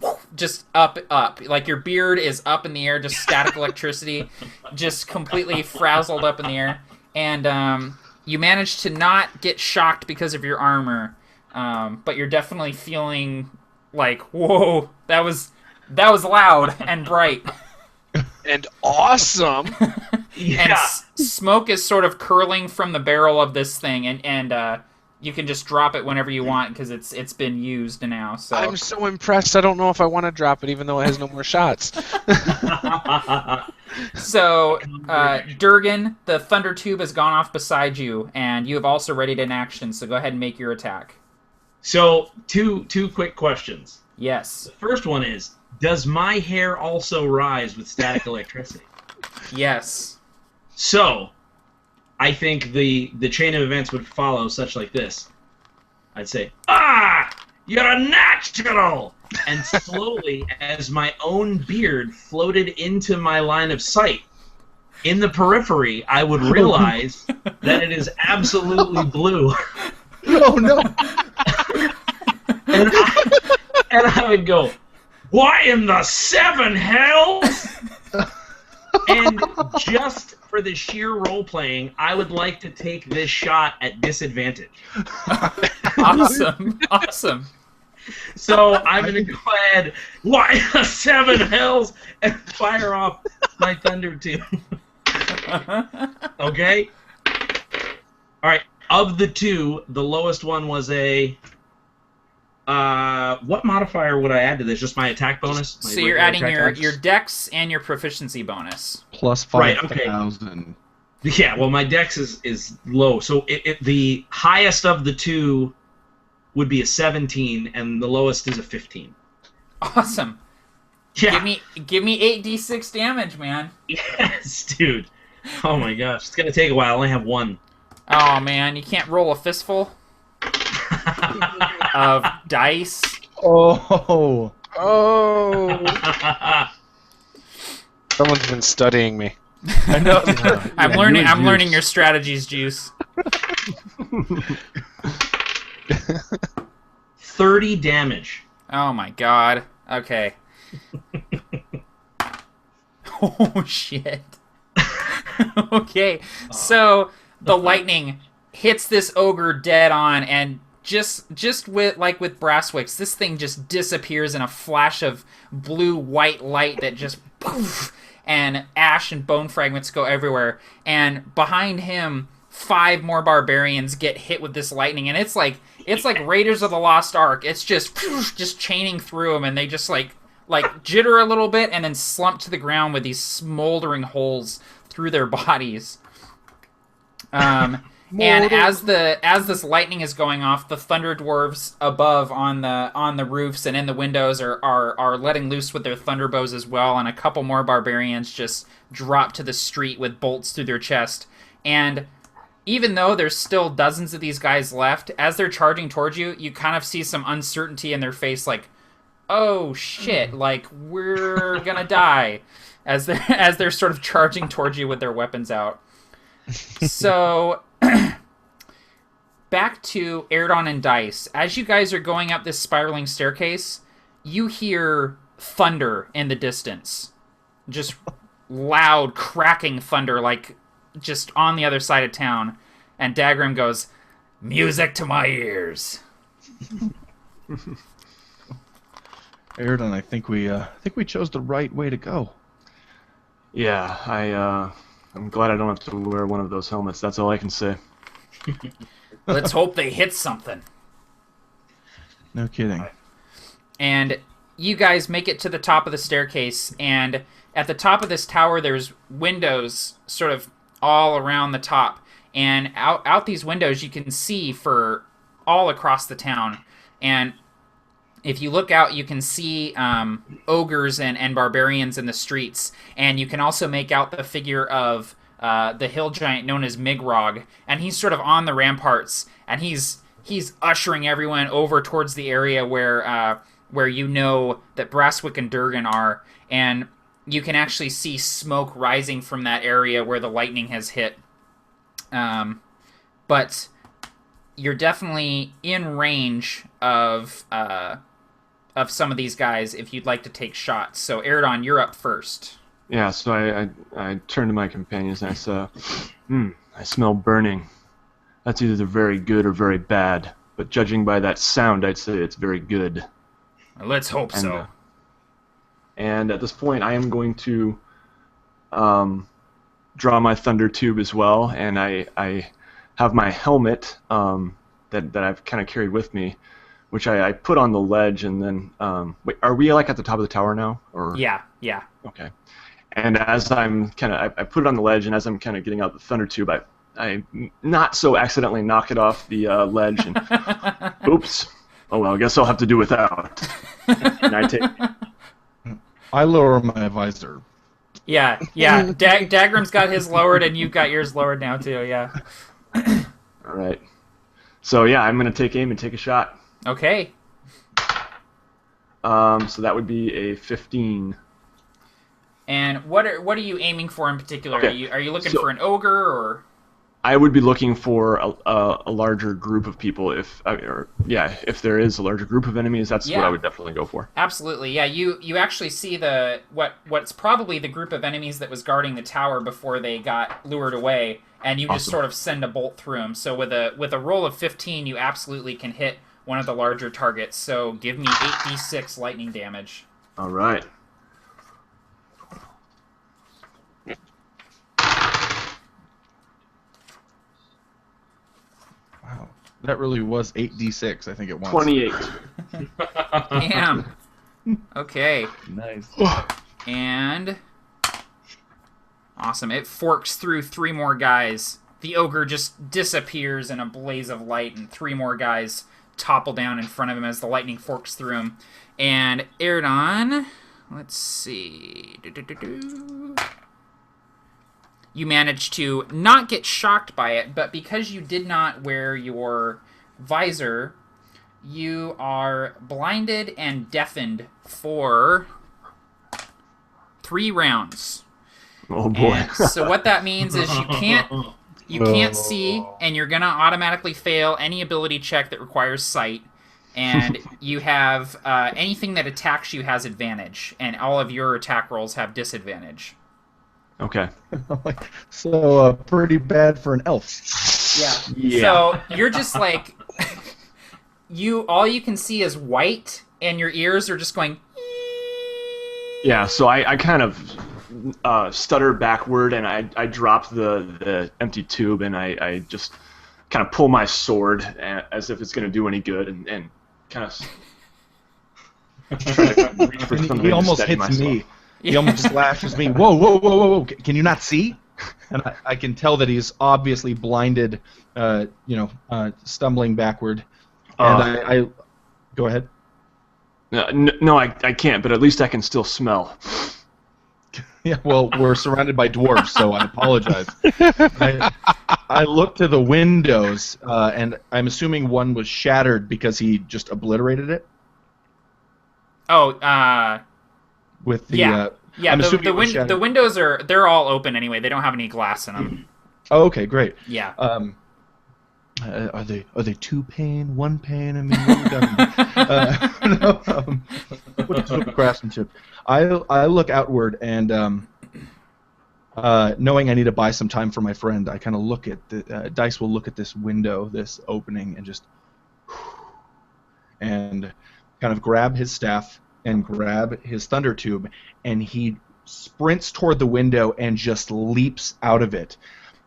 up, like your beard is up in the air, just static electricity, just completely frazzled up in the air. And you manage to not get shocked because of your armor, but you're definitely feeling like, whoa, that was loud and bright. And awesome. Yeah. And smoke is sort of curling from the barrel of this thing, and you can just drop it whenever you want because it's been used now. So I'm so impressed. I don't know if I want to drop it, even though it has no more shots. So, Durgan, the thunder tube has gone off beside you, and you have also readied an action. So go ahead and make your attack. So two quick questions. Yes. The first one is, does my hair also rise with static electricity? Yes. So, I think the chain of events would follow such like this. I'd say, you're a natural! And slowly, as my own beard floated into my line of sight, in the periphery, I would realize that it is absolutely blue. Oh, no! and I would go, what in the 7 hells? And just for the sheer role-playing, I would like to take this shot at disadvantage. Awesome. So I'm going to go ahead, what in the 7 hells? And fire off my thunder tube. Okay? Alright, of the 2, the lowest one was a... what modifier would I add to this? Just my attack bonus? So you're adding your dex and your proficiency bonus. Plus 5,000. Okay. Yeah, well, my dex is low. So the highest of the 2 would be a 17, and the lowest is a 15. Awesome. Yeah. Give me 8d6 damage, man. Yes, dude. Oh my gosh. It's going to take a while. I only have 1. Oh, man. You can't roll a fistful of dice. Oh. Someone's been studying me. I know. I'm learning your strategies, Juice. 30 damage. Oh my god. Okay. Oh shit. Okay. So the lightning hits this ogre dead on, and just with Brasswicks, this thing just disappears in a flash of blue-white light that just poof, and ash and bone fragments go everywhere. And behind him, 5 more barbarians get hit with this lightning, and it's like Raiders of the Lost Ark. It's just chaining through them, and they just like jitter a little bit and then slump to the ground with these smoldering holes through their bodies. And as this lightning is going off, the thunder dwarves above on the roofs and in the windows are letting loose with their thunderbows as well, and a couple more barbarians just drop to the street with bolts through their chest. And even though there's still dozens of these guys left, as they're charging towards you, you kind of see some uncertainty in their face, like, oh shit, like we're gonna die, as they're sort of charging towards you with their weapons out. So back to Erdon and Dice. As you guys are going up this spiraling staircase, you hear thunder in the distance. Just loud, cracking thunder, like just on the other side of town. And Dagrim goes, "Music to my ears." Erdon, I think we chose the right way to go. Yeah, I'm glad I don't have to wear one of those helmets. That's all I can say. Let's hope they hit something. No kidding. And you guys make it to the top of the staircase, and at the top of this tower there's windows sort of all around the top. And out these windows you can see for all across the town. And if you look out, you can see ogres and barbarians in the streets, and you can also make out the figure of the hill giant known as Migrog, and he's sort of on the ramparts, and he's ushering everyone over towards the area where you know that Brasswick and Durgan are, and you can actually see smoke rising from that area where the lightning has hit. But you're definitely in range of some of these guys if you'd like to take shots. So, Erdon, you're up first. Yeah, so I turned to my companions and I said, I smell burning. That's either very good or very bad. But judging by that sound, I'd say it's very good. Let's hope so. And at this point, I am going to draw my thunder tube as well, and I have my helmet that I've kind of carried with me, which I put on the ledge, and then wait, are we like at the top of the tower now? Or yeah. Okay. And as I'm I put it on the ledge, and as I'm kind of getting out the thunder tube, I not so accidentally knock it off the ledge, and oops. Oh well, I guess I'll have to do without. And I lower my visor. Yeah. Dagrim's got his lowered, and you've got yours lowered now too. Yeah. All right. So yeah, I'm gonna take aim and take a shot. Okay. So that would be a 15. And what are you aiming for in particular? Okay. Are you looking for an ogre or? I would be looking for a larger group of people if there is a larger group of enemies, that's what I would definitely go for. Absolutely, yeah. You actually see what's probably the group of enemies that was guarding the tower before they got lured away, and you just sort of send a bolt through them. So with a roll of 15, you absolutely can hit one of the larger targets. So give me 8d6 lightning damage. All right. Wow, that really was 8d6. I think it was 28. Damn. Okay. Nice. And awesome. It forks through 3 more guys. The ogre just disappears in a blaze of light, and 3 more guys topple down in front of him as the lightning forks through him. And Erdon, let's see. You managed to not get shocked by it, but because you did not wear your visor, you are blinded and deafened for 3 rounds. Oh boy. And so what that means is you can't see, and you're gonna automatically fail any ability check that requires sight. And you have anything that attacks you has advantage, and all of your attack rolls have disadvantage. Okay. So pretty bad for an elf. Yeah. So you're just like all you can see is white, and your ears are just going. Yeah. So I kind of stutter backward, and I drop the empty tube, and I just kind of pull my sword as if it's going to do any good, and kind of try to reach for something. He almost to steady hits myself. me. He almost slashes me. Whoa, whoa, whoa, whoa, whoa! Can you not see? And I can tell that he's obviously blinded. Stumbling backward. And I go ahead. No, I can't. But at least I can still smell. Yeah, well, we're surrounded by dwarves, so I apologize. I look to the windows, and I'm assuming one was shattered because he just obliterated it. Oh, with the yeah. I'm The assuming it was shattered. the windows they're all open anyway. They don't have any glass in them. Oh, okay, great. Yeah. Are they 2 pane, 1 pane? I mean, what we got? What's the craftsmanship? I look outward and knowing I need to buy some time for my friend, I kind of look at the Dice will look at this window, this opening, and just kind of grab his staff and grab his thunder tube, and he sprints toward the window and just leaps out of it.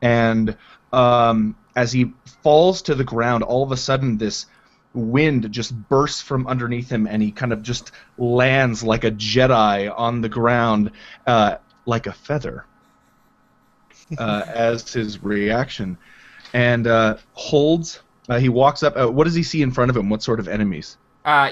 And as he falls to the ground, all of a sudden this wind just bursts from underneath him, and he kind of just lands like a Jedi on the ground, like a feather, as his reaction. And holds. He walks up. What does he see in front of him? What sort of enemies?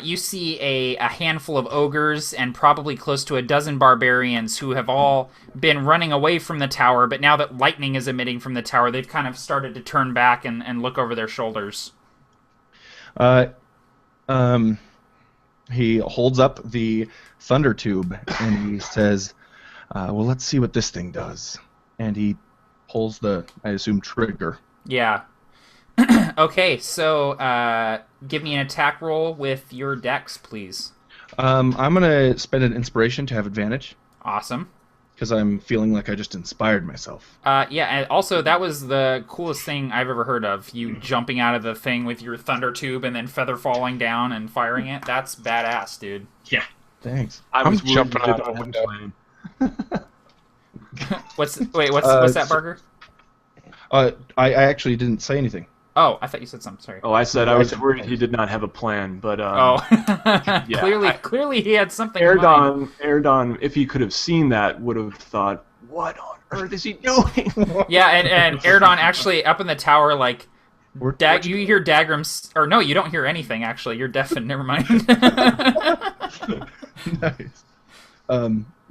You see a handful of ogres and probably close to a dozen barbarians who have all been running away from the tower, but now that lightning is emitting from the tower, they've kind of started to turn back and look over their shoulders. He holds up the thunder tube and he says, well, let's see what this thing does. And he pulls the, I assume, trigger. Yeah. Okay, so give me an attack roll with your dex, please. I'm going to spend an inspiration to have advantage. Awesome. Because I'm feeling like I just inspired myself. Yeah, and also that was the coolest thing I've ever heard of. You jumping out of the thing with your thunder tube and then feather falling down and firing it. That's badass, dude. Yeah. Thanks. I'm jumping out the window. What's that, Barker? I actually didn't say anything. Oh, I thought you said something. Sorry. Oh, I said I was worried he did not have a plan, but yeah, clearly he had something in mind. Erdon, if he could have seen that, would have thought, "What on earth is he doing?" Yeah, and Erdon actually up in the tower, like, you hear Dagrams, or no, you don't hear anything. Actually, you're deafened. Never mind. Nice.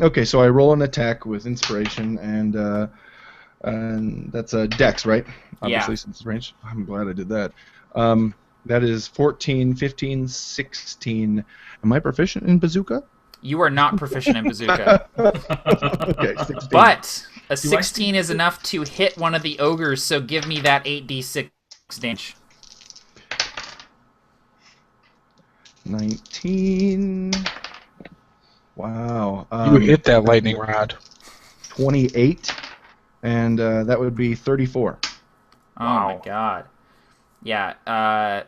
Okay, so I roll an attack with inspiration, and that's a dex, right? Obviously, Yeah. since it's range. I'm glad I did that. That is 14, 15, 16. Am I proficient in bazooka? You are not proficient in bazooka. Okay, 16. But a 16 is enough to hit one of the ogres, so give me that 8d6 damage. 19. Wow. You hit that lightning rod. 28. And that would be 34. Oh my god. Yeah,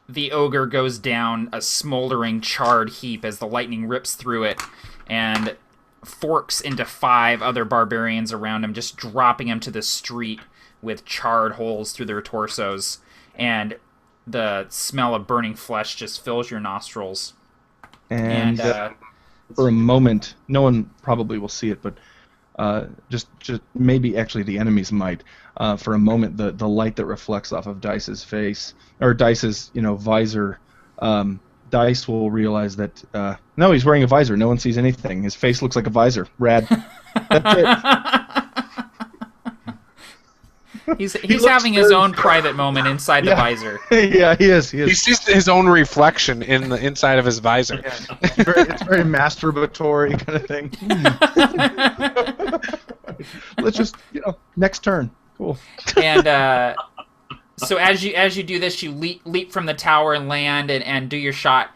the ogre goes down a smoldering, charred heap as the lightning rips through it and forks into 5 other barbarians around him, just dropping them to the street with charred holes through their torsos. And the smell of burning flesh just fills your nostrils. And for a moment, no one probably will see it, but just maybe actually the enemies might. For a moment, the light that reflects off of Dice's face, or Dice's visor, Dice will realize that no, he's wearing a visor. No one sees anything. His face looks like a visor. Rad. That's it. He's having his own private moment inside the visor. Yeah, he is. He sees his own reflection in the inside of his visor. Yeah. It's very masturbatory kind of thing. Let's just, next turn. Cool. And so as you do this, you leap from the tower and land and do your shot.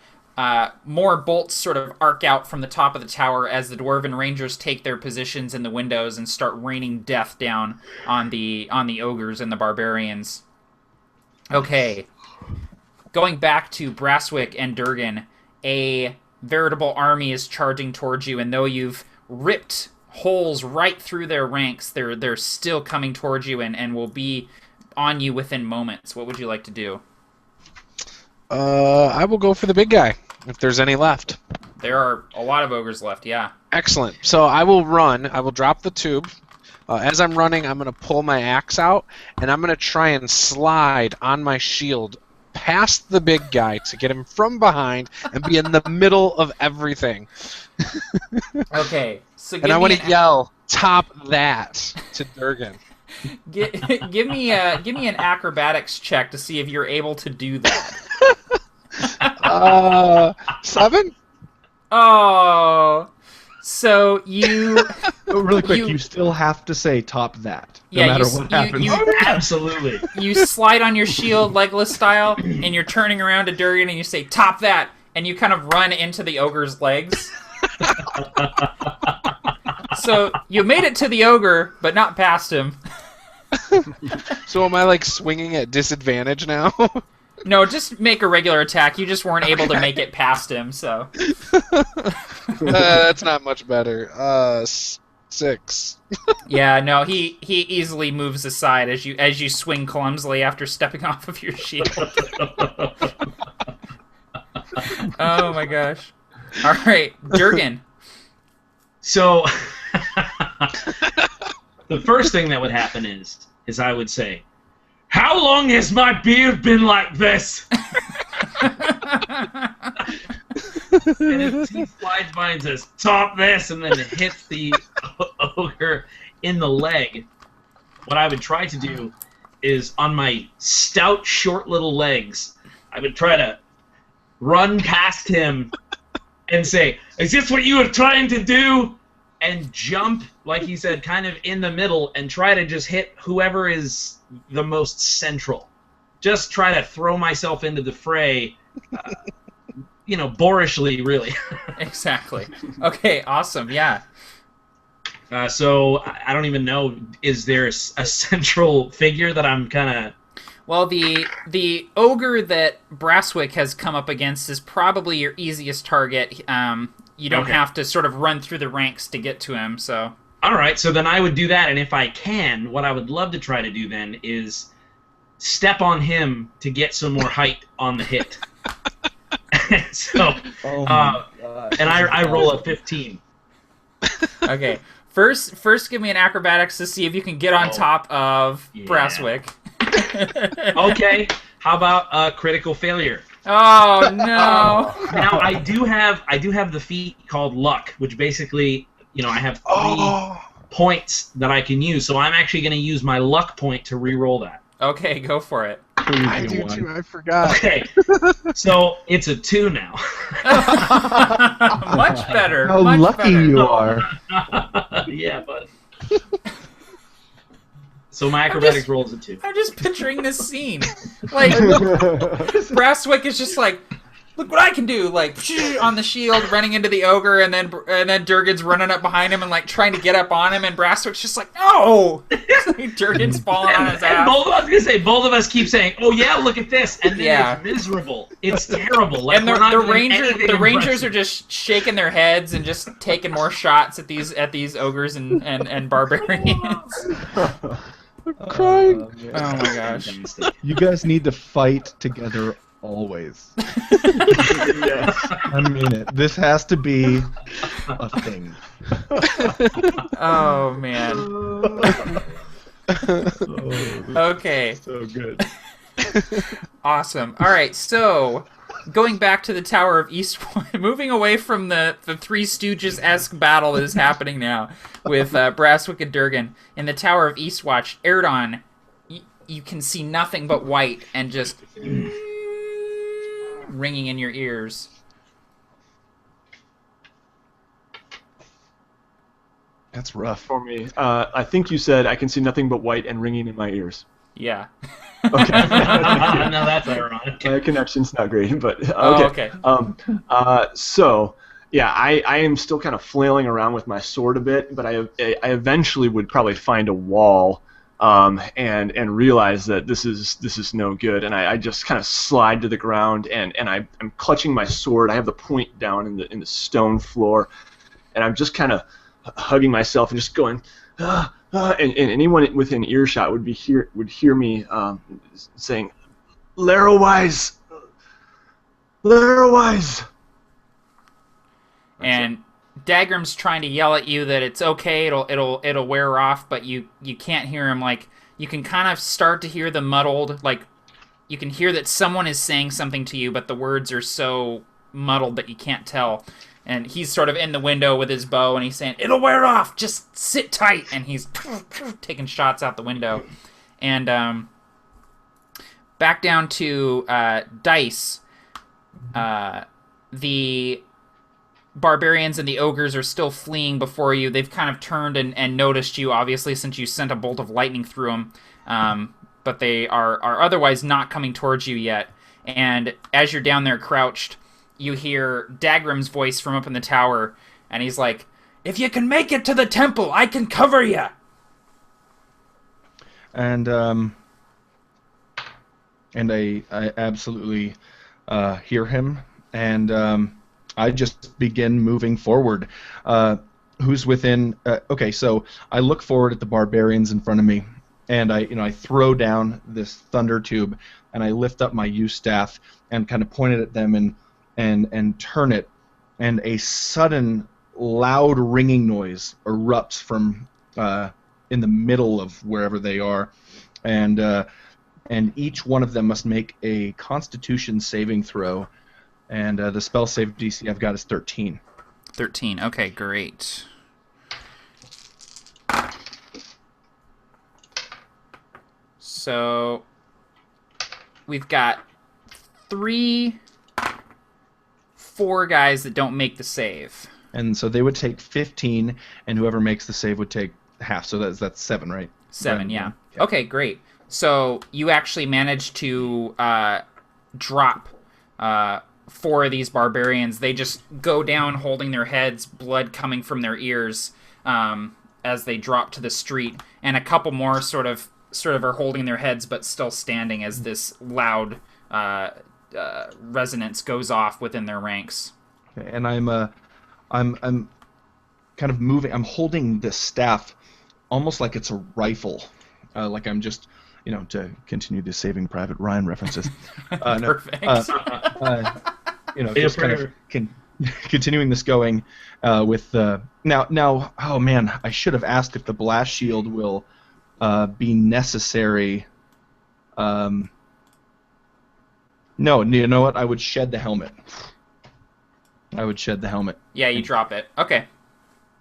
More bolts sort of arc out from the top of the tower as the Dwarven Rangers take their positions in the windows and start raining death down on the ogres and the barbarians. Okay. Going back to Brasswick and Durgan, a veritable army is charging towards you, and though you've ripped holes right through their ranks. They're still coming towards you and will be on you within moments. What would you like to do? I will go for the big guy, if there's any left. There are a lot of ogres left, yeah. Excellent. So I will run. I will drop the tube. As I'm running, I'm going to pull my axe out, and I'm going to try and slide on my shield past the big guy to get him from behind and be in the middle of everything. Okay, so and I want to yell, "Top that!" to Durgan. give me an acrobatics check to see if you're able to do that. 7? Oh, so you... Oh, really quick, you still have to say top that, no Yeah, matter what happens. Absolutely. You slide on your shield, Legolas style, and you're turning around to Durgan and you say, "Top that!" and you kind of run into the ogre's legs. So you made it to the ogre, but not past him. So am I like swinging at disadvantage now? No, just make a regular attack. You just weren't able to make it past him, so... That's not much better. 6. Yeah, no, he easily moves aside as you swing clumsily after stepping off of your shield. Oh my gosh. Alright, Durgan. So, the first thing that would happen is I would say, "How long has my beard been like this?" And his teeth slides by and says, "Top this," and then it hits the ogre in the leg. What I would try to do is, on my stout, short little legs, I would try to run past him and say, "Is this what you were trying to do?" And jump, like he said, kind of in the middle and try to just hit whoever is the most central. Just try to throw myself into the fray, boorishly, really. Exactly. Okay, awesome, yeah. So, I don't even know, is there a central figure that I'm kind of... Well, the ogre that Brasswick has come up against is probably your easiest target. You don't have to sort of run through the ranks to get to him, so... Alright, so then I would do that, and if I can, what I would love to try to do then is step on him to get some more height on the hit. So, and I roll a 15. Okay, first give me an acrobatics to see if you can get on top of Brasswick. Okay, how about a critical failure? Oh no! Now I do have the feat called luck, which basically, I have 3 points that I can use. So I'm actually going to use my luck point to re-roll that. Okay, go for it. I do too. I forgot. Okay, so it's a 2 now. Much better. How much lucky better. you are. Yeah, but. So my acrobatics roll is a 2. I'm just picturing this scene. Like, Brasswick is just like, "Look what I can do!" Like, on the shield, running into the ogre, and then Durgan's running up behind him and like trying to get up on him, and Brasswick's just like, "No!" Durgan's falling on his ass. Both of us keep saying, "Oh yeah, look at this," and then it's miserable. It's terrible. Like, And the Rangers are just shaking their heads and just taking more shots at these ogres and barbarians. I'm crying. Oh my gosh. You guys need to fight together always. I mean it. This has to be a thing. Oh man. Okay. So good. Awesome. All right. So, going back to the Tower of Eastwatch, moving away from the Three Stooges-esque battle that is happening now with Brasswick and Durgan in the Tower of Eastwatch, Erdon, you can see nothing but white and just ringing in your ears. That's rough. For me, I think you said I can see nothing but white and ringing in my ears. Yeah. Okay. No, that's ironic. My connection's not great, but okay. Oh, okay. So yeah, I am still kind of flailing around with my sword a bit, but I eventually would probably find a wall, and realize that this is no good, and I just kind of slide to the ground, and I'm clutching my sword. I have the point down in the stone floor, and I'm just kind of hugging myself and just going, and anyone within earshot would hear me saying, "Larrowise, Larrowise." And Dagram's trying to yell at you that it's okay, it'll wear off, but you can't hear him. Like, you can kind of start to hear the muddled, like, you can hear that someone is saying something to you, but the words are so muddled that you can't tell. And he's sort of in the window with his bow, and he's saying, "It'll wear off, just sit tight." And he's taking shots out the window. And back down to Dice. The barbarians and the ogres are still fleeing before you. They've kind of turned and noticed you, obviously, since you sent a bolt of lightning through them. But they are otherwise not coming towards you yet. And as you're down there crouched, you hear Dagram's voice from up in the tower, and he's like, "If you can make it to the temple, I can cover you." And I absolutely hear him, and I just begin moving forward. Who's within? Okay, so I look forward at the barbarians in front of me, and I throw down this thunder tube, and I lift up my yew staff and kind of point it at them and turn it, and a sudden loud ringing noise erupts from in the middle of wherever they are, and each one of them must make a Constitution saving throw, and the spell save DC I've got is 13. 13. Okay, great. So we've got 4 guys that don't make the save. And so they would take 15, and whoever makes the save would take half. So that's 7, right? 7, yeah. Okay, great. So you actually managed to drop 4 of these barbarians. They just go down holding their heads, blood coming from their ears as they drop to the street. And a couple more sort of are holding their heads but still standing as this loud resonance goes off within their ranks. Okay, and I'm kind of moving. I'm holding this staff almost like it's a rifle, like I'm just, to continue the Saving Private Ryan references. Perfect. Just kind of continuing this going with now. Oh man, I should have asked if the blast shield will be necessary. No, you know what? I would shed the helmet. Yeah, you drop it. Okay.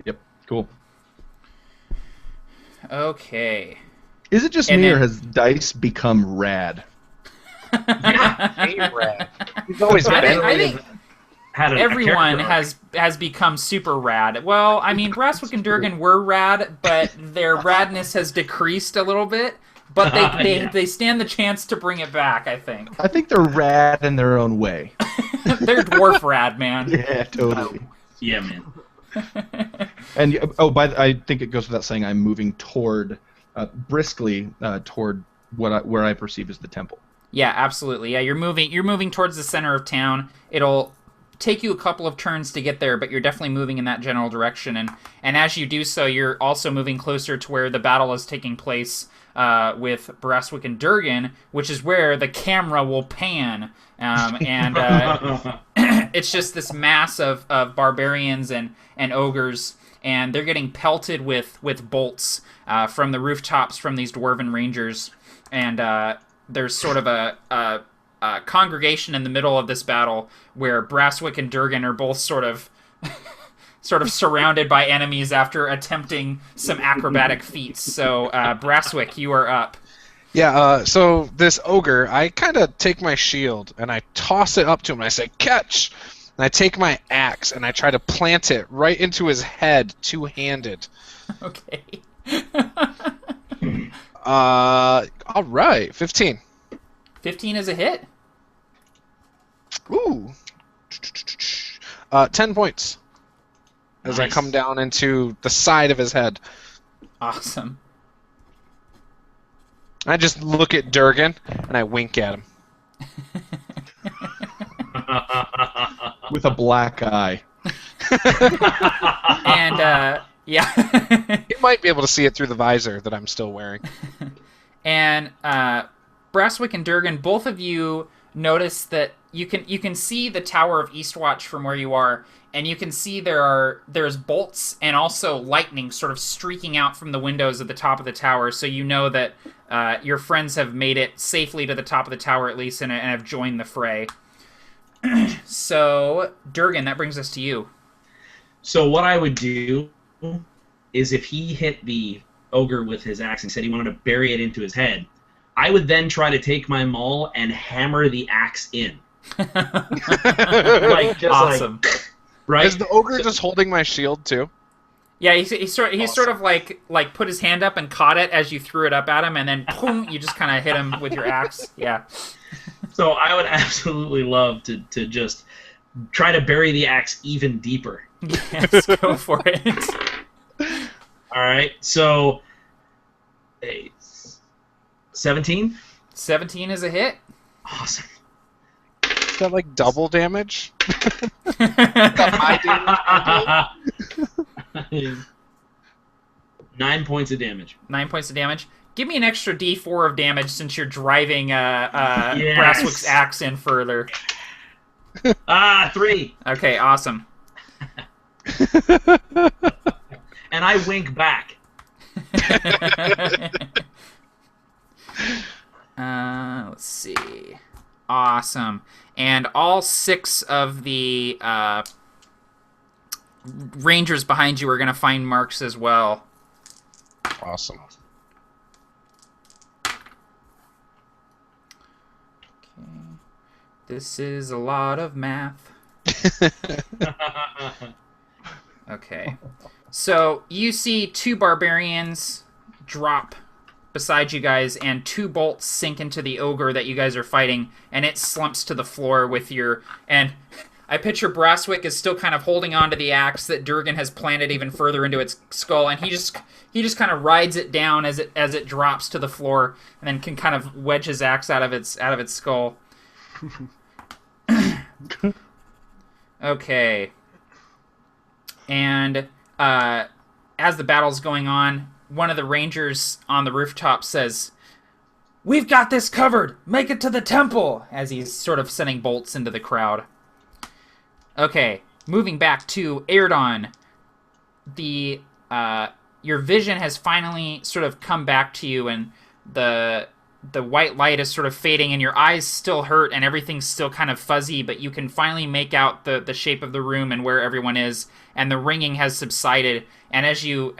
Yep. Cool. Okay. Is it just me, or has Dice become rad? Yeah, rad. He's always been. I think everyone has become super rad. Well, I mean, Brasswick and Durgan were rad, but their radness has decreased a little bit. But they stand the chance to bring it back, I think. I think they're rad in their own way. They're dwarf rad, man. Yeah, totally. Yeah, man. And I think it goes without saying, I'm moving briskly toward where I perceive as the temple. Yeah, absolutely. Yeah, you're moving towards the center of town. It'll take you a couple of turns to get there, but you're definitely moving in that general direction. And as you do so, you're also moving closer to where the battle is taking place with Brasswick and Durgan, which is where the camera will pan. It's just this mass of barbarians and ogres, and they're getting pelted with bolts from the rooftops from these dwarven rangers. And there's sort of a congregation in the middle of this battle where Brasswick and Durgan are both sort of surrounded by enemies after attempting some acrobatic feats. So, Brasswick, you are up. Yeah, so this ogre, I kind of take my shield and I toss it up to him and I say, "Catch!" And I take my axe and I try to plant it right into his head, two-handed. Okay. All right, 15. 15 is a hit. Ooh. 10 points. As I come down into the side of his head. Awesome. I just look at Durgan and I wink at him. With a black eye. And Yeah. He might be able to see it through the visor that I'm still wearing. And Brasswick and Durgan, both of you notice that you can see the Tower of Eastwatch from where you are, and you can see there's bolts and also lightning sort of streaking out from the windows at the top of the tower, so you know that your friends have made it safely to the top of the tower at least and have joined the fray. So, Durgan, that brings us to you. So what I would do is if he hit the ogre with his axe and said he wanted to bury it into his head, I would then try to take my maul and hammer the axe in. Awesome. Right? Is the ogre just holding my shield too? Yeah, he sort of like put his hand up and caught it as you threw it up at him, and then boom, you just kind of hit him with your axe. Yeah. So I would absolutely love to just try to bury the axe even deeper. Yes, go for it. All right, so 17? 17 is a hit. Awesome. Is that like double damage? 9 points of damage. 9 points of damage. Give me an extra D4 of damage since you're driving Brasswick's axe in further. 3. Okay, awesome. And I wink back. Let's see. Awesome. And all 6 of the rangers behind you are going to find marks as well. Awesome. Okay. This is a lot of math. Okay. So you see 2 barbarians drop beside you guys, and 2 bolts sink into the ogre that you guys are fighting, and it slumps to the floor with your... And I picture Brasswick is still kind of holding on to the axe that Durgan has planted even further into its skull, and he just kind of rides it down as it drops to the floor, and then can kind of wedge his axe out of its skull. Okay. And as the battle's going on, one of the rangers on the rooftop says, "We've got this covered! Make it to the temple!" as he's sort of sending bolts into the crowd. Okay, moving back to Aerdon. Your vision has finally sort of come back to you, and the white light is sort of fading, and your eyes still hurt, and everything's still kind of fuzzy, but you can finally make out the shape of the room and where everyone is, and the ringing has subsided. And as your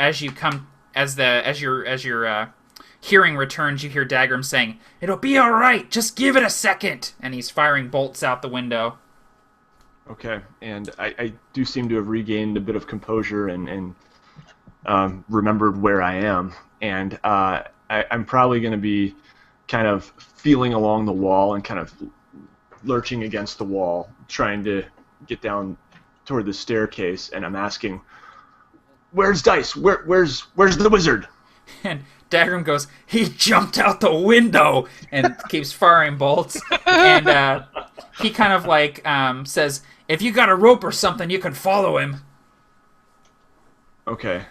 hearing returns, you hear Dagram saying, "It'll be all right. Just give it a second." And he's firing bolts out the window. Okay, and I do seem to have regained a bit of composure and remembered where I am, and I'm probably going to be kind of feeling along the wall and kind of lurching against the wall, trying to get down toward the staircase, and I'm asking, "Where's Dice? Where's the wizard?" And Dagram goes, "He jumped out the window," and keeps firing bolts. And he kind of like says, "If you got a rope or something, you can follow him." Okay.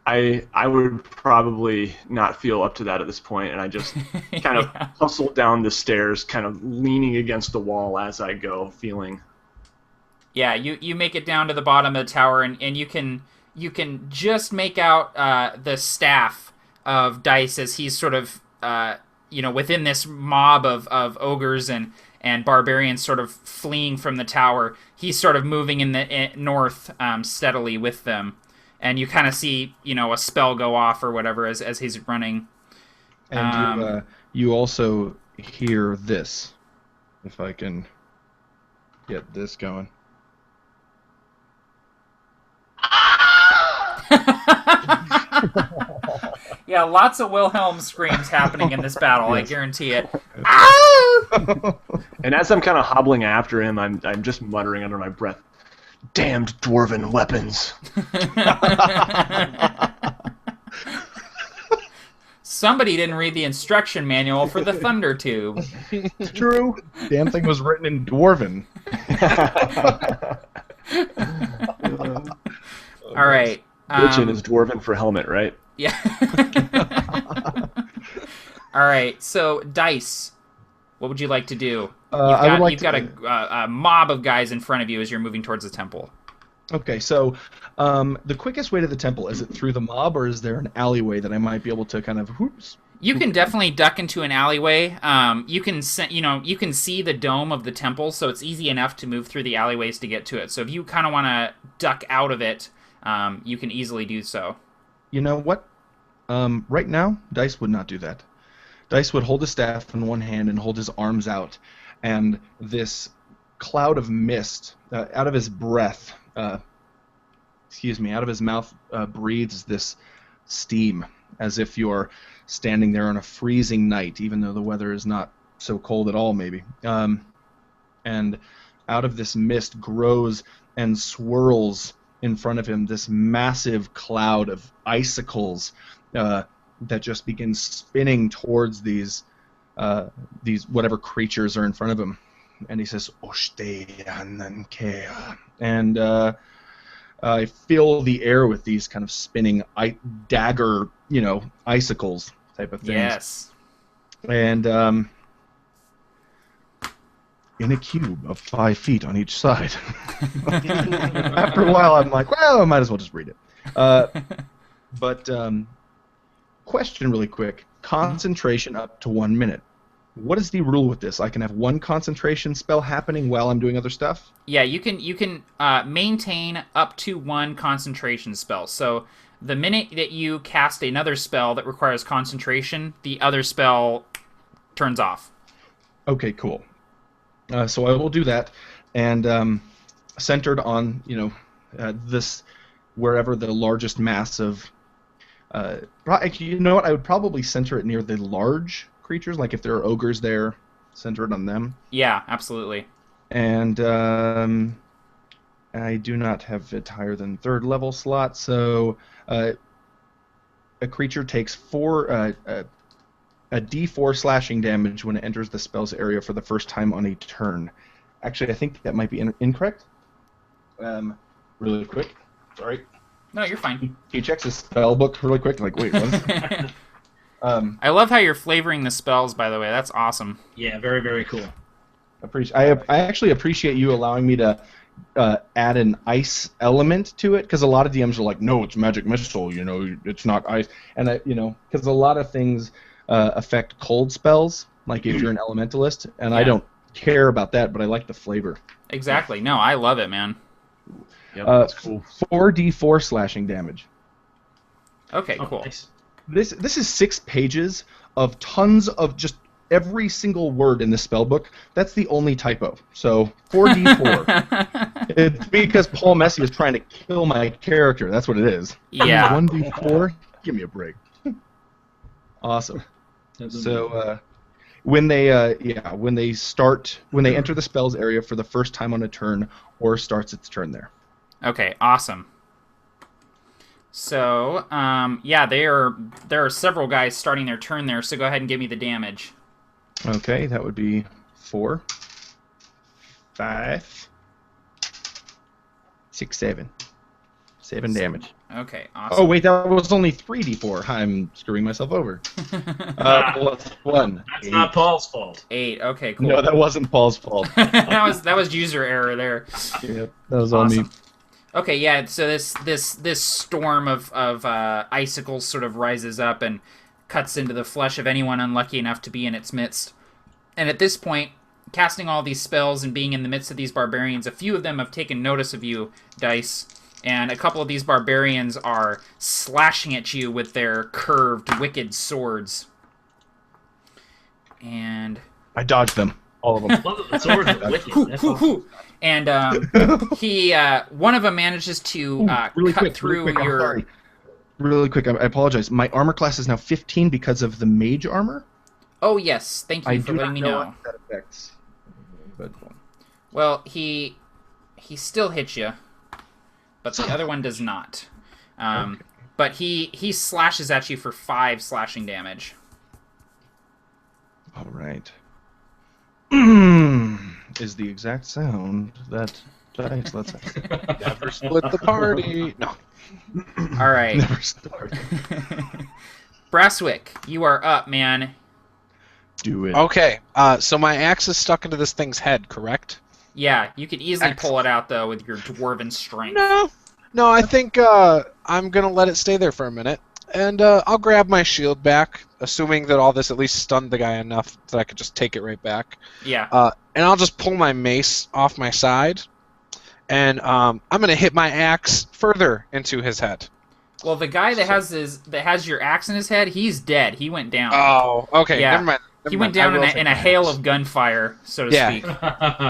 I would probably not feel up to that at this point, and I just kind of hustle down the stairs, kind of leaning against the wall as I go, feeling. Yeah, you make it down to the bottom of the tower, and you can just make out the staff of Dice as he's sort of within this mob of ogres and barbarians sort of fleeing from the tower. He's sort of moving in the north steadily with them. And you kind of see, a spell go off or whatever as he's running. And you also hear this, if I can get this going. Yeah, lots of Wilhelm screams happening in this battle. Yes. I guarantee it. And as I'm kind of hobbling after him, I'm just muttering under my breath, "Damned dwarven weapons." Somebody didn't read the instruction manual for the thunder tube. It's true. Damn thing was written in dwarven. All right. Bitchin is dwarven for helmet, right? Yeah. All right. So dice. What would you like to do? You've got a mob of guys in front of you as you're moving towards the temple. Okay, so the quickest way to the temple, is it through the mob, or is there an alleyway that I might be able to kind of You can definitely duck into an alleyway. You can see the dome of the temple, so it's easy enough to move through the alleyways to get to it. So if you kind of want to duck out of it, you can easily do so. You know what? Right now, Dice would not do that. Dice would hold his staff in one hand and hold his arms out, and this cloud of mist out of his breath, out of his mouth breathes this steam, as if you're standing there on a freezing night, even though the weather is not so cold at all, maybe. And out of this mist grows and swirls in front of him this massive cloud of icicles that just begins spinning towards these whatever creatures are in front of him. And he says, and I fill the air with these kind of spinning dagger, icicles type of things. Yes. And in a cube of 5 feet on each side. After a while, I'm like, well, I might as well just read it. But question really quick. Concentration up to 1 minute. What is the rule with this? I can have one concentration spell happening while I'm doing other stuff? Yeah, you can maintain up to one concentration spell. So the minute that you cast another spell that requires concentration, the other spell turns off. Okay, cool. So I will do that, and centered on this wherever the largest mass of. You know what? I would probably center it near the large creatures, like if there are ogres there, center it on them. Yeah, absolutely. And I do not have it higher than 3rd level slot, so a creature takes a D4 slashing damage when it enters the spell's area for the first time on a turn. Actually, I think that might be incorrect. Really quick. Sorry. No, you're fine. He checks his spell book really quick, like, wait, what? I love how you're flavoring the spells, by the way. That's awesome. Yeah, very, very cool. I actually appreciate you allowing me to add an ice element to it, because a lot of DMs are like, no, it's magic missile, it's not ice. And, because a lot of things affect cold spells, like if you're an elementalist, and I don't care about that, but I like the flavor. Exactly. No, I love it, man. Yep, that's cool. 4d4 slashing damage. Okay, cool. Nice. This is 6 pages of tons of just every single word in the spell book. That's the only typo. So 4d4. It's because Paul Messi is trying to kill my character. That's what it is. Yeah. 1d4. Give me a break. Awesome. So when they enter the spell's area for the first time on a turn, or starts its turn there. Okay, awesome. So, there are several guys starting their turn there, so go ahead and give me the damage. Okay, that would be 4, 5, 6, 7. 7 damage. Okay, awesome. Oh, wait, that was only 3d4. I'm screwing myself over. Plus 1. That's 8. not Paul's fault. 8, okay, cool. No, that wasn't Paul's fault. that was user error there. Yep, that was on me. Okay, yeah. So this storm of icicles sort of rises up and cuts into the flesh of anyone unlucky enough to be in its midst. And at this point, casting all these spells and being in the midst of these barbarians, a few of them have taken notice of you, Dice, and a couple of these barbarians are slashing at you with their curved, wicked swords. And I dodged them, all of them. The swords are wicked. That's awesome. And one of them manages to cut through your. I'm sorry. Really quick, I apologize. My armor class is now 15 because of the mage armor. Oh yes, thank you for letting me know. What that affects. But well, he still hits you, but the other one does not. Okay. But he slashes at you for 5 slashing damage. All right. Is the exact sound that Dice lets out. Never split the party. No. All right. Never start. Brasswick, you are up, man. Do it. Okay, so my axe is stuck into this thing's head, correct? Yeah, you could easily pull it out, though, with your dwarven strength. No, I think I'm going to let it stay there for a minute. And I'll grab my shield back, assuming that all this at least stunned the guy enough that I could just take it right back. Yeah. And I'll just pull my mace off my side, and I'm going to hit my axe further into his head. Well, the guy that has your axe in his head, he's dead. He went down. Oh, okay. Yeah. Never mind. He went down in a hail of gunfire, so to speak.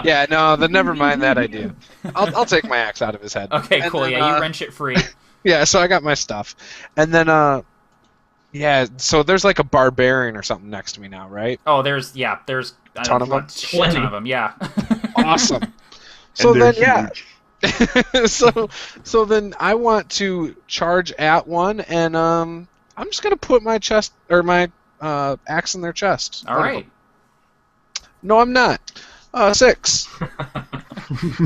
Yeah, no, then never mind that idea. I'll take my axe out of his head. Okay, And cool. then, Yeah, you wrench it free. Yeah, so I got my stuff. And then, so there's like a barbarian or something next to me now, right? Oh, there's a ton of them? shit ton of them, yeah. Awesome. So And they're then, huge. so then I want to charge at one, and I'm just gonna put my axe in their chest. All right. No, I'm not. 6.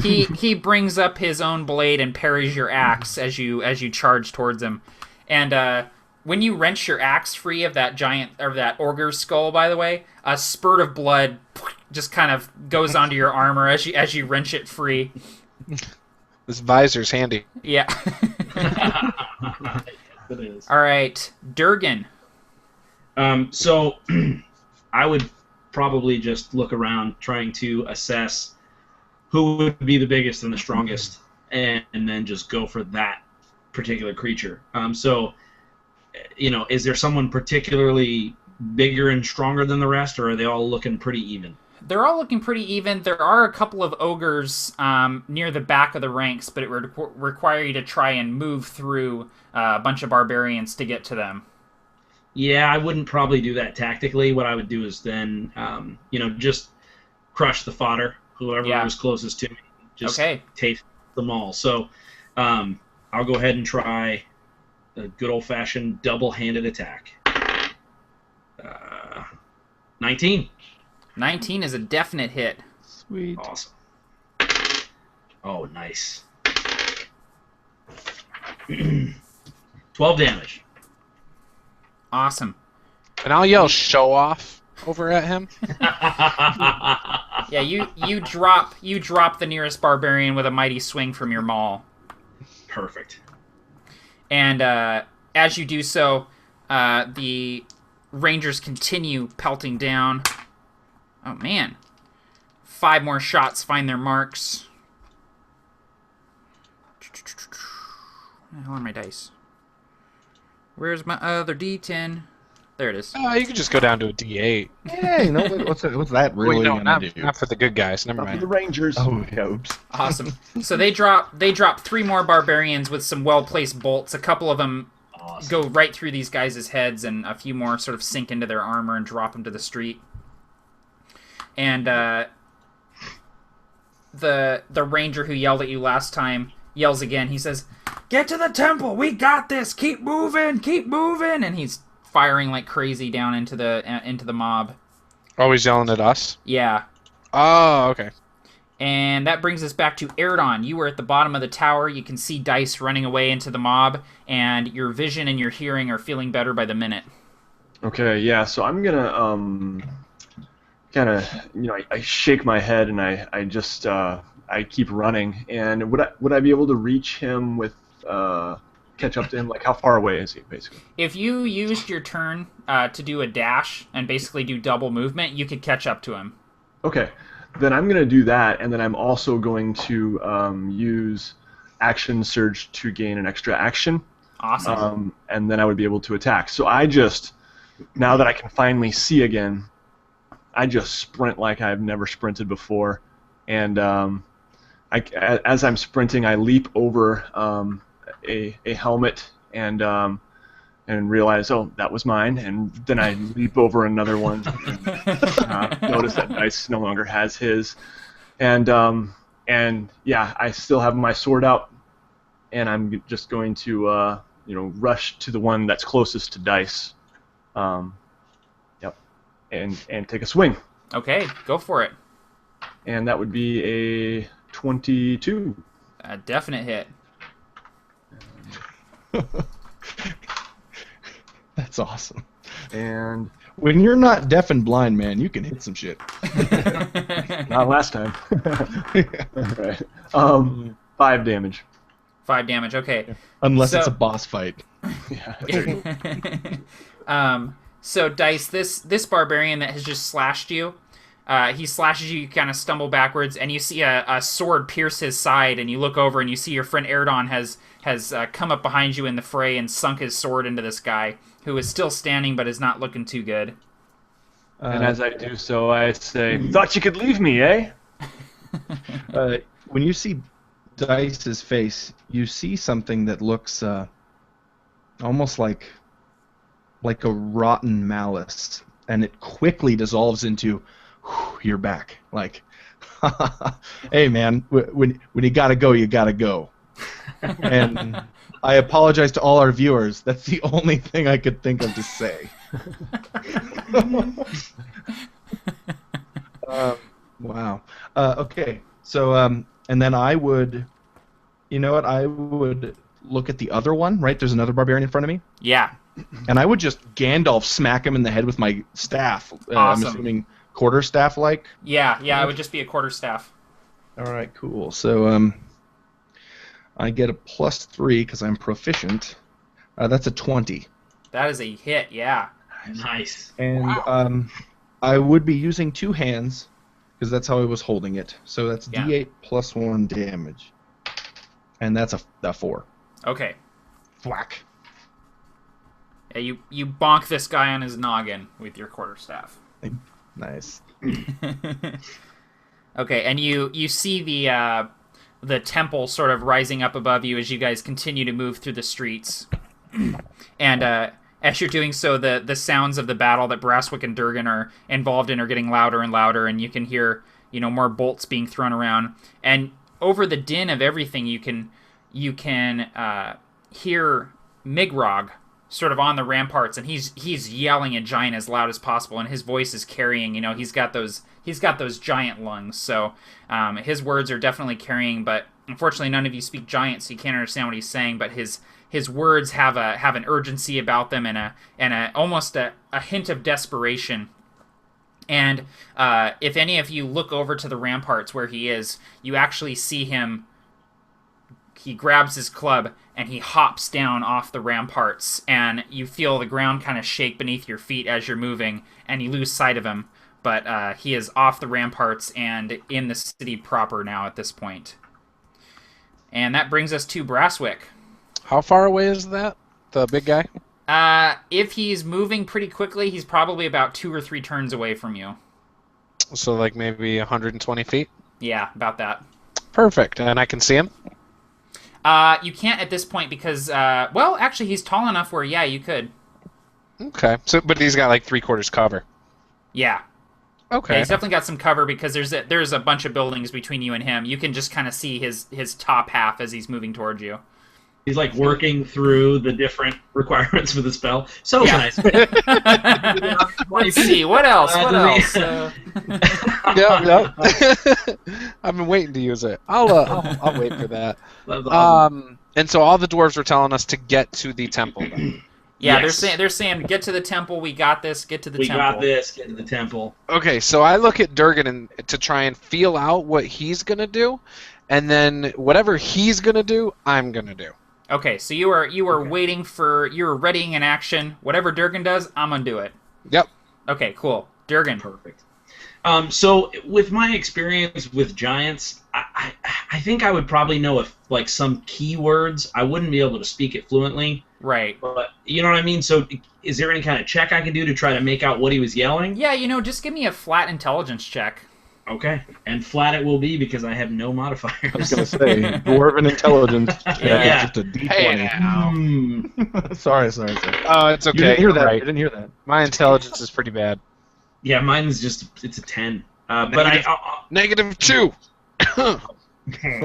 He brings up his own blade and parries your axe as you charge towards him. And when you wrench your axe free of that ogre's skull, by the way, a spurt of blood just kind of goes onto your armor as you wrench it free. This visor's handy. Yeah. It is. All right, Durgan. So I would probably just look around trying to assess who would be the biggest and the strongest, and then just go for that particular creature. So, is there someone particularly bigger and stronger than the rest, or are they all looking pretty even? They're all looking pretty even. There are a couple of ogres near the back of the ranks, but it would require you to try and move through a bunch of barbarians to get to them. Yeah, I wouldn't probably do that tactically. What I would do is then, just crush the fodder, whoever was closest to me. Just taste them all. So I'll go ahead and try a good old-fashioned double-handed attack. 19. 19 is a definite hit. Sweet. Awesome. Oh, nice. 12 damage. Awesome. And I'll yell "show off" over at him. Yeah, you drop the nearest barbarian with a mighty swing from your maul. Perfect. And as you do so, the rangers continue pelting down. Oh man. 5 more shots find their marks. Where the hell are my dice? Where's my other D10? There it is. You could just go down to a D8. Hey, what's that really Wait, no, gonna do? not for the good guys. Never Not for mind. the Rangers. Oh, yeah, oops. Awesome. So they drop 3 more barbarians with some well-placed bolts. A couple of them go right through these guys' heads, and a few more sort of sink into their armor and drop them to the street. And the ranger who yelled at you last time yells again. He says, "Get to the temple! We got this! Keep moving! Keep moving!" And he's firing like crazy down into the mob. Always yelling at us? Yeah. Oh, okay. And that brings us back to Erdon. You were at the bottom of the tower. You can see Dice running away into the mob, and your vision and your hearing are feeling better by the minute. Okay, yeah. So I'm gonna kind of I shake my head and I just I keep running. And would I be able to reach him with catch up to him? Like, how far away is he, basically? If you used your turn to do a dash and basically do double movement, you could catch up to him. Okay, then I'm going to do that, and then I'm also going to use Action Surge to gain an extra action. Awesome. And then I would be able to attack. So I just, now that I can finally see again, I just sprint like I've never sprinted before. And as I'm sprinting, I leap over a helmet and realize, oh, that was mine, and then I leap over another one. And, notice that Dice no longer has his, and yeah, I still have my sword out, and I'm just going to rush to the one that's closest to Dice, yep, and take a swing. Okay, go for it. And that would be a 22. A definite hit. That's awesome. And When you're not deaf and blind, man, you can hit some shit. not last time. Right. 5 damage. 5 damage. Okay. Unless So- it's a boss fight. Yeah. So Dice, this barbarian that has just slashed you, he slashes you. You kind of stumble backwards, and you see a sword pierce his side. And you look over, and you see your friend Erdon has come up behind you in the fray and sunk his sword into this guy who is still standing but is not looking too good. And as I do so, I say, "Thought you could leave me, eh?" When you see Dice's face, you see something that looks almost like a rotten malice, and it quickly dissolves into, "You're back." Like, hey man, when you gotta go, you gotta go. And I apologize to all our viewers. That's the only thing I could think of to say. Wow. Okay. So, and then I would, you know what? I would look at the other one. Right? There's another barbarian in front of me, Yeah. and I would just Gandalf smack him in the head with my staff. Awesome. I'm assuming quarterstaff like. Yeah. It would just be a quarterstaff. All right. Cool. So, I get a +3 because I'm proficient. That's a 20. That is a hit. Yeah. Nice. And I would be using 2 hands because that's how I was holding it. So that's Yeah. D8 plus 1 damage, and that's a 4. Okay. Whack. Yeah, you bonk this guy on his noggin with your quarterstaff. Nice. Okay, and you see the temple sort of rising up above you as you guys continue to move through the streets. And as you're doing so, the sounds of the battle that Brasswick and Durgan are involved in are getting louder and louder, and you can hear, more bolts being thrown around. And over the din of everything, you can hear Migrog sort of on the ramparts, and he's yelling at Giant as loud as possible, and his voice is carrying. He's got those giant lungs, so his words are definitely carrying. But unfortunately, none of you speak Giant, so you can't understand what he's saying. But his words have an urgency about them and a almost a hint of desperation. And if any of you look over to the ramparts where he is, you actually see him. He grabs his club and he hops down off the ramparts, and you feel the ground kind of shake beneath your feet as you're moving, and you lose sight of him. But he is off the ramparts and in the city proper now at this point. And that brings us to Brasswick. How far away is that? The big guy? If he's moving pretty quickly, he's probably about 2 or 3 turns away from you. So like maybe 120 feet? Yeah, about that. Perfect. And I can see him? You can't at this point because, well, actually, he's tall enough where, yeah, you could. Okay. But he's got like 3/4 cover. Yeah. Okay. Yeah, he's definitely got some cover because there's a bunch of buildings between you and him. You can just kind of see his top half as he's moving towards you. He's like working through the different requirements for the spell. So Yeah. nice. Let's see, what else? What else? Yep. I've been waiting to use it. I'll wait for that. That's awesome. And so all the dwarves were telling us to get to the temple. Then. Yeah, Yes. they're saying get to the temple. We got this. Get to the We temple. got this. Get to the temple. Okay, so I look at Durgan to try and feel out what he's gonna do, and then whatever he's gonna do, I'm gonna do. Okay, so you were waiting for you were readying an action. Whatever Durgan does, I'm gonna do it. Yep. Okay, cool. Durgan. Perfect. So with my experience with giants, I think I would probably know like some keywords. I wouldn't be able to speak it fluently, Right. but you know what I mean. So is there any kind of check I can do to try to make out what he was yelling? Yeah, just give me a flat intelligence check. Okay, and flat it will be because I have no modifiers. I was gonna say dwarven intelligence. Yeah. It's just a D20. Hey now. Sorry. Oh, it's okay. You didn't hear that. Right. You didn't hear that. My intelligence is pretty bad. Yeah, mine is it's a 10. But -2.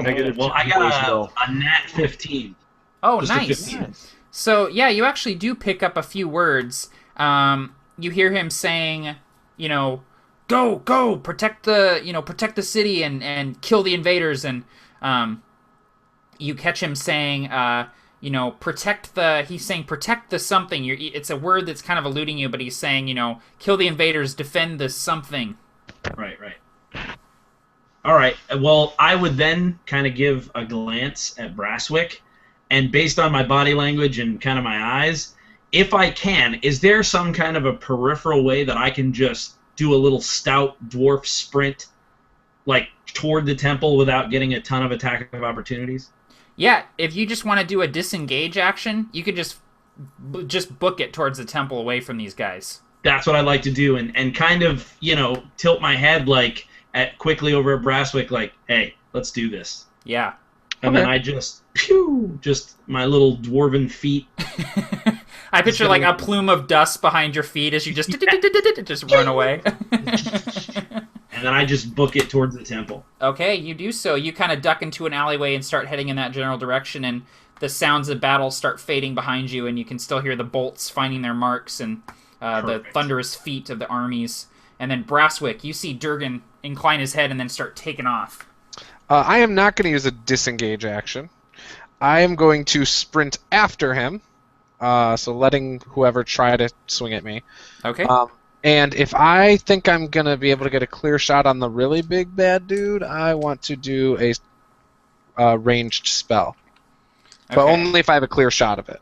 Negative well, I 2 got as well. a nat 15. Oh, Just a nice. 15. So yeah, you actually do pick up a few words. You hear him saying, go, protect the city and kill the invaders, and you catch him saying, you know, protect the. He's saying protect the something. It's a word that's kind of eluding you, but he's saying, you know, kill the invaders, defend the something. Right. All right. Well, I would then kind of give a glance at Brasswick, and based on my body language and kind of my eyes, if I can, is there some kind of a peripheral way that I can just do a little stout dwarf sprint, like toward the temple without getting a ton of attack of opportunities? Yeah, if you just want to do a disengage action, you could just book it towards the temple away from these guys. That's what I'd like to do, and kind of, you know, tilt my head like quickly over at Brasswick, like, hey, let's do this. Yeah. And then I just my little dwarven feet. I picture like a plume of dust behind your feet as you just run away. And then I just book it towards the temple. Okay, you do so. You kind of duck into an alleyway and start heading in that general direction, and the sounds of battle start fading behind you, and you can still hear the bolts finding their marks and the thunderous feet of the armies. And then Brasswick, you see Durgan incline his head and then start taking off. I am not going to use a disengage action. I am going to sprint after him, so letting whoever try to swing at me. Okay. And if I think I'm going to be able to get a clear shot on the really big bad dude, I want to do a ranged spell. Okay. But only if I have a clear shot of it.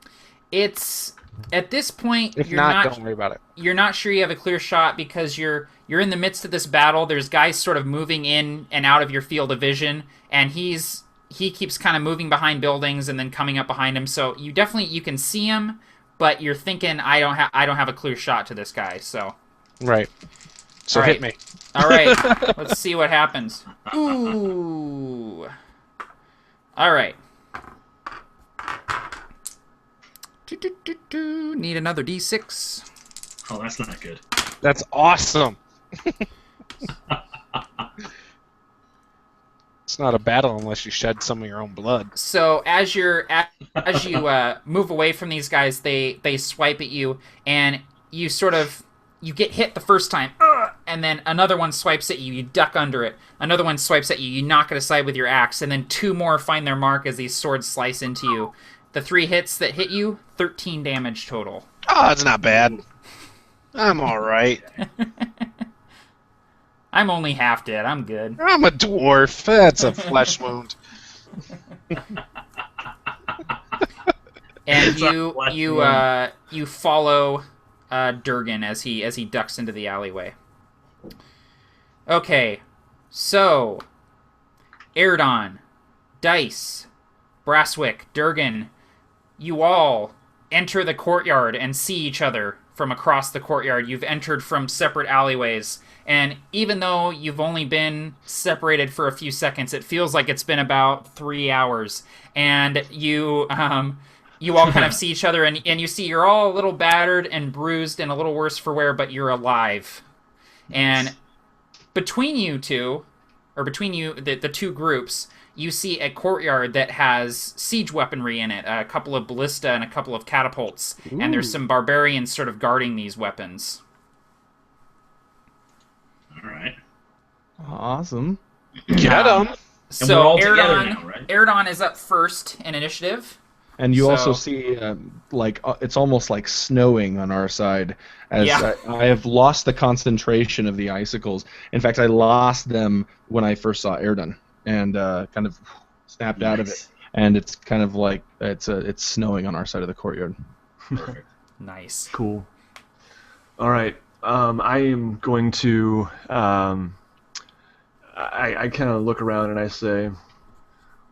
It's... At this point, if not, don't worry about it. You're not sure you have a clear shot because you're in the midst of this battle. There's guys sort of moving in and out of your field of vision, and he keeps kind of moving behind buildings and then coming up behind him. So you can see him, but you're thinking I don't have a clear shot to this guy. So right. So all right. Hit me. All right. Let's see what happens. Ooh. All right. Need another D6. Oh, that's not good. That's awesome. It's not a battle unless you shed some of your own blood. So as you move away from these guys, they swipe at you, and you get hit the first time, and then another one swipes at you. You duck under it. Another one swipes at you. You knock it aside with your axe, and then two more find their mark as these swords slice into you. The 3 hits that hit you, 13 damage total. Oh, that's not bad. I'm all right. I'm only half dead. I'm good. I'm a dwarf. That's a flesh wound. And you follow Durgan as he ducks into the alleyway. Okay, so Erdon, Dice, Brasswick, Durgan, you all enter the courtyard and see each other from across the courtyard. You've entered from separate alleyways, and even though you've only been separated for a few seconds, it feels like it's been about 3 hours. And you all kind of see each other, and you see you're all a little battered and bruised and a little worse for wear, but you're alive. And between you two, or between you, the two groups, you see a courtyard that has siege weaponry in it, a couple of ballista and a couple of catapults, and there's some barbarians sort of guarding these weapons. All right. Awesome. Get them. So now, right? Erdon is up first in initiative. And you also see, it's almost like snowing on our side. As I have lost the concentration of the icicles. In fact, I lost them when I first saw Erdon, and kind of snapped out of it. And it's kind of like it's snowing on our side of the courtyard. Perfect. Nice. Cool. All right. I am going to. I kind of look around and I say,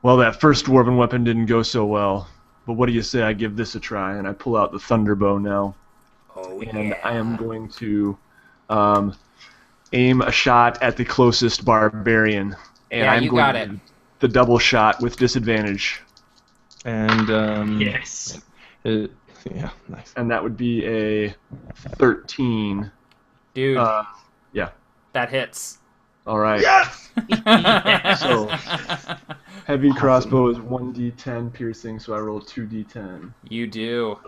well, that first dwarven weapon didn't go so well. But what do you say I give this a try? And I pull out the thunderbow now. Oh, and I am going to aim a shot at the closest barbarian. And I'm going got to it. do the double shot with disadvantage. And Yes. yeah, nice. And that would be a 13. Dude, yeah. that hits. All right. Yes! So, heavy crossbow is 1d10 piercing, so I roll 2d10. You do.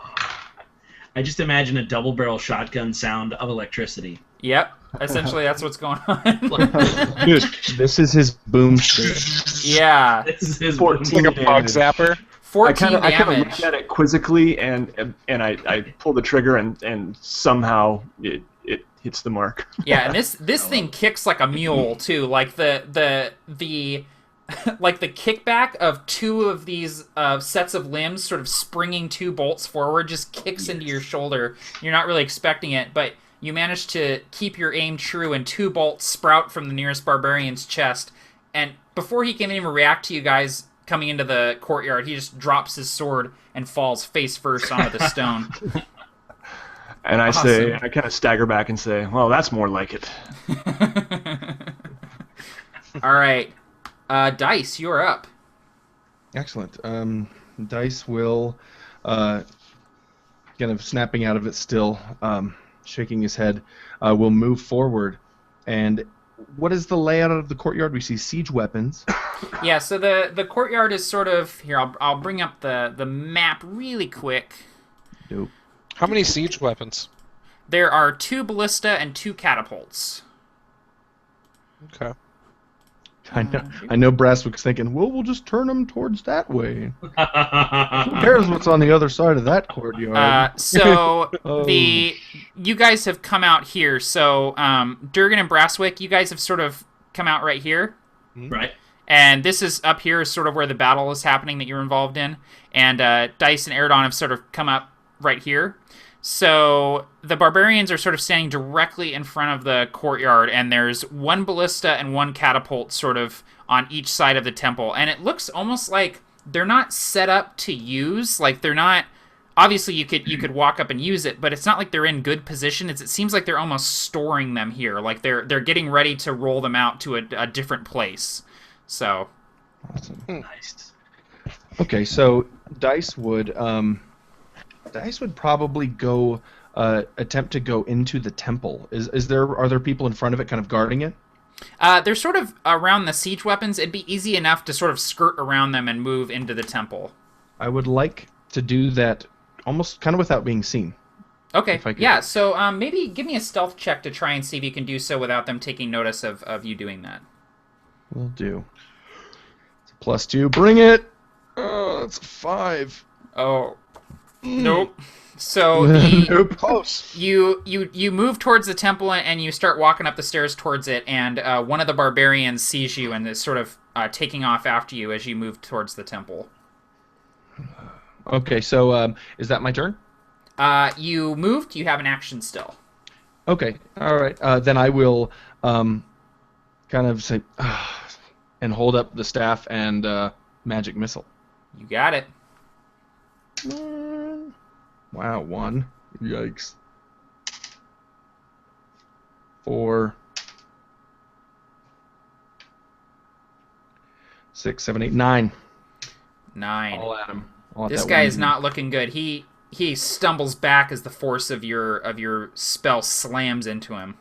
I just imagine a double barrel shotgun sound of electricity. Yep. Essentially, that's what's going on. Dude, this is his boomstick. Yeah. This is his 14 Like a bug zapper. 14 I kind of damage. look at it quizzically, and I pull the trigger, and somehow it hits the mark. Yeah, and this thing kicks like a mule too. Like the like the kickback of two of these sets of limbs sort of springing two bolts forward just kicks into your shoulder. You're not really expecting it, but you manage to keep your aim true, and two bolts sprout from the nearest barbarian's chest. And before he can even react to you guys coming into the courtyard, he just drops his sword and falls face first onto the stone. And I Awesome. say, I kind of stagger back and say, well, that's more like it. All right. Dice, you're up. Excellent. Dice will, kind of snapping out of it still, shaking his head, will move forward. And what is the layout of the courtyard? We see siege weapons. Yeah, so the courtyard is sort of... Here, I'll bring up the map really quick. Dope. How many siege weapons? There are 2 ballista and 2 catapults. Okay. I know Brasswick's thinking, well, we'll just turn them towards that way. Who cares what's on the other side of that courtyard? So Oh. you guys have come out here. So Durgan and Brasswick, you guys have sort of come out right here. Right. And this is up here is sort of where the battle is happening that you're involved in. And Dice and Eridon have sort of come up right here. So the barbarians are sort of standing directly in front of the courtyard, and there's 1 ballista and 1 catapult sort of on each side of the temple. And it looks almost like they're not set up to use. Like they're not... Obviously, you could walk up and use it, but it's not like they're in good position. It seems like they're almost storing them here. Like they're getting ready to roll them out to a different place. So... Awesome. Nice. Okay, so Dice would probably go attempt to go into the temple. Are there people in front of it kind of guarding it? They're sort of around the siege weapons. It'd be easy enough to sort of skirt around them and move into the temple. I would like to do that almost kind of without being seen. Okay, If I could- yeah, so maybe give me a stealth check to try and see if you can do so without them taking notice of you doing that. Will do. It's a +2. Bring it! Oh, that's a 5. Oh, nope. So the, Nope. Close. you move towards the temple and you start walking up the stairs towards it, and one of the barbarians sees you and is sort of taking off after you as you move towards the temple. Okay, so is that my turn? You moved. You have an action still. Okay, all right. Then I will kind of say, and hold up the staff and magic missile. You got it. Wow, 1. Yikes. 4. 6, 7, 8, 9. 9. All at him. All at This that guy one is not looking good. He stumbles back as the force of your spell slams into him,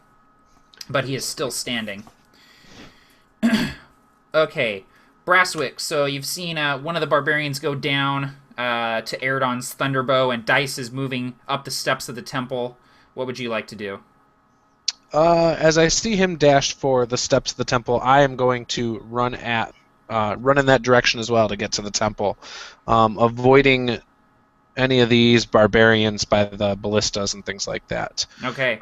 but he is still standing. Okay, Brasswick. So you've seen one of the barbarians go down to Eridon's Thunderbow, and Dice is moving up the steps of the temple. What would you like to do? As I see him dash for the steps of the temple, I am going to run in that direction as well to get to the temple, avoiding any of these barbarians by the ballistas and things like that. Okay.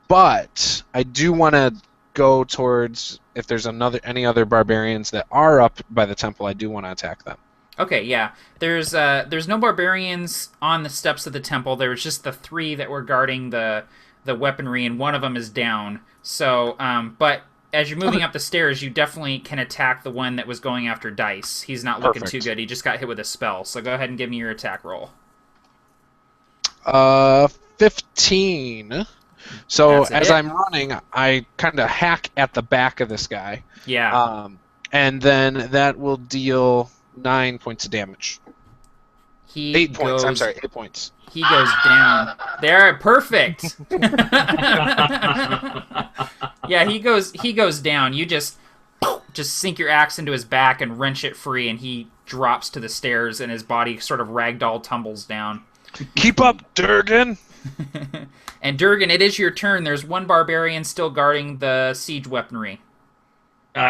But I do want to go towards, if there's any other barbarians that are up by the temple, I do want to attack them. Okay, yeah. There's no barbarians on the steps of the temple. There's just the 3 that were guarding the weaponry, and one of them is down. So, but as you're moving up the stairs, you definitely can attack the one that was going after Dice. He's not looking too good. He just got hit with a spell. So go ahead and give me your attack roll. 15. So That's as it. I'm running, I kind of hack at the back of this guy. Yeah. And then that will deal 9 points of damage. 8 points. I'm sorry, 8 points. He goes down. There, perfect. Yeah, he goes down. You just sink your axe into his back and wrench it free, and he drops to the stairs, and his body sort of ragdoll tumbles down. Keep up, Durgan! And Durgan, it is your turn. There's one barbarian still guarding the siege weaponry.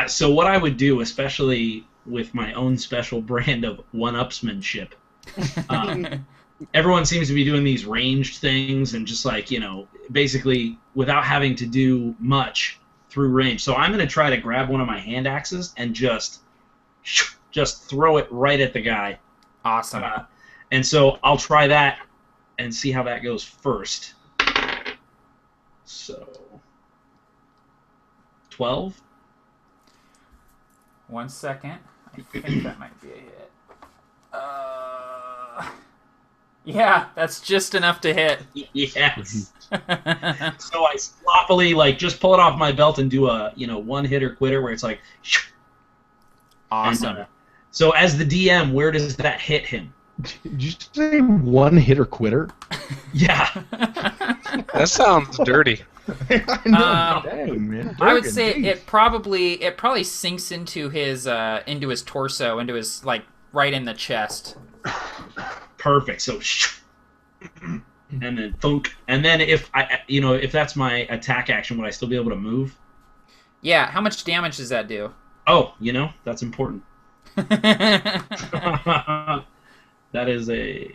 So what I would do, especially with my own special brand of one-upsmanship. Everyone seems to be doing these ranged things and just like, basically without having to do much through range. So I'm going to try to grab one of my hand axes and just throw it right at the guy. Awesome. And so I'll try that and see how that goes first. So 12. 1 second. I think that might be a hit. Yeah, that's just enough to hit. Yes. So I sloppily just pull it off my belt and do a one hitter quitter where it's like. Awesome. And, so as the DM, where does that hit him? Did you say one hitter quitter? Yeah. That sounds dirty. I know. Dang, man. I would say it probably sinks into his torso, into his right in the chest. Perfect. So, and then thunk, and then if that's my attack action, would I still be able to move? Yeah. How much damage does that do? Oh, that's important. That is a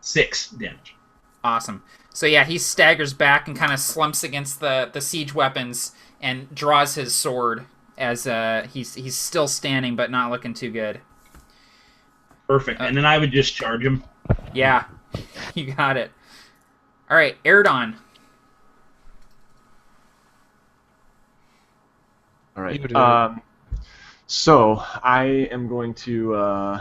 6 damage. Awesome. So yeah, he staggers back and kind of slumps against the siege weapons and draws his sword as he's still standing but not looking too good. Perfect. And then I would just charge him. Yeah, you got it. All right, Erdon. All right. So I am going to.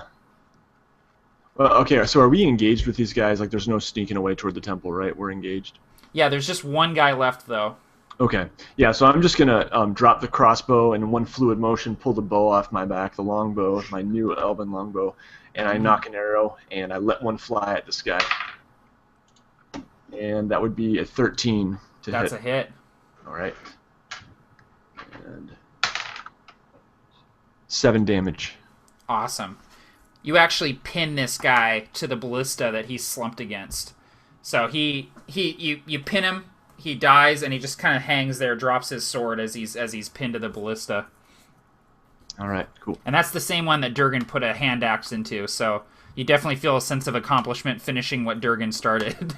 Okay. So are we engaged with these guys? There's no sneaking away toward the temple, right? We're engaged. Yeah, there's just one guy left though. Okay. Yeah. So I'm just gonna drop the crossbow and in one fluid motion pull the bow off my back, the longbow, my new elven longbow, and I knock an arrow and I let one fly at this guy. And that would be a 13 to hit. That's a hit. All right. And 7 damage. Awesome. You actually pin this guy to the ballista that he's slumped against. So you pin him, he dies, and he just kind of hangs there, drops his sword as he's pinned to the ballista. All right, cool. And that's the same one that Durgan put a hand axe into, so you definitely feel a sense of accomplishment finishing what Durgan started.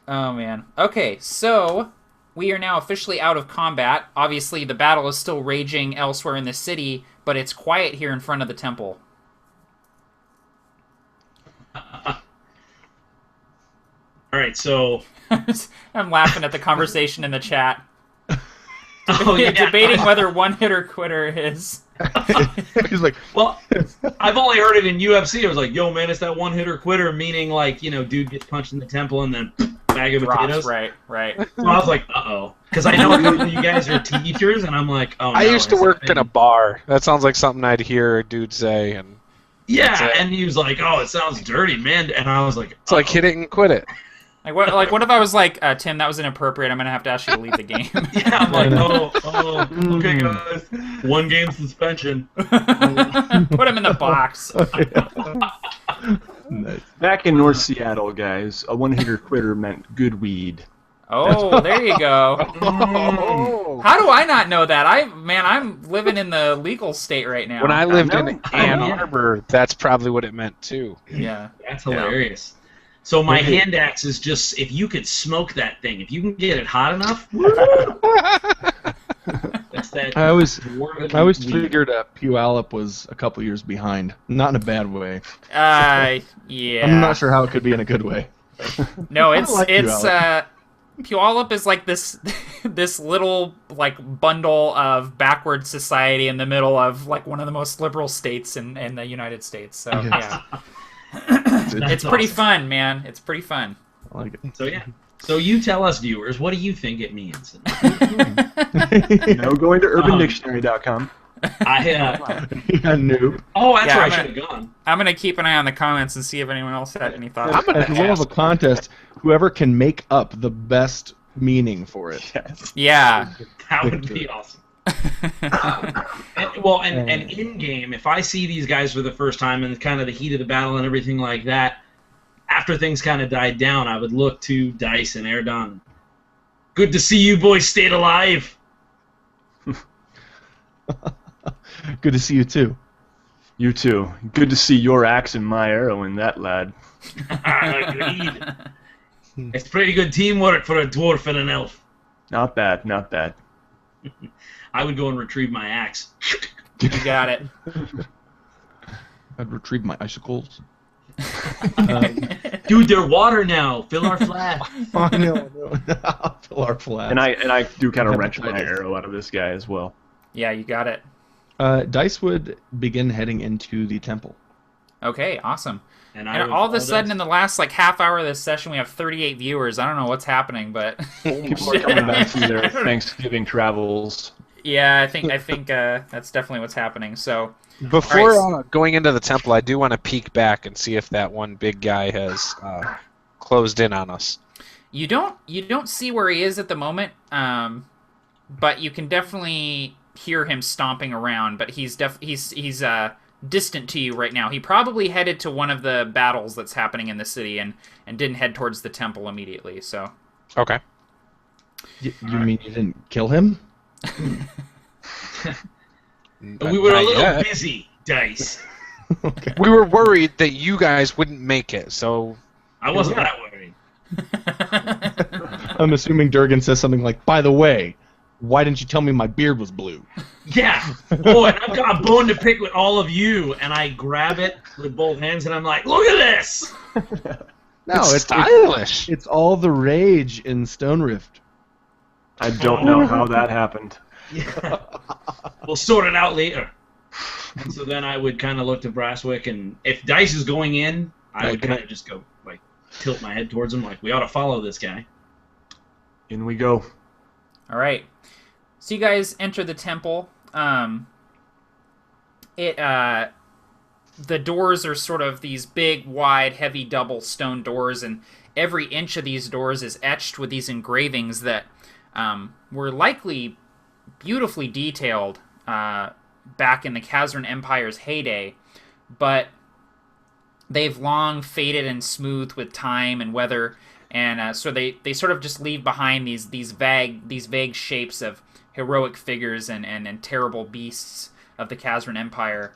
Oh, man. Okay, so we are now officially out of combat. Obviously, the battle is still raging elsewhere in the city, but it's quiet here in front of the temple. All right, so I'm laughing at the conversation in the chat. Oh, yeah. Debating whether one hitter quitter is. He's like, well, I've only heard it in UFC. It was like, yo, man, it's that one hitter quitter, meaning dude gets punched in the temple and then bag of potatoes. Right. So I was like, uh-oh. Because I know you guys are teachers, and I'm like, oh, no. I used to work in a bar. That sounds like something I'd hear a dude say. And yeah, and he was like, oh, it sounds dirty, man. And I was like, it's like hit it and quit it. What if I was like, Tim, that was inappropriate. I'm going to have to ask you to leave the game. Yeah, I'm like, okay, guys. 1 game suspension. Put him in the box. nice. Back in North Seattle, guys, a one-hitter quitter meant good weed. Oh, there you go. Oh. How do I not know that? I'm living in the legal state right now. When I lived in Ann Arbor, that's probably what it meant too. Yeah. That's hilarious. So my hand axe is just, if you could smoke that thing, if you can get it hot enough. That's that. I always figured Puyallup was a couple years behind. Not in a bad way. Yeah. I'm not sure how it could be in a good way. No, it's Puyallup. Puyallup is like this little bundle of backward society in the middle of one of the most liberal states in the United States. So yeah. It's pretty fun, man. It's pretty fun. I like it. So yeah. So you tell us, viewers, what do you think it means? Going to UrbanDictionary.com. I knew. Oh, that's where I should have gone. I'm gonna keep an eye on the comments and see if anyone else had any thoughts. As well as a contest, whoever can make up the best meaning for it. Yes. Yeah. That would be awesome. And in game, if I see these guys for the first time and kind of the heat of the battle and everything like that, after things kind of died down, I would look to Dice and Erdon Good to see you boys stayed alive. Good to see you too. You too. Good to see your axe and my arrow in that, lad. Agreed. It's pretty good teamwork for a dwarf and an elf. Not bad, not bad. I would go and retrieve my axe. You got it. I'd retrieve my icicles. Dude, they're water now. Fill our flat. I know. I'll fill our flat. And I do kind of Have wrench a my title. arrow out of this guy as well. Yeah, you got it. Dice would begin heading into the temple. Okay, awesome. And And all of a sudden, in the last half hour of this session, we have 38 viewers. I don't know what's happening, but People are coming back from their Thanksgiving travels. yeah, I think that's definitely what's happening. So Before going into the temple, I do want to peek back and see if that one big guy has closed in on us. you don't see where he is at the moment, but you can definitely hear him stomping around. But he's distant to you right now. He probably headed to one of the battles that's happening in the city and didn't head towards the temple immediately. So Okay. You mean you didn't kill him? we were a Not little yet. busy, Dice. Okay. We were worried that you guys wouldn't make it, so I wasn't that worried. I'm assuming Durgan says something like, "By the way, why didn't you tell me my beard was blue?" Yeah. Oh, and I've got a bone to pick with all of you, and I grab it with both hands, and I'm like, look at this! No, it's stylish. It's all the rage in Stone Rift. I don't know how that happened. We'll sort it out later. And so then I would kind of look to Brasswick, and if Dice is going in, I would kind of just go, tilt my head towards him, we ought to follow this guy. In we go. All right. So you guys enter the temple. The doors are sort of these big, wide, heavy double stone doors, and every inch of these doors is etched with these engravings that were likely beautifully detailed back in the Khazran Empire's heyday, but they've long faded and smoothed with time and weather, and so they sort of just leave behind these vague shapes of heroic figures and terrible beasts of the Khazran Empire.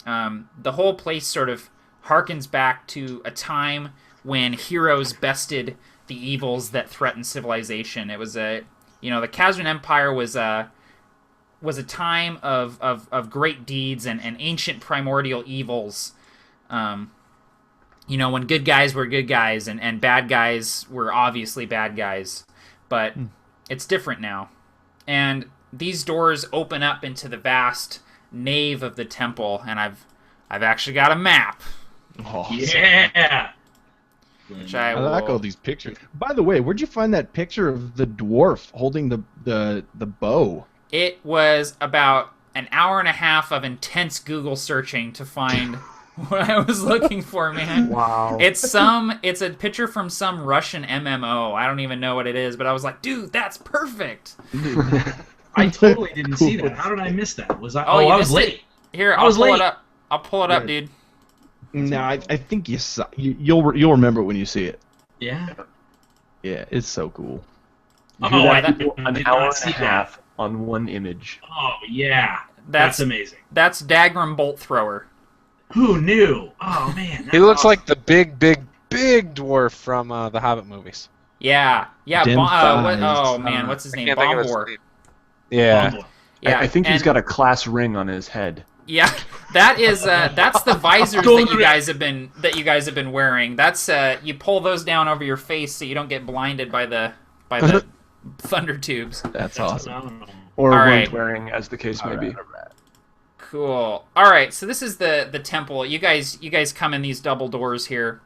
The whole place sort of harkens back to a time when heroes bested the evils that threatened civilization. It was the Khazran Empire was a time of great deeds and ancient primordial evils. When good guys were good guys and bad guys were obviously bad guys. But it's different now. And these doors open up into the vast nave of the temple, and I've actually got a map. Oh, Yeah! Which I like all these pictures. By the way, where'd you find that picture of the dwarf holding the bow? It was about an hour and a half of intense Google searching to find what I was looking for, man. Wow. It's a picture from some Russian MMO. I don't even know what it is, but I was like, dude, that's perfect. I totally didn't see that. How did I miss that? You I was missed late. it. Here, I I'll was pull late. it up. I'll pull it up, Right. dude. No, I think you saw. You'll remember it when you see it. Yeah? Yeah, it's so cool. You Oh, I that did an not hour and see a that. half on one image. Oh, yeah. That's amazing. That's Dagram Bolt Thrower. Who knew? Oh, man. He looks like the big dwarf from the Hobbit movies. Yeah. Dim thighs. What's his name? Can't think of his Bombor. name. Yeah. Bumble. Yeah, I think he's and- got a class ring on his head. Yeah, that's the visors that you guys have been wearing. That's you pull those down over your face so you don't get blinded by the thunder tubes. That's awesome. phenomenal. Or All weren't right. wearing, as the case may be. Cool. All right, so this is the temple. You guys come in these double doors here,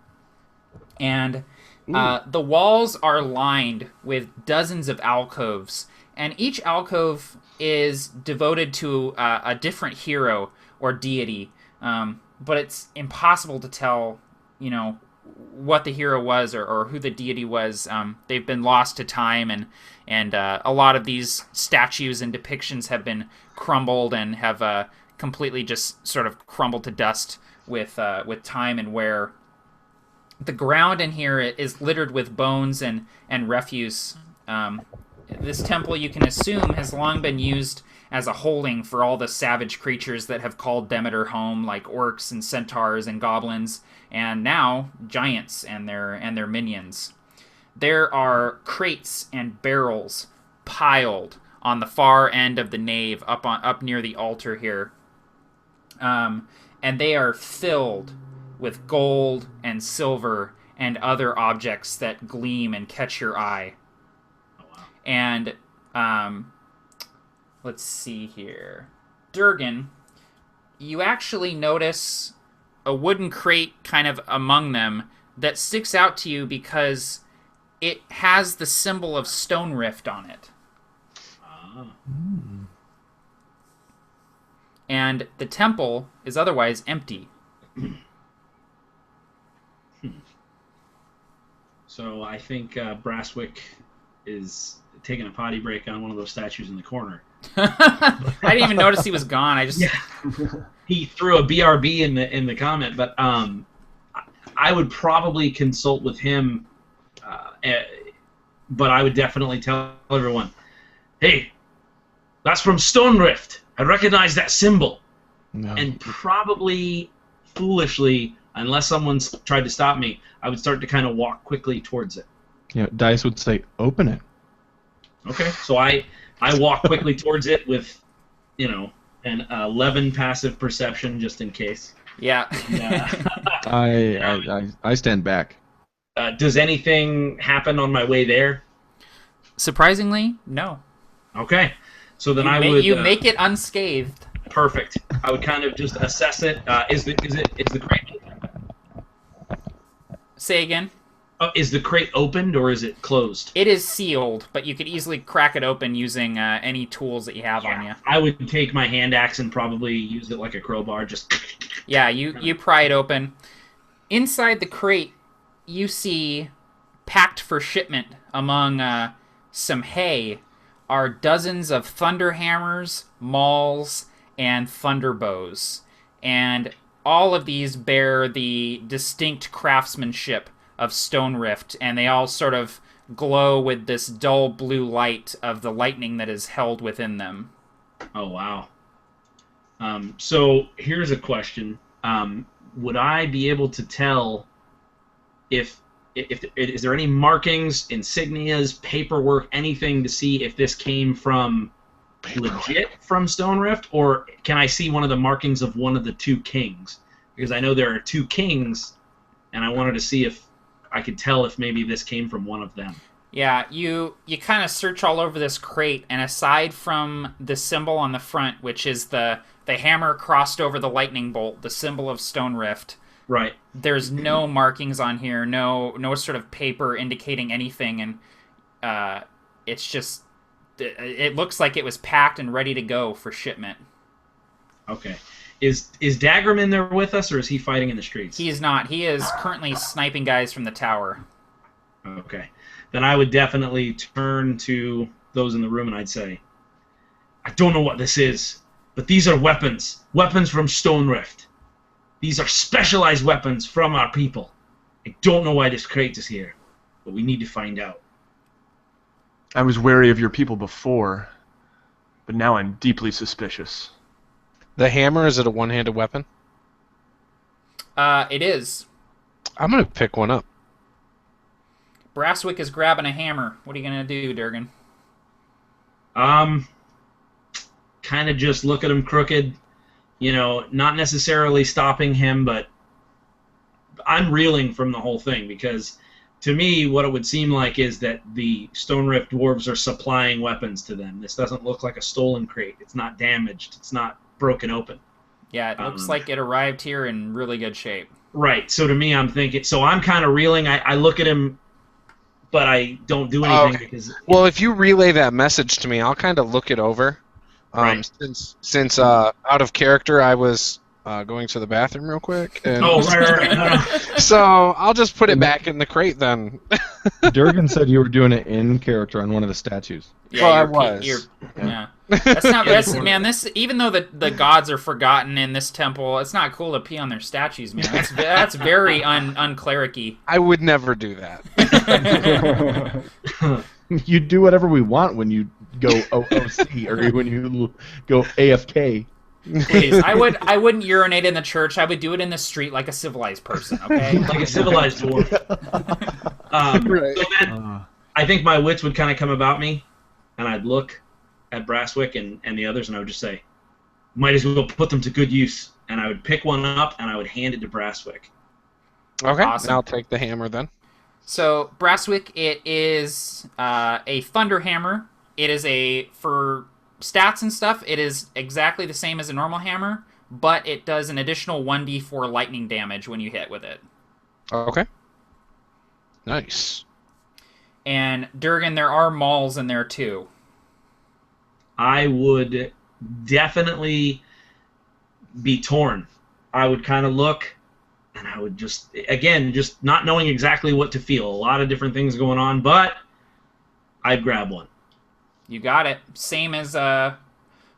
and the walls are lined with dozens of alcoves, and each alcove is devoted to a different hero or deity, but it's impossible to tell, what the hero was or who the deity was. They've been lost to time, and a lot of these statues and depictions have been crumbled and have completely just sort of crumbled to dust with time and wear. The ground in here is littered with bones and refuse. this temple, you can assume, has long been used as a holding for all the savage creatures that have called Demeter home, like orcs and centaurs and goblins, and now giants and their minions. There are crates and barrels piled on the far end of the nave, up near the altar here, and they are filled with gold and silver and other objects that gleam and catch your eye. Oh, wow. And let's see here, Durgan, you actually notice a wooden crate kind of among them that sticks out to you because it has the symbol of Stone Rift on it. And the temple is otherwise empty. So I think Brasswick is taking a potty break on one of those statues in the corner. I didn't even notice he was gone. He threw a BRB in the comment, but I would probably consult with him. But I would definitely tell everyone, hey, that's from Stone Rift. I recognize that symbol. No. And probably foolishly, unless someone's tried to stop me, I would start to kind of walk quickly towards it. You know, Dice would say, open it. Okay, so I walk quickly towards it with, an 11 passive perception just in case. Yeah. I stand back. Does anything happen on my way there? Surprisingly, no. Okay, so then you make it unscathed. Perfect. I would kind of just assess it. Is the crate open? Say again. Is the crate opened or is it closed? It is sealed, but you could easily crack it open using any tools that you have on you. I would take my hand axe and probably use it like a crowbar. Just. Yeah, you pry it open. Inside the crate, you see, packed for shipment among some hay, are dozens of thunder hammers, mauls, and thunderbows. And all of these bear the distinct craftsmanship of Stone Rift, and they all sort of glow with this dull blue light of the lightning that is held within them. Oh, wow. So here's a question. Would I be able to tell if is there any markings, insignias, paperwork, anything to see if this came from legit from Stone Rift, or can I see one of the markings of one of the two kings? Because I know there are two kings, and I wanted to see if I could tell if maybe this came from one of them. Yeah, you kind of search all over this crate, and aside from the symbol on the front, which is the hammer crossed over the lightning bolt, the symbol of Stone Rift, right? There's no markings on here, no sort of paper indicating anything, and it's just, it looks like it was packed and ready to go for shipment. Okay. Is Daggerman there with us, or is he fighting in the streets? He is not. He is currently sniping guys from the tower. Okay. Then I would definitely turn to those in the room and I'd say, I don't know what this is, but these are weapons. Weapons from Stone Rift. These are specialized weapons from our people. I don't know why this crate is here, but we need to find out. I was wary of your people before, but now I'm deeply suspicious. The hammer, is it a one-handed weapon? It is. I'm going to pick one up. Brasswick is grabbing a hammer. What are you going to do, Durgan? Kind of just look at him crooked. Not necessarily stopping him, but I'm reeling from the whole thing because to me what it would seem like is that the Stone Rift dwarves are supplying weapons to them. This doesn't look like a stolen crate. It's not damaged. It's not broken open. Yeah, it looks like it arrived here in really good shape. Right. So to me, I'm thinking. So I'm kind of reeling. I look at him, but I don't do anything because. Well, if you relay that message to me, I'll kind of look it over. Right. Since out of character, I was going to the bathroom real quick. And right. No. So I'll just put it back in the crate then. Durgan said you were doing it in character on one of the statues. Yeah, well, I was. Yeah. That's not. Man. This, even though the gods are forgotten in this temple, it's not cool to pee on their statues, man. That's very unclericy. I would never do that. You do whatever we want when you go OOC or when you go AFK. Please, I wouldn't urinate in the church. I would do it in the street like a civilized person. Okay. Like a civilized dwarf. Right. So then, I think my wits would kind of come about me, and I'd look at Brasswick and the others, and I would just say, might as well put them to good use. And I would pick one up, and I would hand it to Brasswick. Okay, Awesome. I'll take the hammer then. So Brasswick, it is a thunder hammer. It is for stats and stuff, it is exactly the same as a normal hammer, but it does an additional 1d4 lightning damage when you hit with it. Okay. Nice. And Durgan, there are mauls in there too. I would definitely be torn. I would kind of look, and I would just not knowing exactly what to feel. A lot of different things going on, but I'd grab one. You got it. Same as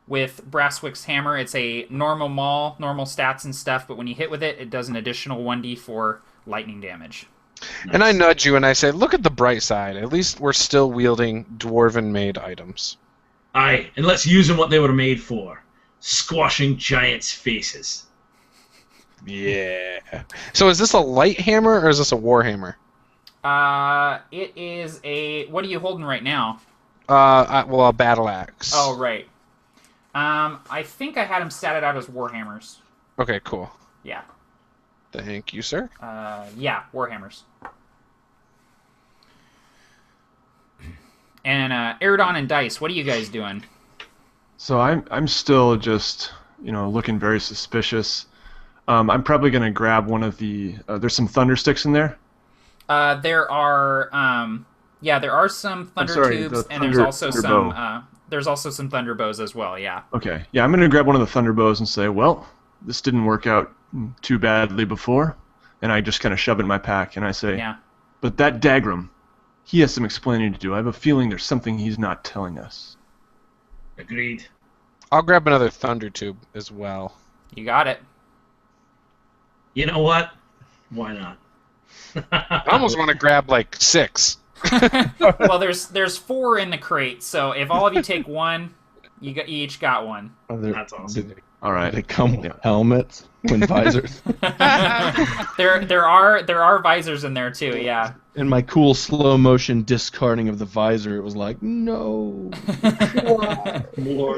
with Brasswick's hammer. It's a normal maul, normal stats and stuff, but when you hit with it, it does an additional 1d4 lightning damage. Nice. And I nudge you and I say, look at the bright side. At least we're still wielding dwarven-made items. Aye, and let's use them what they were made for. Squashing giants' faces. Yeah. So is this a light hammer or is this a war hammer? It is a... What are you holding right now? Well, a battle axe. Oh, right. I think I had him statted out as warhammers. Okay, cool. Yeah. Thank you, sir. Yeah, warhammers. And Eridon and Dice, what are you guys doing? So I'm still just looking very suspicious. I'm probably gonna grab one of the. There's some thunder sticks in there. There are some thunder tubes, and there's also some thunder bows as well. Yeah. Okay. Yeah, I'm gonna grab one of the thunder bows and say, well, this didn't work out too badly before, and I just kind of shove it in my pack and I say, Yeah. But that Dagram, he has some explaining to do. I have a feeling there's something he's not telling us. Agreed. I'll grab another thunder tube as well. You got it. You know what? Why not? I almost want to grab like 6. Well, there's 4 in the crate, so if all of you take one, you each got one. That's awesome. All right. They come with helmets and visors. There are visors in there too. Yeah. In my cool slow motion discarding of the visor, it was like, no.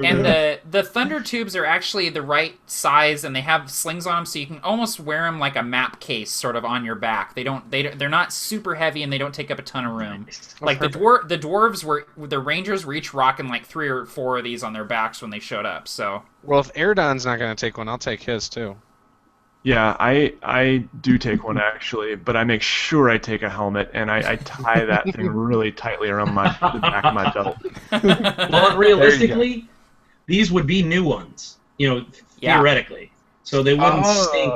And the thunder tubes are actually the right size, and they have slings on them, so you can almost wear them like a map case, sort of on your back. They're not super heavy, and they don't take up a ton of room. Like the rangers were each rocking like 3 or 4 of these on their backs when they showed up. So. Well, if Eridon's not going to take one, I'll take his too. Yeah, I do take one actually, but I make sure I take a helmet and I tie that thing really tightly around the back of my belt. Well, realistically, these would be new ones, theoretically. So they wouldn't stink.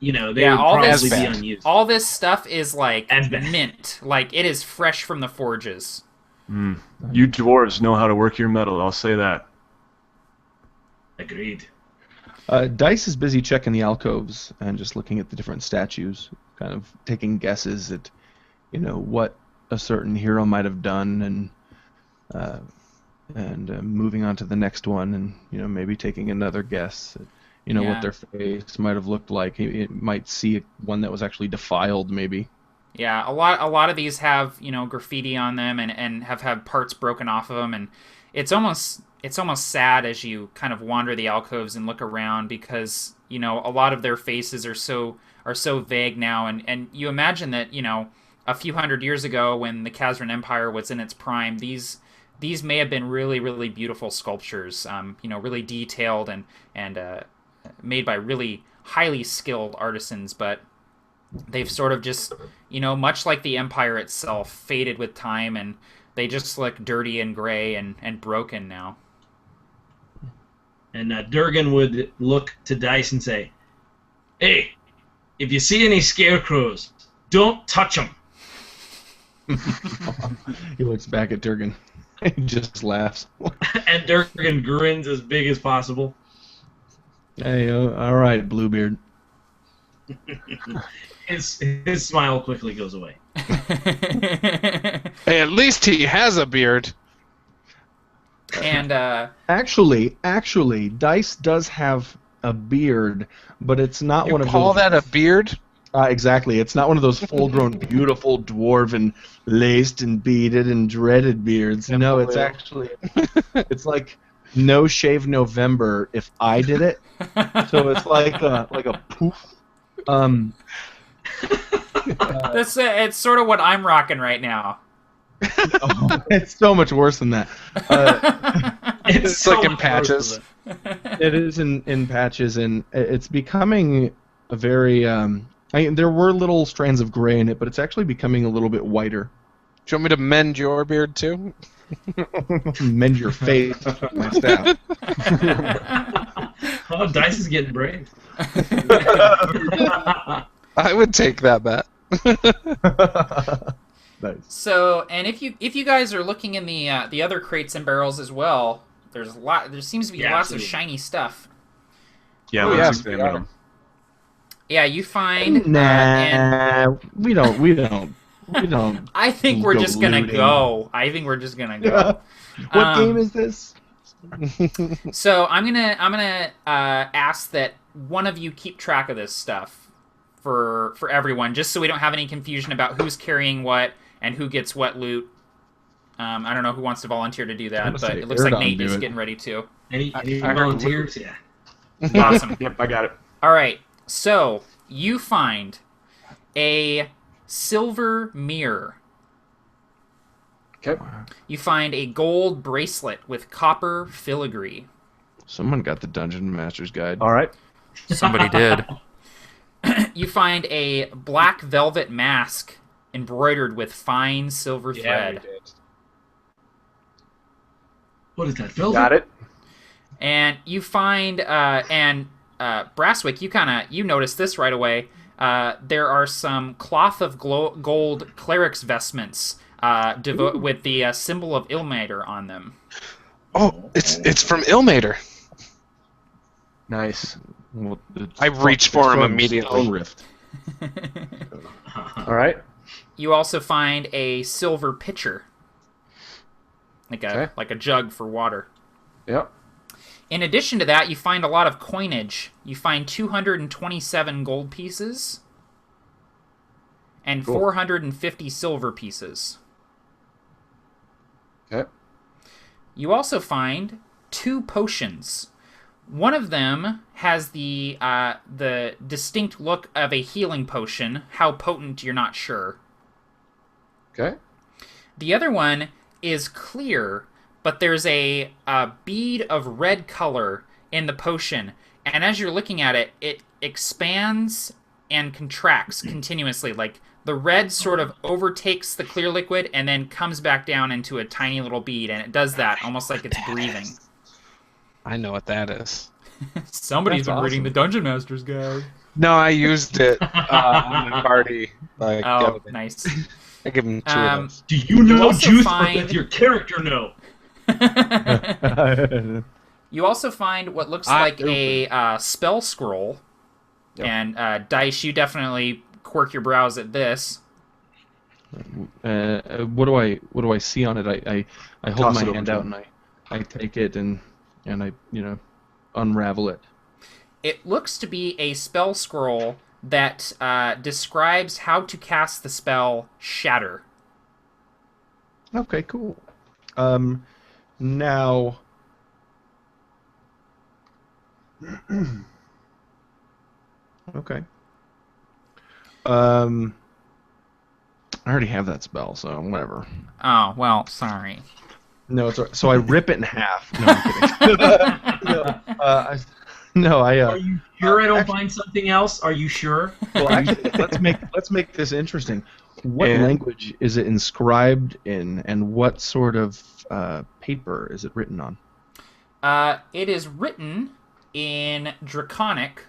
They would probably be unused. All this stuff is like Advent. mint. Like it is fresh from the forges. You dwarves know how to work your metal, I'll say that. Agreed. Dice is busy checking the alcoves and just looking at the different statues, kind of taking guesses at, what a certain hero might have done, and moving on to the next one, and maybe taking another guess at, what their face might have looked like. It might see one that was actually defiled, maybe. Yeah, a lot of these have graffiti on them and have had parts broken off of them, and it's almost sad as you kind of wander the alcoves and look around because a lot of their faces are so vague now, and you imagine that a few hundred years ago when the Khazran Empire was in its prime, these may have been really, really beautiful sculptures, really detailed and made by really highly skilled artisans, but they've sort of just much like the Empire itself faded with time, and they just look dirty and gray and broken now. And Durgan would look to Dice and say, "Hey, if you see any scarecrows, don't touch them." He looks back at Durgan. He just laughs. And Durgan grins as big as possible. Hey, all right, Bluebeard. His smile quickly goes away. Hey, at least he has a beard. And Actually, Dice does have a beard, but it's not one of Call those. that a beard? Exactly. It's not one of those full-grown, beautiful, dwarven, laced and beaded and dreaded beards. No, it's actually, it's like No Shave November if I did it. So it's like a poof. it's sort of what I'm rocking right now. It's so much worse than that. It's so like in much patches. worse It is in patches, and it's becoming a very. There were little strands of gray in it, but it's actually becoming a little bit whiter. Do you want me to mend your beard too? Mend your face with my staff. Oh, Dice is getting brave. I would take that bet. Nice. So, and if you guys are looking in the other crates and barrels as well, there seems to be Yeah, lots of absolutely. shiny stuff. Yeah, Oh, let's yes, examine we are. them. Yeah, you find and Nah, we don't. I think we're Go just gonna looting. go. I think we're just gonna go. What game is this? So I'm gonna ask that one of you keep track of this stuff for everyone, just so we don't have any confusion about who's carrying what and who gets what loot. I don't know who wants to volunteer to do I'm that, gonna but say it looks like Erdon Nate do is it. getting ready to. Any I heard volunteers? Yeah. Awesome. Yep, I got it. All right, so you find a silver mirror. Okay. You find a gold bracelet with copper filigree. Someone got the Dungeon Master's Guide. All right. Somebody did. You find a black velvet mask embroidered with fine silver thread. What is that? Velvet? Got it. And you find Brasswick, you notice this right away. There are some cloth of gold cleric's vestments with the symbol of Ilmater on them. Oh, it's from Ilmater. Nice. Well, I reached for him immediately. Stone Rift. All right. You also find a silver pitcher, like a jug for water. Yep. In addition to that, you find a lot of coinage. You find 227 gold pieces and Cool. 450 silver pieces. Okay. You also find 2 potions. One of them has the distinct look of a healing potion. How potent, you're not sure. Okay. The other one is clear, but there's a bead of red color in the potion. And as you're looking at it, it expands and contracts continuously. Like the red sort of overtakes the clear liquid and then comes back down into a tiny little bead. And it does that almost like it's breathing. I know what that is. Somebody's That's been reading awesome. the Dungeon Master's Guide. No, I used it on my party. Like, Oh, nice. I give him 2 of those. Do you know also juice, or find- does your character know? You also find what looks like a spell scroll. Yep. And Dice, you definitely quirk your brows at this. What do I see on it? I hold Toss my it over hand to out him. and I take it and I unravel it. It looks to be a spell scroll that describes how to cast the spell Shatter. Okay, cool. Now. Okay. I already have that spell, so whatever. Oh, well, sorry. No, so I rip it in half. No, I'm kidding. Are you sure I don't find something else? Are you sure? Well, actually, let's make this interesting. What And- language is it inscribed in, and what sort of paper is it written on? It is written in Draconic,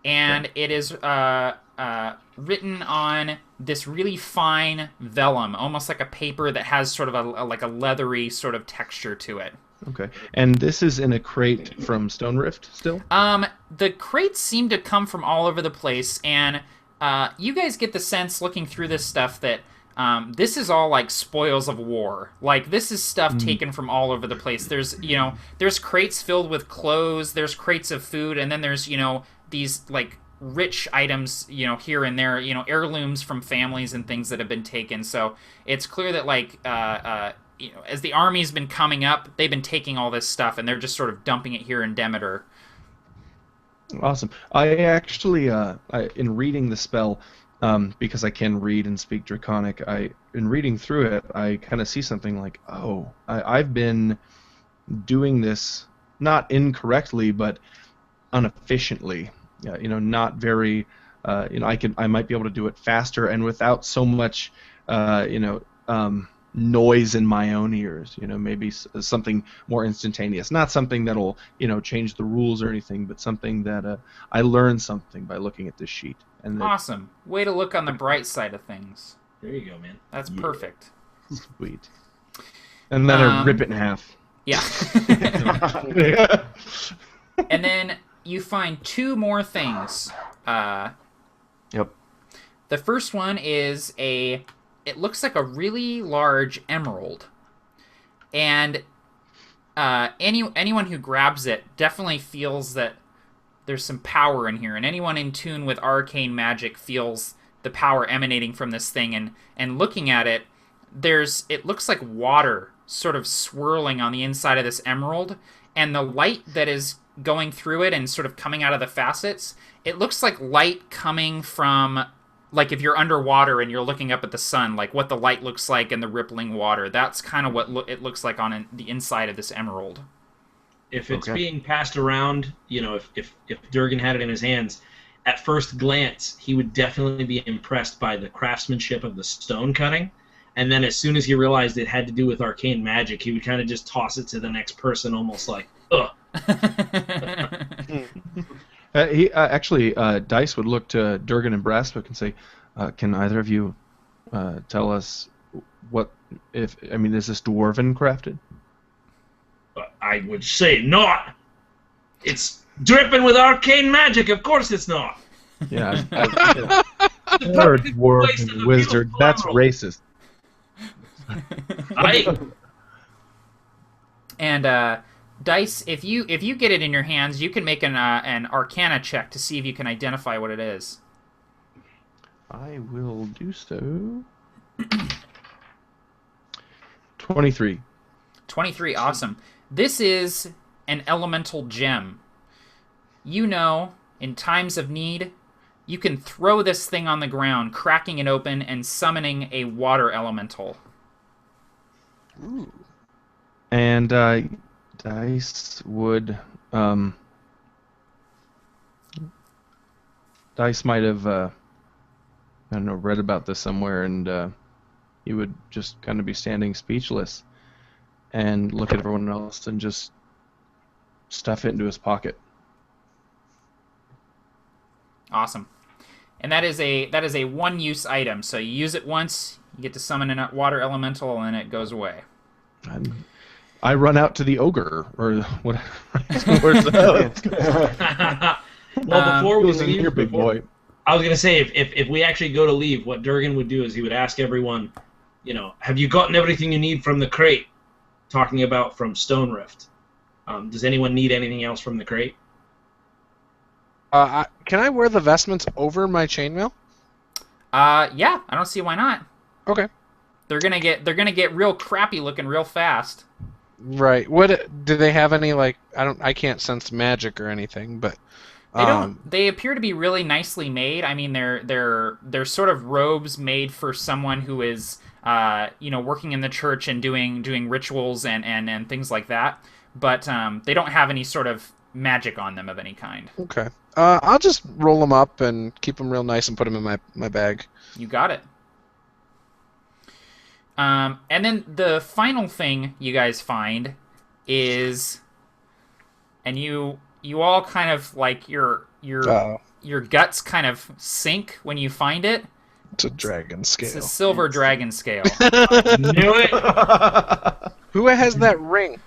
and it is written on this really fine vellum, almost like a paper that has sort of a leathery sort of texture to it. Okay, and this is in a crate from Stone Rift still? The crates seem to come from all over the place, and you guys get the sense, looking through this stuff, that This is all like spoils of war. Like this is stuff taken from all over the place. There's there's crates filled with clothes. There's crates of food, and then there's these like rich items here and there. Heirlooms from families and things that have been taken. So it's clear that like as the army's been coming up, they've been taking all this stuff and they're just sort of dumping it here in Demeter. Awesome. I actually, in reading the spell, because I can read and speak Draconic, in reading through it, I kind of see something like, oh, I've been doing this not incorrectly, but inefficiently. Not very. I might be able to do it faster and without so much, noise in my own ears. Maybe something more instantaneous, not something that'll change the rules or anything, but something that I learned something by looking at this sheet. And awesome. Way to look on the bright side of things. There you go, man. That's perfect. Sweet. And then I rip it in half. Yeah. And then you find two more things. Yep. The first one is it looks like a really large emerald. And anyone who grabs it definitely feels that there's some power in here. And anyone in tune with arcane magic feels the power emanating from this thing. And looking at it, it looks like water sort of swirling on the inside of this emerald. And the light that is going through it and sort of coming out of the facets, it looks like light coming from, like if you're underwater and you're looking up at the sun, like what the light looks like in the rippling water. That's kind of what it looks like on the inside of this emerald. If it's being passed around, if Durgan had it in his hands, at first glance, he would definitely be impressed by the craftsmanship of the stone cutting. And then as soon as he realized it had to do with arcane magic, he would kind of just toss it to the next person almost like, ugh. Dice would look to Durgan and Brassbook and say, can either of you tell us is this dwarven crafted? I would say not. It's dripping with arcane magic. Of course it's not. Yeah. You're a dwarven wizard. That's racist. And Dice, if you get it in your hands, you can make an Arcana check to see if you can identify what it is. I will do so. 23. 23, awesome. This is an elemental gem. In times of need, you can throw this thing on the ground, cracking it open and summoning a water elemental. Ooh. And Dice would Dice might have read about this somewhere, and he would just kind of be standing speechless and look at everyone else and just stuff it into his pocket. Awesome. And that is a one-use item. So you use it once, you get to summon a water elemental, and then it goes away. I run out to the ogre, or what? Where's that? Well, before we leave, here, big boy. I was gonna say if we actually go to leave, what Durgan would do is he would ask everyone, have you gotten everything you need from the crate? Talking about from Stone Rift. Does anyone need anything else from the crate? Can I wear the vestments over my chainmail? Yeah, I don't see why not. Okay. They're gonna get real crappy looking real fast. Right. What do they have any I can't sense magic or anything, but they don't. They appear to be really nicely made. I mean, they're sort of robes made for someone who is working in the church and doing rituals and things like that. But they don't have any sort of magic on them of any kind. Okay. I'll just roll them up and keep them real nice and put them in my bag. You got it. And then the final thing you guys find is, and you all kind of like your guts kind of sink when you find it. It's a dragon scale. It's a silver dragon scale. Knew it. Who has that ring?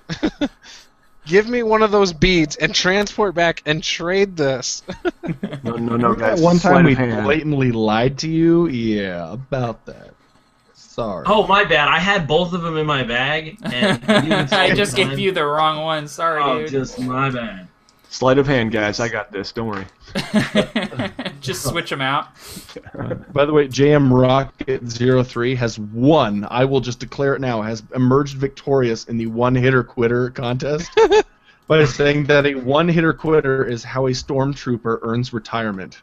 Give me one of those beads and transport back and trade this. No, guys. One time we hand. blatantly lied to you? Yeah, about that. Sorry. Oh, my bad. I had both of them in my bag, and I just gave you the wrong one. Sorry, Oh, dude. just my bad. Sleight of hand, guys. I got this. Don't worry. Just switch them out. By the way, JM Rocket 03 has won. I will just declare it now. Has emerged victorious in the one-hitter quitter contest by saying that a one-hitter quitter is how a stormtrooper earns retirement.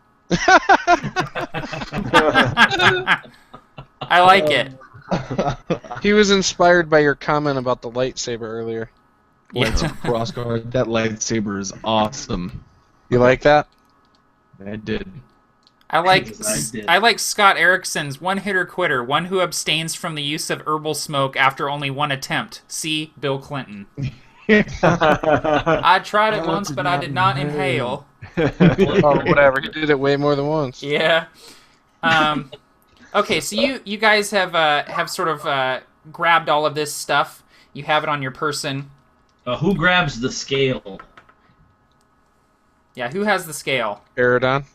I like it. He was inspired by your comment about the lightsaber earlier. Lightsaber crossguard. That lightsaber is awesome. You like that? I did. I like Yes, I did. I like Scott Erickson's one-hitter quitter, one who abstains from the use of herbal smoke after only one attempt. See Bill Clinton. I tried it once, but I did not inhale. Or whatever. He did it way more than once. Yeah. Okay, so you guys have sort of grabbed all of this stuff. You have it on your person. Who grabs the scale? Yeah, who has the scale? Aerodon.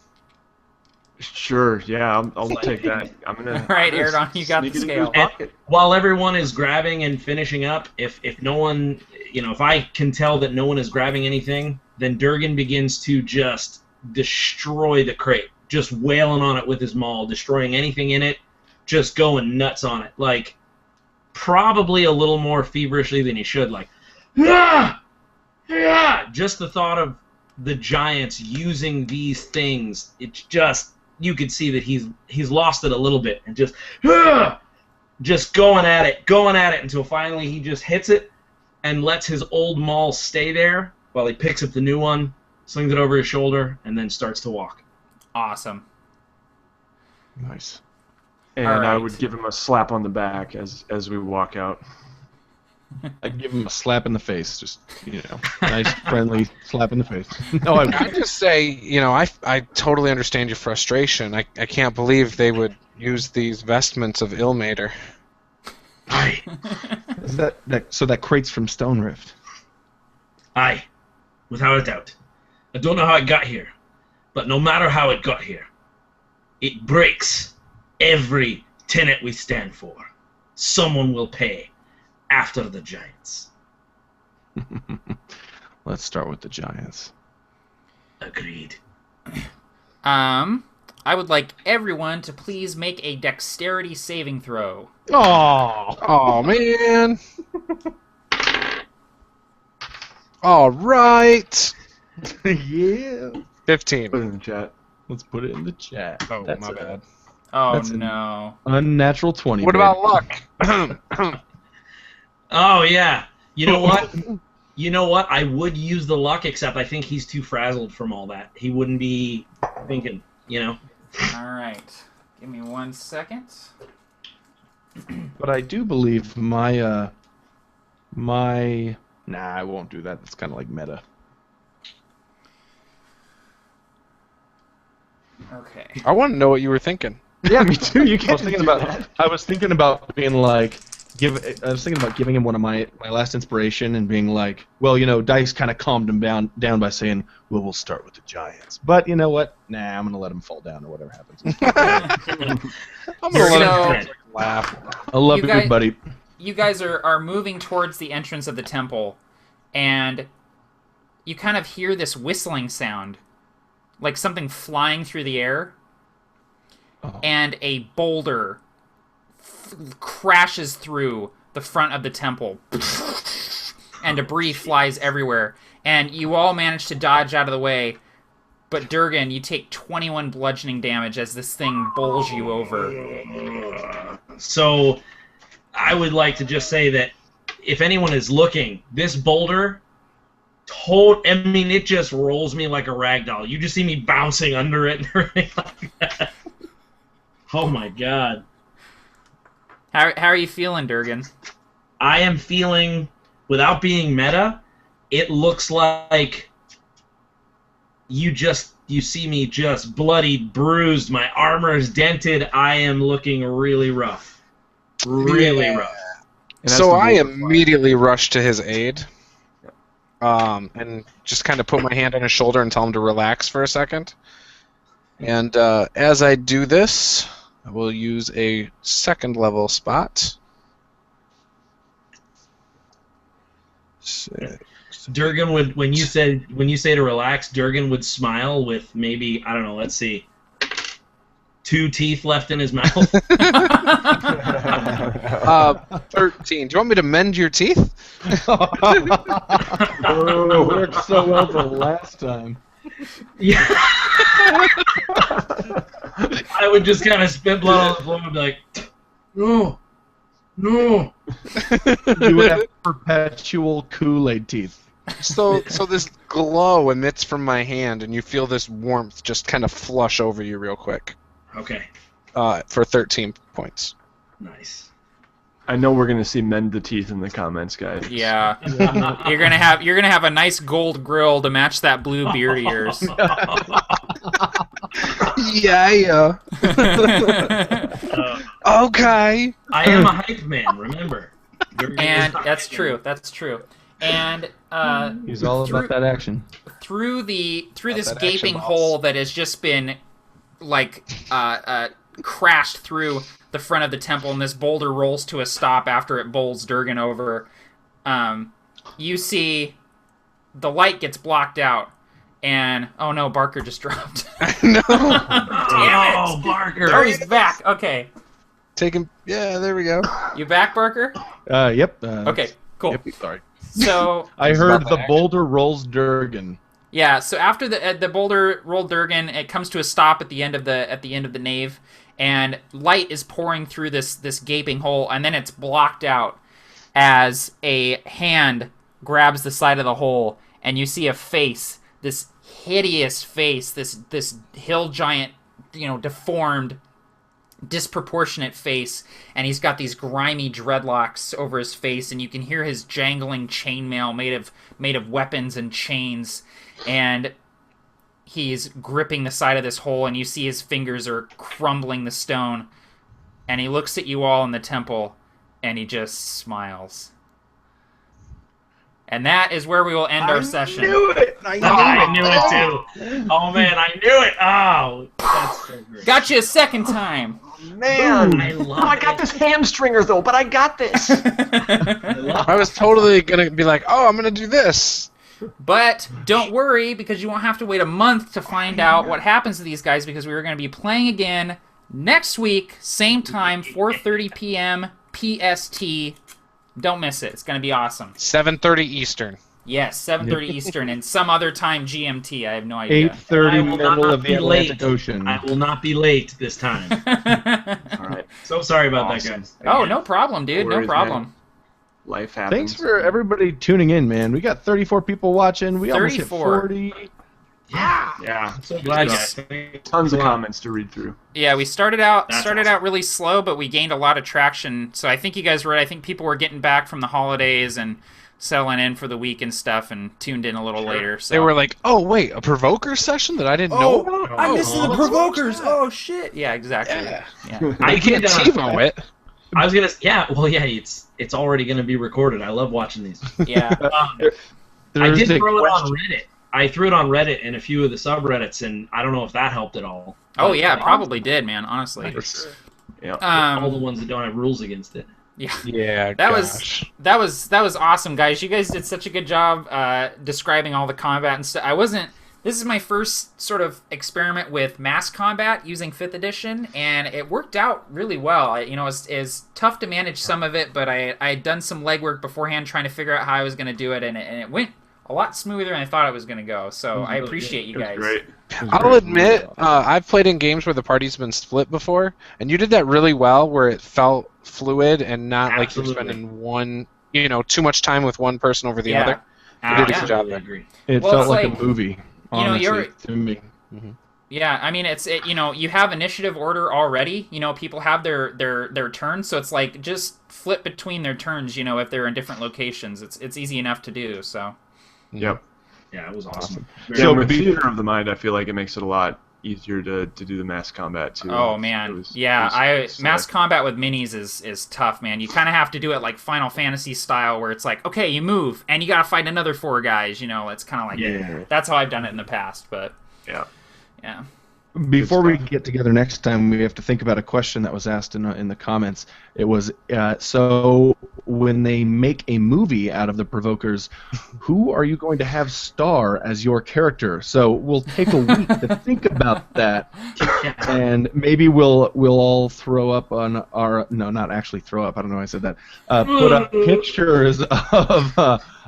Sure. Yeah, I'll take that. I'm gonna. All right, I'm gonna Aerodon, you got sneak the it into scale. his pocket. While everyone is grabbing and finishing up, if no one, if I can tell that no one is grabbing anything, then Durgan begins to just destroy the crate, just wailing on it with his maul, destroying anything in it, just going nuts on it, like probably a little more feverishly than he should, like, ah! Yeah! Just the thought of the giants using these things, it's just, you could see that he's lost it a little bit, and just going at it until finally he just hits it and lets his old maul stay there while he picks up the new one, slings it over his shoulder, and then starts to walk. Awesome. Nice. And All I right. would give him a slap on the back as we walk out. I'd give him a slap in the face. Just, nice, friendly slap in the face. No, I I just say, I totally understand your frustration. I can't believe they would use these vestments of Ilmater. Aye, Is so that crate's from Stone Rift. aye, without a doubt. I don't know how it got here, but no matter how it got here, it breaks every tenet we stand for. Someone will pay after the giants. Let's start with the Giants. Agreed. I would like everyone to please make a dexterity saving throw. Oh, man. All right. Yeah. 15. Put it in the chat. Let's put it in the chat. Oh, That's my bad. Oh That's no. Unnatural 20. What babe. about luck? Oh, yeah. You know what? I would use the luck, except I think he's too frazzled from all that. He wouldn't be thinking, All right. Give me 1 second. But I do believe my. Nah, I won't do that. That's kind of like meta. Okay. I want to know what you were thinking. Yeah, me too. You I can't was thinking do about. that. I was thinking about being like. I was thinking about giving him one of my last inspiration and being like, well, Dice kind of calmed him down by saying, well, we'll start with the Giants. But you know what? Nah, I'm gonna let him fall down or whatever happens. I'm going to let So- him laugh. I love You you, guys- good buddy. You guys are moving towards the entrance of the temple, and you kind of hear this whistling sound, like something flying through the air, Oh. and a boulder crashes through the front of the temple, and debris flies everywhere, and you all manage to dodge out of the way, but Durgan, you take 21 bludgeoning damage as this thing bowls you over. So I would like to just say that if anyone is looking, this boulder, it just rolls me like a rag doll. You just see me bouncing under it and everything like that. Oh my god. How are you feeling, Durgan? I am feeling, without being meta, it looks like you see me just bloodied, bruised, my armor is dented, I am looking really rough. Really rough. And that's So the I wolf. immediately rushed to his aid, and just kind of put my hand on his shoulder and tell him to relax for a second. And as I do this, I will use a second level spot. Durgan would, when you say to relax, Durgan would smile with maybe, I don't know, let's see, 2 teeth left in his mouth. 13. Do you want me to mend your teeth? Oh, it worked so well the last time. Yeah. I would just kind of spit blood on the floor and be like, no, no. You would have perpetual Kool-Aid teeth. So this glow emits from my hand, and you feel this warmth just kind of flush over you real quick. Okay. For 13 points. Nice. I know we're gonna see mend the teeth in the comments, guys. Yeah. You're gonna have a nice gold grill to match that blue beard of yours. Yeah. Okay. I am a hype man, remember. And that's true. That's true. And He's all about that action. through this that gaping action, boss. hole that has just been like crashed through the front of the temple, and this boulder rolls to a stop after it bowls Durgan over. You see the light gets blocked out, and oh no, Barker just dropped. No. Damn it! Barker! Oh, he's back. Okay, Take him. Yeah, there we go. you back, Barker? Yep. Okay, cool. Yep, sorry. So I heard about the that boulder rolls Durgan. yeah, so after the boulder rolled Durgan, it comes to a stop at the end of the nave, and light is pouring through this gaping hole, and then it's blocked out as a hand grabs the side of the hole, and you see a face, this hideous face, this hill giant, deformed, disproportionate face, and he's got these grimy dreadlocks over his face, and you can hear his jangling chainmail made of weapons and chains, and he's gripping the side of this hole, and you see his fingers are crumbling the stone, and he looks at you all in the temple, and he just smiles. And that is where we will end our session. I knew it too. Oh man, I knew it. Oh, that's so great. Got you a second time. Man, I love I got this hamstringer though, but I got this. I was totally gonna be like, oh, I'm gonna do this. But don't worry, because you won't have to wait a month to find out what happens to these guys, because we're going to be playing again next week, same time, 4:30 p.m. PST. Don't miss it. It's going to be awesome. 7:30 Eastern. Yes, 7:30 Eastern, and some other time GMT. I have no idea. 8:30 I will middle not of the be Atlantic late. Ocean. I will not be late this time. All right. So sorry about Awesome. that, guys. Oh, no problem, dude. No No worries, problem. man. Life happens. Thanks for everybody tuning in, man. We got 34 people watching. We almost hit 34. 40. Yeah. I'm so glad, Yes. guys. Tons of comments to read through. Yeah, we started out That's out really slow, but we gained a lot of traction. So I think you guys were right. I think people were getting back from the holidays and settling in for the week and stuff, and tuned in a little later. So They were like, oh wait, a provoker session that I didn't know about? I'm missing the let's Provokers. Oh shit! Yeah, exactly. Yeah. Yeah. I can't TiVo it. I was gonna. Yeah. Well, yeah. It's already gonna be recorded. I love watching these. Yeah. I There's did a throw it on question. Reddit. I threw it on Reddit and a few of the subreddits, and I don't know if that helped at all. Oh yeah, it probably did, man. Honestly. Yeah. All the ones that don't have rules against it. Yeah. Yeah, That gosh. was awesome, guys. You guys did such a good job describing all the combat and stuff. This is my first sort of experiment with mass combat using 5th edition, and it worked out really well. It's tough to manage some of it, but I had done some legwork beforehand trying to figure out how I was going to do it, and it went a lot smoother than I thought it was going to go. So I appreciate you It was guys. great. I'll admit, I've played in games where the party's been split before, and you did that really well, where it felt fluid and not like you're Absolutely. spending too much time with one person over the Yeah. other. I did a good absolutely job there. agree. It Well, felt it's like like, a movie, honestly, you're- to me. Yeah, I mean, you have initiative order already. People have their turns, so it's like just flip between their turns. If they're in different locations, it's easy enough to do. So Yep. Yeah, it was awesome. Yeah, So with be- theater of the mind, I feel like it makes it a lot easier to do the mass combat too. oh It man, was- yeah, it was mass sick. combat with minis is tough, man. You kind of have to do it like Final Fantasy style, where it's like, okay, you move and you gotta fight another 4 guys. It's kind of like Yeah. that's how I've done it in the past, but Yeah. yeah. Before we get together next time, we have to think about a question that was asked in the comments. It was, so when they make a movie out of the Provokers, who are you going to have star as your character? So we'll take a week to think about that, and maybe we'll all throw up on our, no, not actually throw up, I don't know why I said that, put up pictures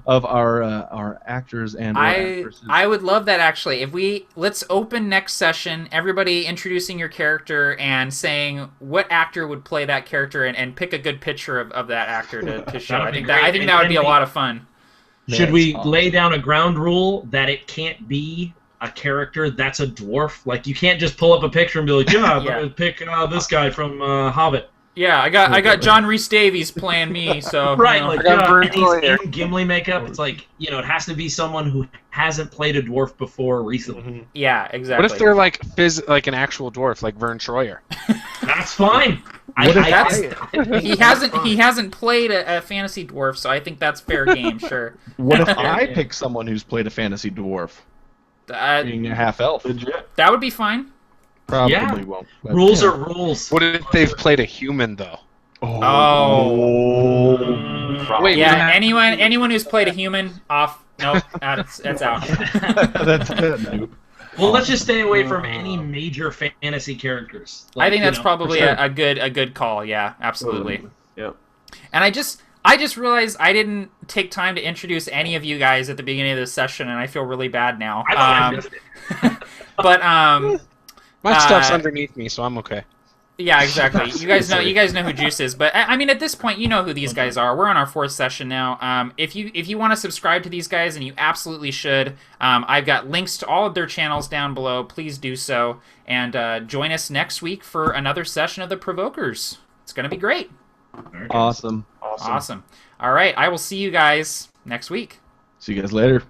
of our actors and actresses. I would love that, actually. Let's open next session, everybody introducing your character and saying what actor would play that character, and pick a good picture of that actor to show. I think that would be a lot of fun. Should we lay down a ground rule that it can't be a character that's a dwarf? Like, you can't just pull up a picture and be like, yeah. Pick this guy from Hobbit. Yeah, I got John Rhys Davies playing me, so right, you know. like he's in Gimli makeup. It's like, it has to be someone who hasn't played a dwarf before recently. Mm-hmm. Yeah, exactly. What if they're like an actual dwarf, like Vern Troyer? That's fine. He hasn't played a fantasy dwarf, so I think that's fair game. Sure. What if I pick someone who's played a fantasy dwarf, being a half elf? That would be fine. Probably won't. But, rules are rules. What if they've played a human though? Wait, yeah. Anyone who's played a human, off. Nope, it's out. That's good. Well, let's just stay away from any major fantasy characters. Like, I think that's probably a good call. Yeah, absolutely. Yep. And I just realized I didn't take time to introduce any of you guys at the beginning of this session, and I feel really bad now. I thought I missed it. But my stuff's underneath me, so I'm okay. Yeah, exactly. You guys know who Juice is, but I mean, at this point, you know who these guys are. We're on our 4th session now. If you want to subscribe to these guys, and you absolutely should, I've got links to all of their channels down below. Please do so, and join us next week for another session of the Provokers. It's gonna be great. Awesome. All right, I will see you guys next week. See you guys later.